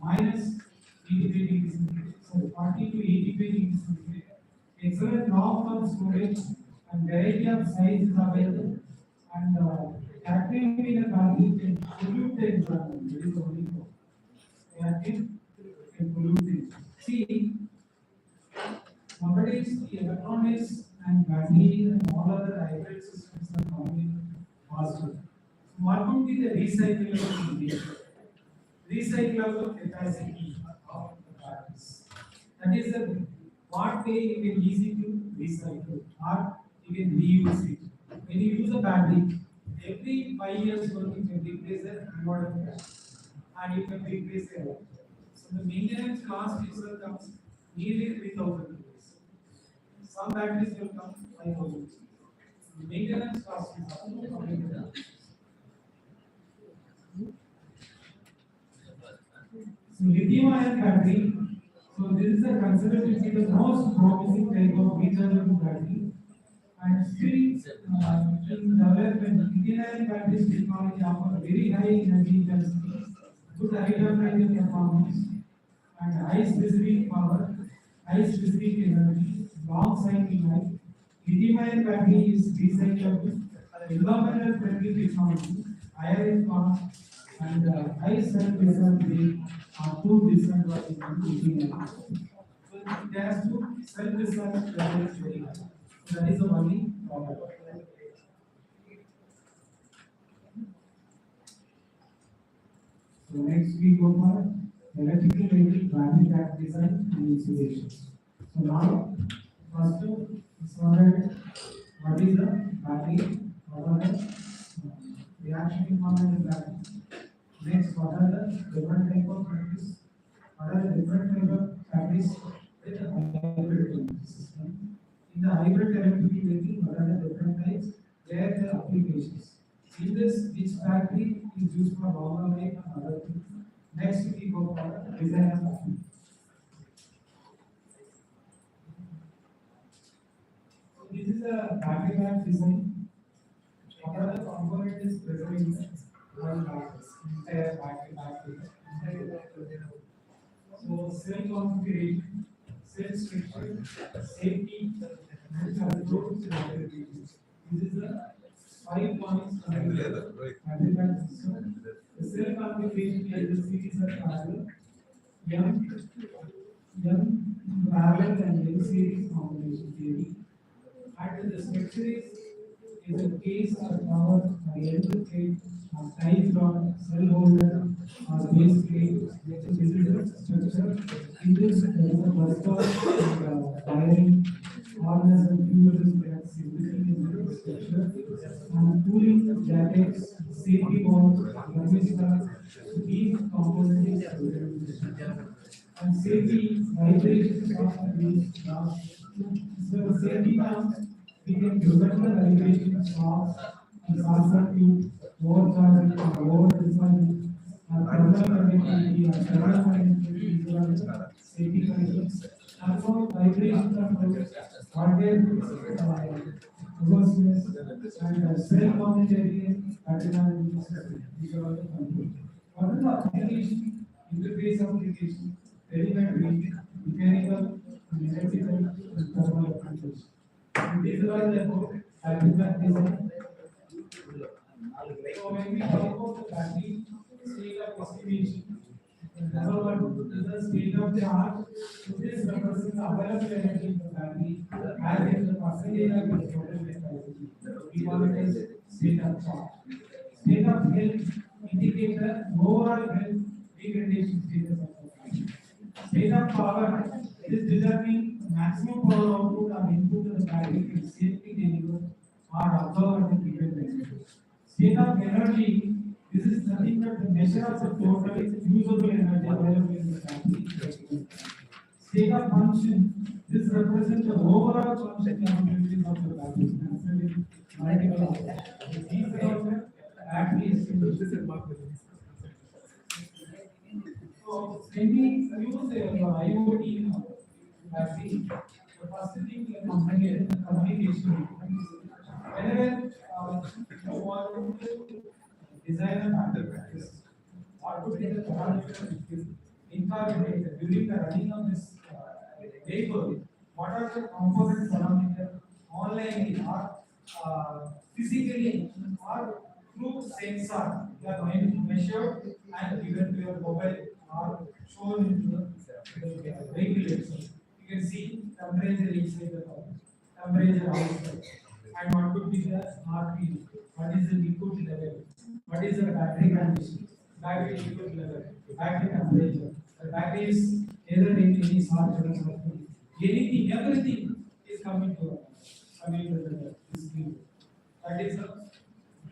minus 85 degrees centigrade. So 40 to 85 degrees centigrade. Excellent long-term storage and variety of sizes available. And cadmium in a battery can pollute the environment. That is the only problem. Cadmium can pollute it. See, nowadays the electronics and battery and all other hybrid systems are coming faster. What would be the recyclable material? Recyclable capacity of the batteries. That is the what way you can easy to recycle or you can reuse it. When you use a battery, every 5 years once you can replace the anode and you can replace the electrode. So the maintenance cost itself comes nearly 3,000 rupees. Some batteries will come 5,000 rupees. The maintenance cost is up to 40,000. So lithium ion battery, so this is considered to be the most promising type of rechargeable battery. And still in development, lithium ion battery technology offers very high energy density, good hydrogen performance, and high specific power, high specific energy, long cycle life. Lithium ion battery is recyclable, environmental friendly technology, higher in cost, and high self-reserve rate are two disadvantages of lithium ion. So it has to self-reserve levels very high. So that is the only problem. So next we go for electrical vehicle battery pack design and installations. So now, first sorted what is the battery, what are the reaction component in battery. Next, what are the different type of batteries? What are the different type of batteries with a hybrid system? In the hybrid electric vehicle, what are the different types? Where the applications? In this, which battery is used for longer life and other things? Next, we go for design of battery. So this is a battery pack design. What are the components present in the entire battery pack? So cell configuration, cell structure, safety, and control. This is the 5 points of the battery pack system. The cell configuration is the series of parallel, M parallel and N series combination theory. And the structure is a case or power by end plate or type rod, cell holder or base plate. This is the structure. In this, there is a bus stop and wiring, harness and fuses, that's everything in the structure. And cooling jackets, safety bonds, thermostat, these components are in the structure. And safety vibrations of these knobs. So the safety knobs, we can prevent the vibrations of the circuit, overcharging, over-discharging, thermal conductivity, thermal conductivity, safety conditions. Also, vibration control, hardware, robustness, and cell monitoring, pattern system. These are all the controls. What is the application? Interface application, telemetry, mechanical, and electrical, and thermal applications. And these are all the battery design. So when we talk about the battery state of estimation, number one is the state of the art. So this represents the available energy in the battery as in the percentage of its total capacity. We call it as state of charge. State of health indicates the overall health degradation status of the battery. State of power is determining maximum power output or input to the battery can safely deliver or absorb at the given value. State of energy, this is nothing but the measure of the total usable energy available in the battery. State of function, this represent the overall functioning capabilities of the battery. Answer is multiple aspects. These are the battery estimations. So when we use IoT battery, the first thing we communication. Whenever you want to design a battery, what would be the parameters incorporated during the running of this vehicle? What are the component parameters online or physically or through sensor? You are going to measure and given to your mobile or shown into the vehicle itself. You can see temperature inside the car, temperature outside, and what could be the RP, what is the liquid level, what is the battery condition, battery liquid level, battery temperature, the battery is either in any sort of anything, everything is coming to this screen. That is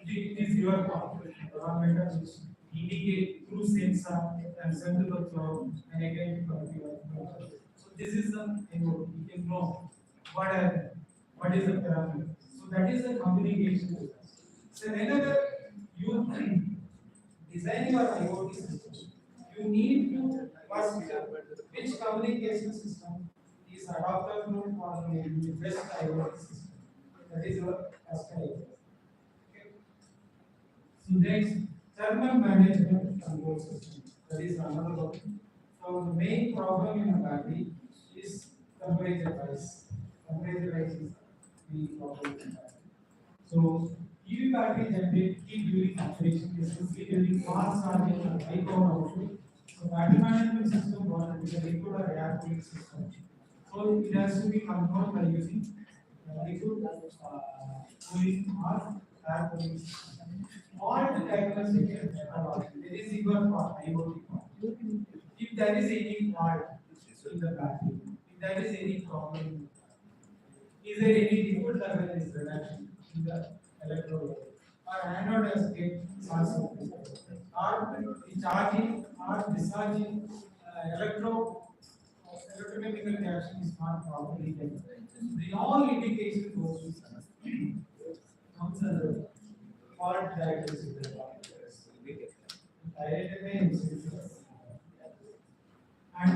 it is your part. Parameters which indicate through sensor and send to the cloud and again to your cloud. So this is the input. You can know what is the parameter. So that is the communication. So whenever you design your IoT system, you need to first which communication system is adaptable for the best IoT system. That is your first idea. Okay. So next, thermal management control system. That is another one. So the main problem in a battery is temperature rise. Temperature rise is the problem in a battery. So EV battery generate heat during operation, especially during fast charging and high power output. So battery management system brought with a liquid or air cooling system. So it has to be controlled by using liquid cooling or air cooling system. All the diagnostic methodology, there is even for IoT part. If there is any fault in the battery, if there is any problem, is there any liquid level is reduction in the electrode level? Or anode has get also or the charging or discharging electrochemical reaction is not properly done. The all indication goes to comes under fault diagnosis. And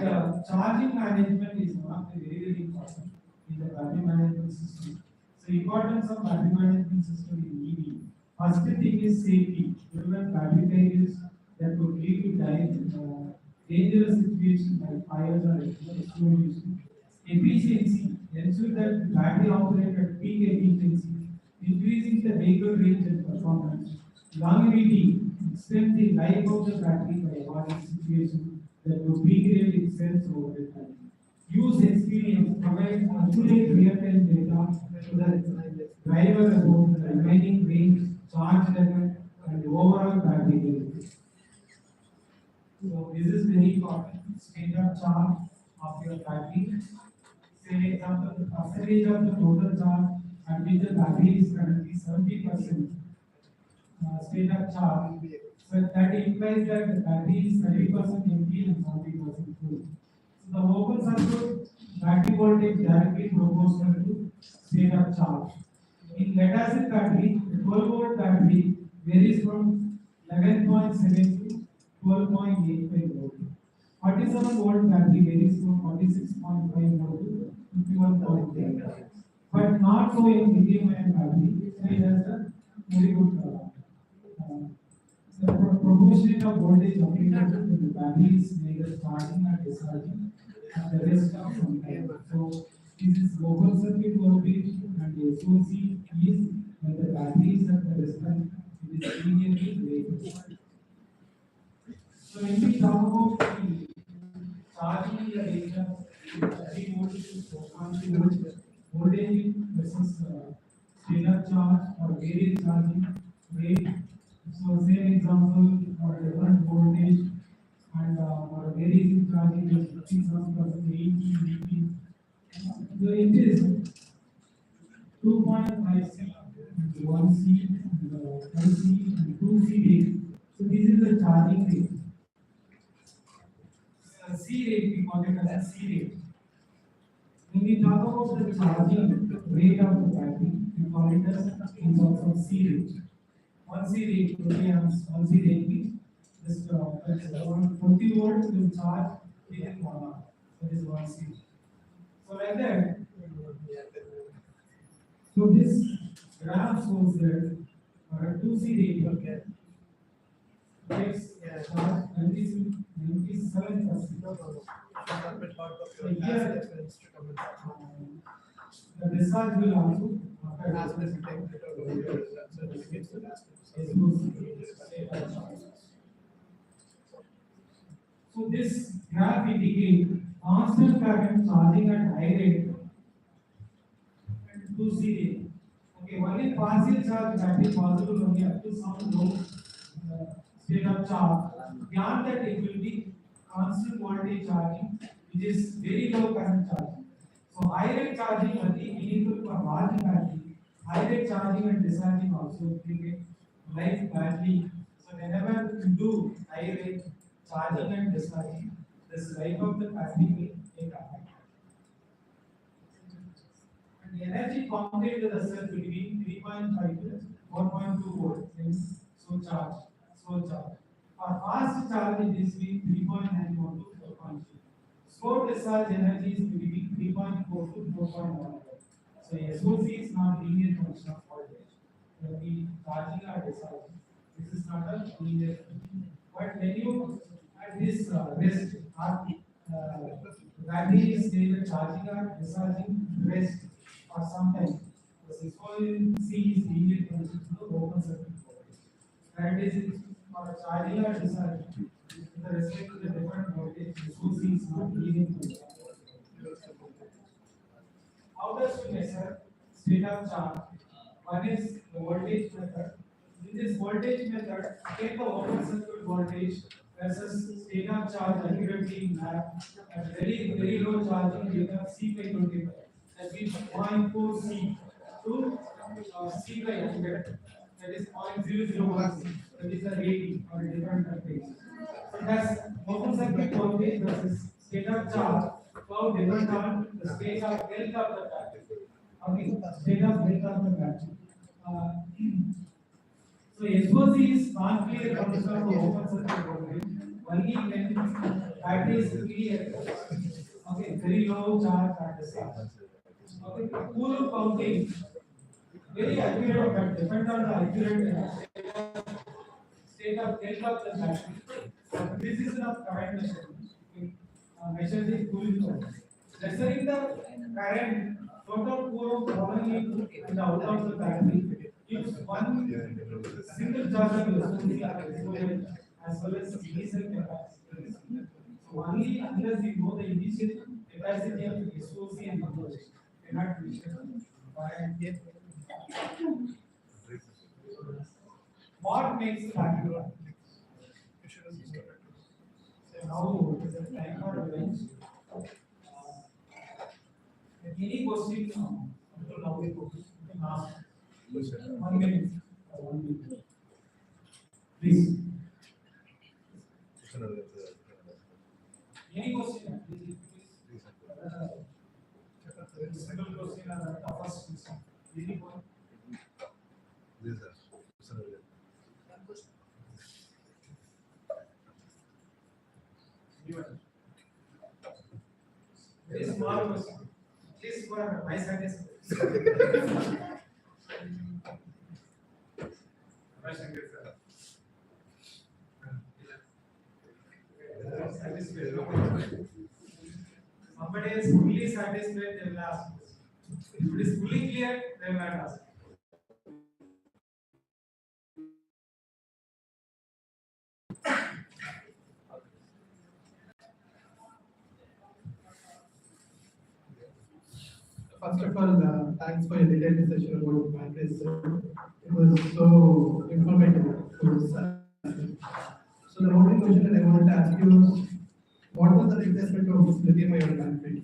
charging management is one of the very important in the battery management system. So importance of battery management system in EV. First thing is safety. Prevent battery failures that could lead to dangerous situations like fires or explosion. Efficiency. Ensure that the battery operates at peak efficiency, increasing the vehicle range and performance. Longevity. Extend the life of the battery by avoiding situations that would degrade its cells over time. Use experience, provide accurate real-time data to the driver about the remaining range, charge level, and overall battery health. So this is very important. State of charge of your battery. Say example, the percentage of the total charge at which the battery is currently 70%. State of charge. So that implies that the battery is 30% empty and 40% full. So the open circuit battery voltage directly proportional to state of charge. In lead acid battery, the 12-volt battery varies from 11.7 to 12.85 volt. 47-volt battery varies from 46.5 volt to 51.8. But not so in lithium-ion battery. So it has a very good the proportionate of voltage applied to the battery is neither charging or discharging, and the rest of some time. So this is open circuit voltage, and the SOC is when the battery is at the resistance, it is linearly rated. So when we talk about the charging the data, 3 volt to 4.2 volt voltage versus state of charge or various charging rate. So same example for different voltage and for various charging is 57%, 80, 80. So it is 2.5C, 1C, and 1C, and 2C rate. So this is the charging rate. C rate, we call it as a C rate. When we talk about the charging rate of the battery, we call it as in terms of C rate. 1 C rate, 20 amps, 1 C rate means this around 20 volts will charge within 1 hour. That is 1 C. So like that. So this graph shows that 2 C rate takes charge 97%. So here the discharge will also so this graph indicates constant current charging at high rate and 2 C rate. Okay, only partial charge battery possible only up to some low state of charge. Beyond that, it will be constant voltage charging, which is very low current charging. So high rate charging only meaningful for large battery. High rate charging and discharging also create life battery. So whenever you do high rate charging and discharging, this life of the battery will take effect. And the energy pumped into the cell between 3.5 to 4.2 volts means slow charge, slow charge. For fast charge, it is between 3.91 to 4.2. Slow discharge energy is between 3.4 to 4.1. So SOC is not linear function of voltage. When we charging or discharging, this is not a linear function. But when you at this rest, battery is either charging or discharging rest for some time. The SOC is linear function to the open circuit voltage. That is for charging or discharging. With respect to the different voltage, SOC is not linear function. How does we measure state of charge? One is the voltage method. In this voltage method, take the open circuit voltage versus state of charge accurately map at very low charging we have C by 25. That means 0.4 C to C by 100. That is 0.001 C. That is the rating or different voltage. So that's open circuit voltage versus state of charge. How depend on the state of health of the battery. Okay, state of health of the battery. So SOC is non-clear function of the open circuit voltage only when battery is clear. Okay, very low charge at the start. Okay, cool counting very accurate but depend on the accurate state of health of the battery. This is not current measurement. Okay. Measure the cooling current. Measuring the current total course flowing in and out of the battery gives one single charge of SOC as well as initial capacity. So only unless you know the initial capacity of the SOC and voltage, cannot measure current. What makes the battery run? So now it is a timer range. Any question until now we can ask. 1 minute. 1 minute. Please. Any question? Please. Simple question or toughest question. Any one? Very small question. Please for my satisfaction. Somebody is fully satisfied, they will ask. If it is fully clear, they will not ask. First of all, thanks for your detailed session about batteries. It was so informative to us. So the only question that I wanted to ask you is, what was the replacement of lithium-ion battery?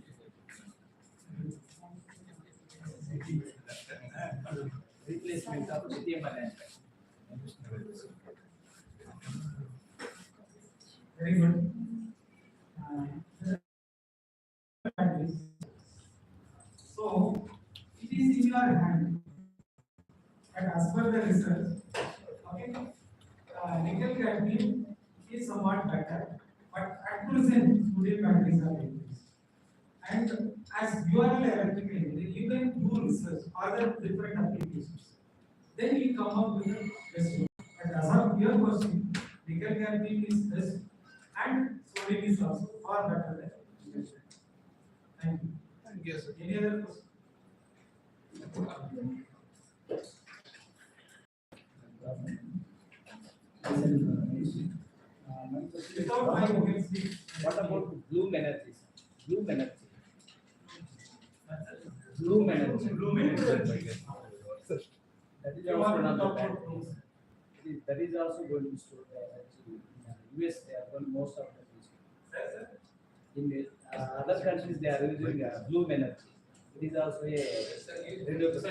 Replacement of lithium-ion. Very good. your hand. And as per the research, okay, nickel cadmium is somewhat better, but at present, sodium batteries are increased. And as you are an electrical engineer, you can do research, other different applications. Then you come up with a best one. And as of your question, nickel cadmium is best, and sodium is also far better than nickel. Thank you. Thank you, sir. Any other question? Without my voice, What about bloom energy? Bloom energy. Bloom energy. That is also one of the batteries. That is also going to store the energy. In US, they are going most of the things. In the other countries, they are using bloom energy. It is also a renewable.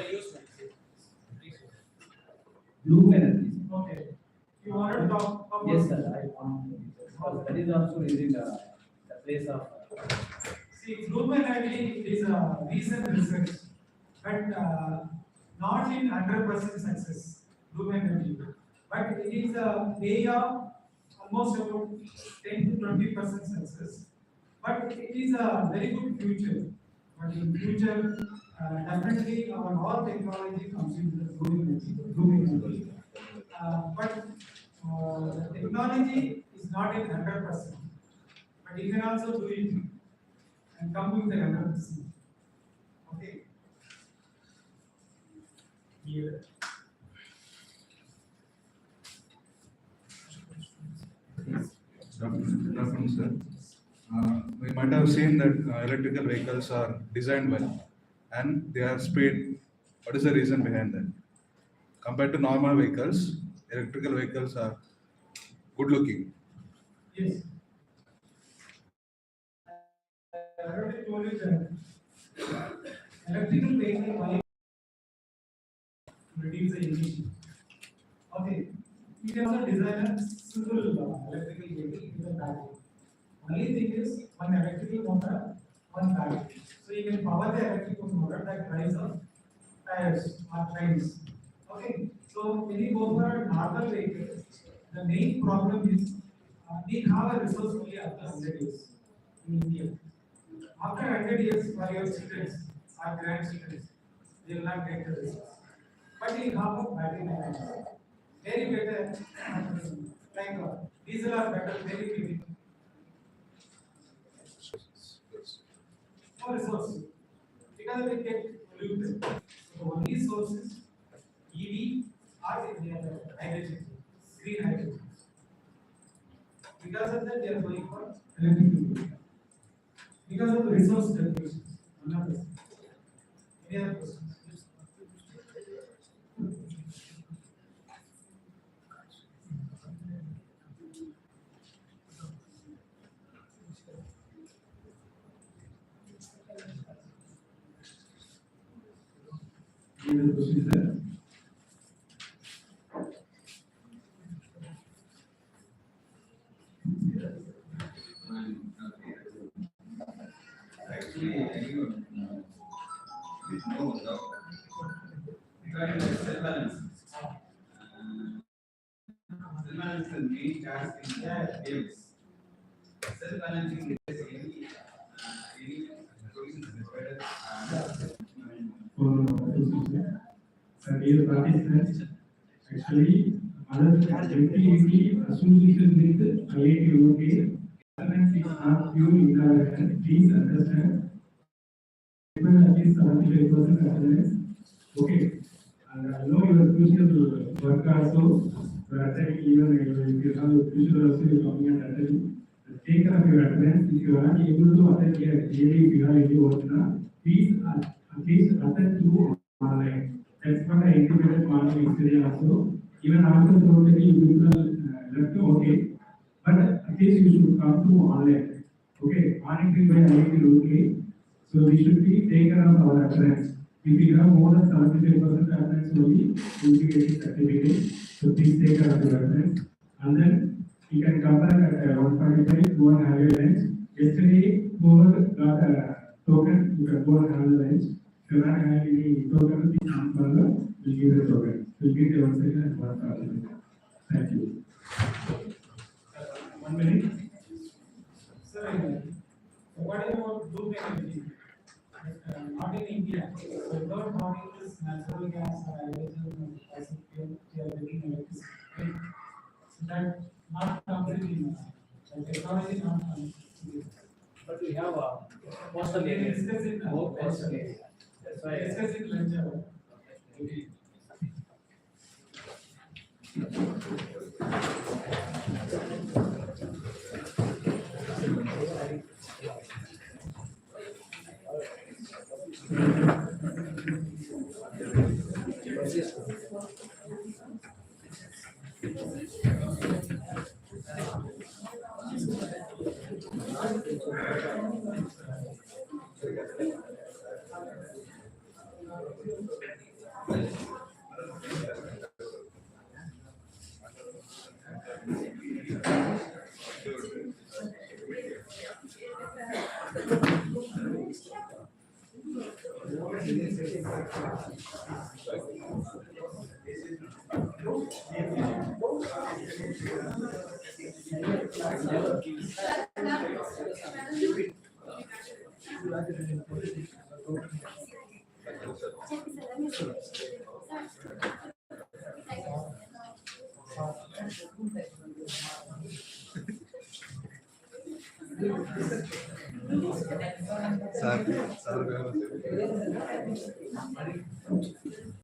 Bloom energy. okay. You want to talk about? Yes, sir. I want to. Because that is also using the place of. See, global energy is a recent research, but not in 100% success. Global energy, but it is a way of almost about 10 to 20% success. But it is a very good future. But in future, definitely our all technology comes into the global energy. But the technology is not in 100%, but you can also do it and come with the 100%. Okay. Here. Good afternoon, sir. We might have seen that electrical vehicles are designed well and they are speed. What is the reason behind that? Compared to normal vehicles, electrical vehicles are good looking. Yes. I already told you that electrical vehicle only reduce the emission. Okay. You can also design a simple electrical vehicle with a battery. Only thing is one electrical motor, one battery. So you can power the electrical motor that drives the tires or trains. Okay. So when you go for a normal vehicle, the main problem is we have a resource only after 100 years in India. After 100 years, for your children or grandchildren, they will not get the resource. But you have a battery mechanism. Very better, like diesel are better, very big. No resource. Because we get polluted. So only sources EV or hydrogen, green hydrogen. Because of that, they are going for electric vehicle. Because of the resource depletion. One of the any other questions? Any other questions there? Actually, anyone with no doubt regarding the cell balance. Cell balance is the main task in games. Cell balancing is any solutions is better. For dear participants, actually, other activity associated with IoT governance is not pure in our hand. Please understand. Even at least 75% attendance. Okay. And I know your future work also. You are attending even if you have a future also you coming and attending. Take care of your attendance. If you are not able to attend here, really if you have any work now, please at least attend to online. That's what I indicated morning yesterday also. Even after the totally you will left okay. But at least you should come to online. Okay, monitoring by IIT okay. So we should be take care of our attendance. If you have more than 75% attendance only, you will be getting certificate. So please take care of your attendance. And then you can come back at 1:45, go and have your lunch. Yesterday, whoever got a token, you can go and have the lunch. If you don't have any token, please come further. We'll give the token. We'll get your second and one after. Thank you. 1 minute. Sir, what about blue energy? Not in India. So without having this natural gas or hydrogen or fossil fuel, we are getting electricity. Right? So that not completely. The technology not completely. But we have a coastal area. Discuss it now. More coastal area. That's why. Discuss it lunch hour. Okay. Sir,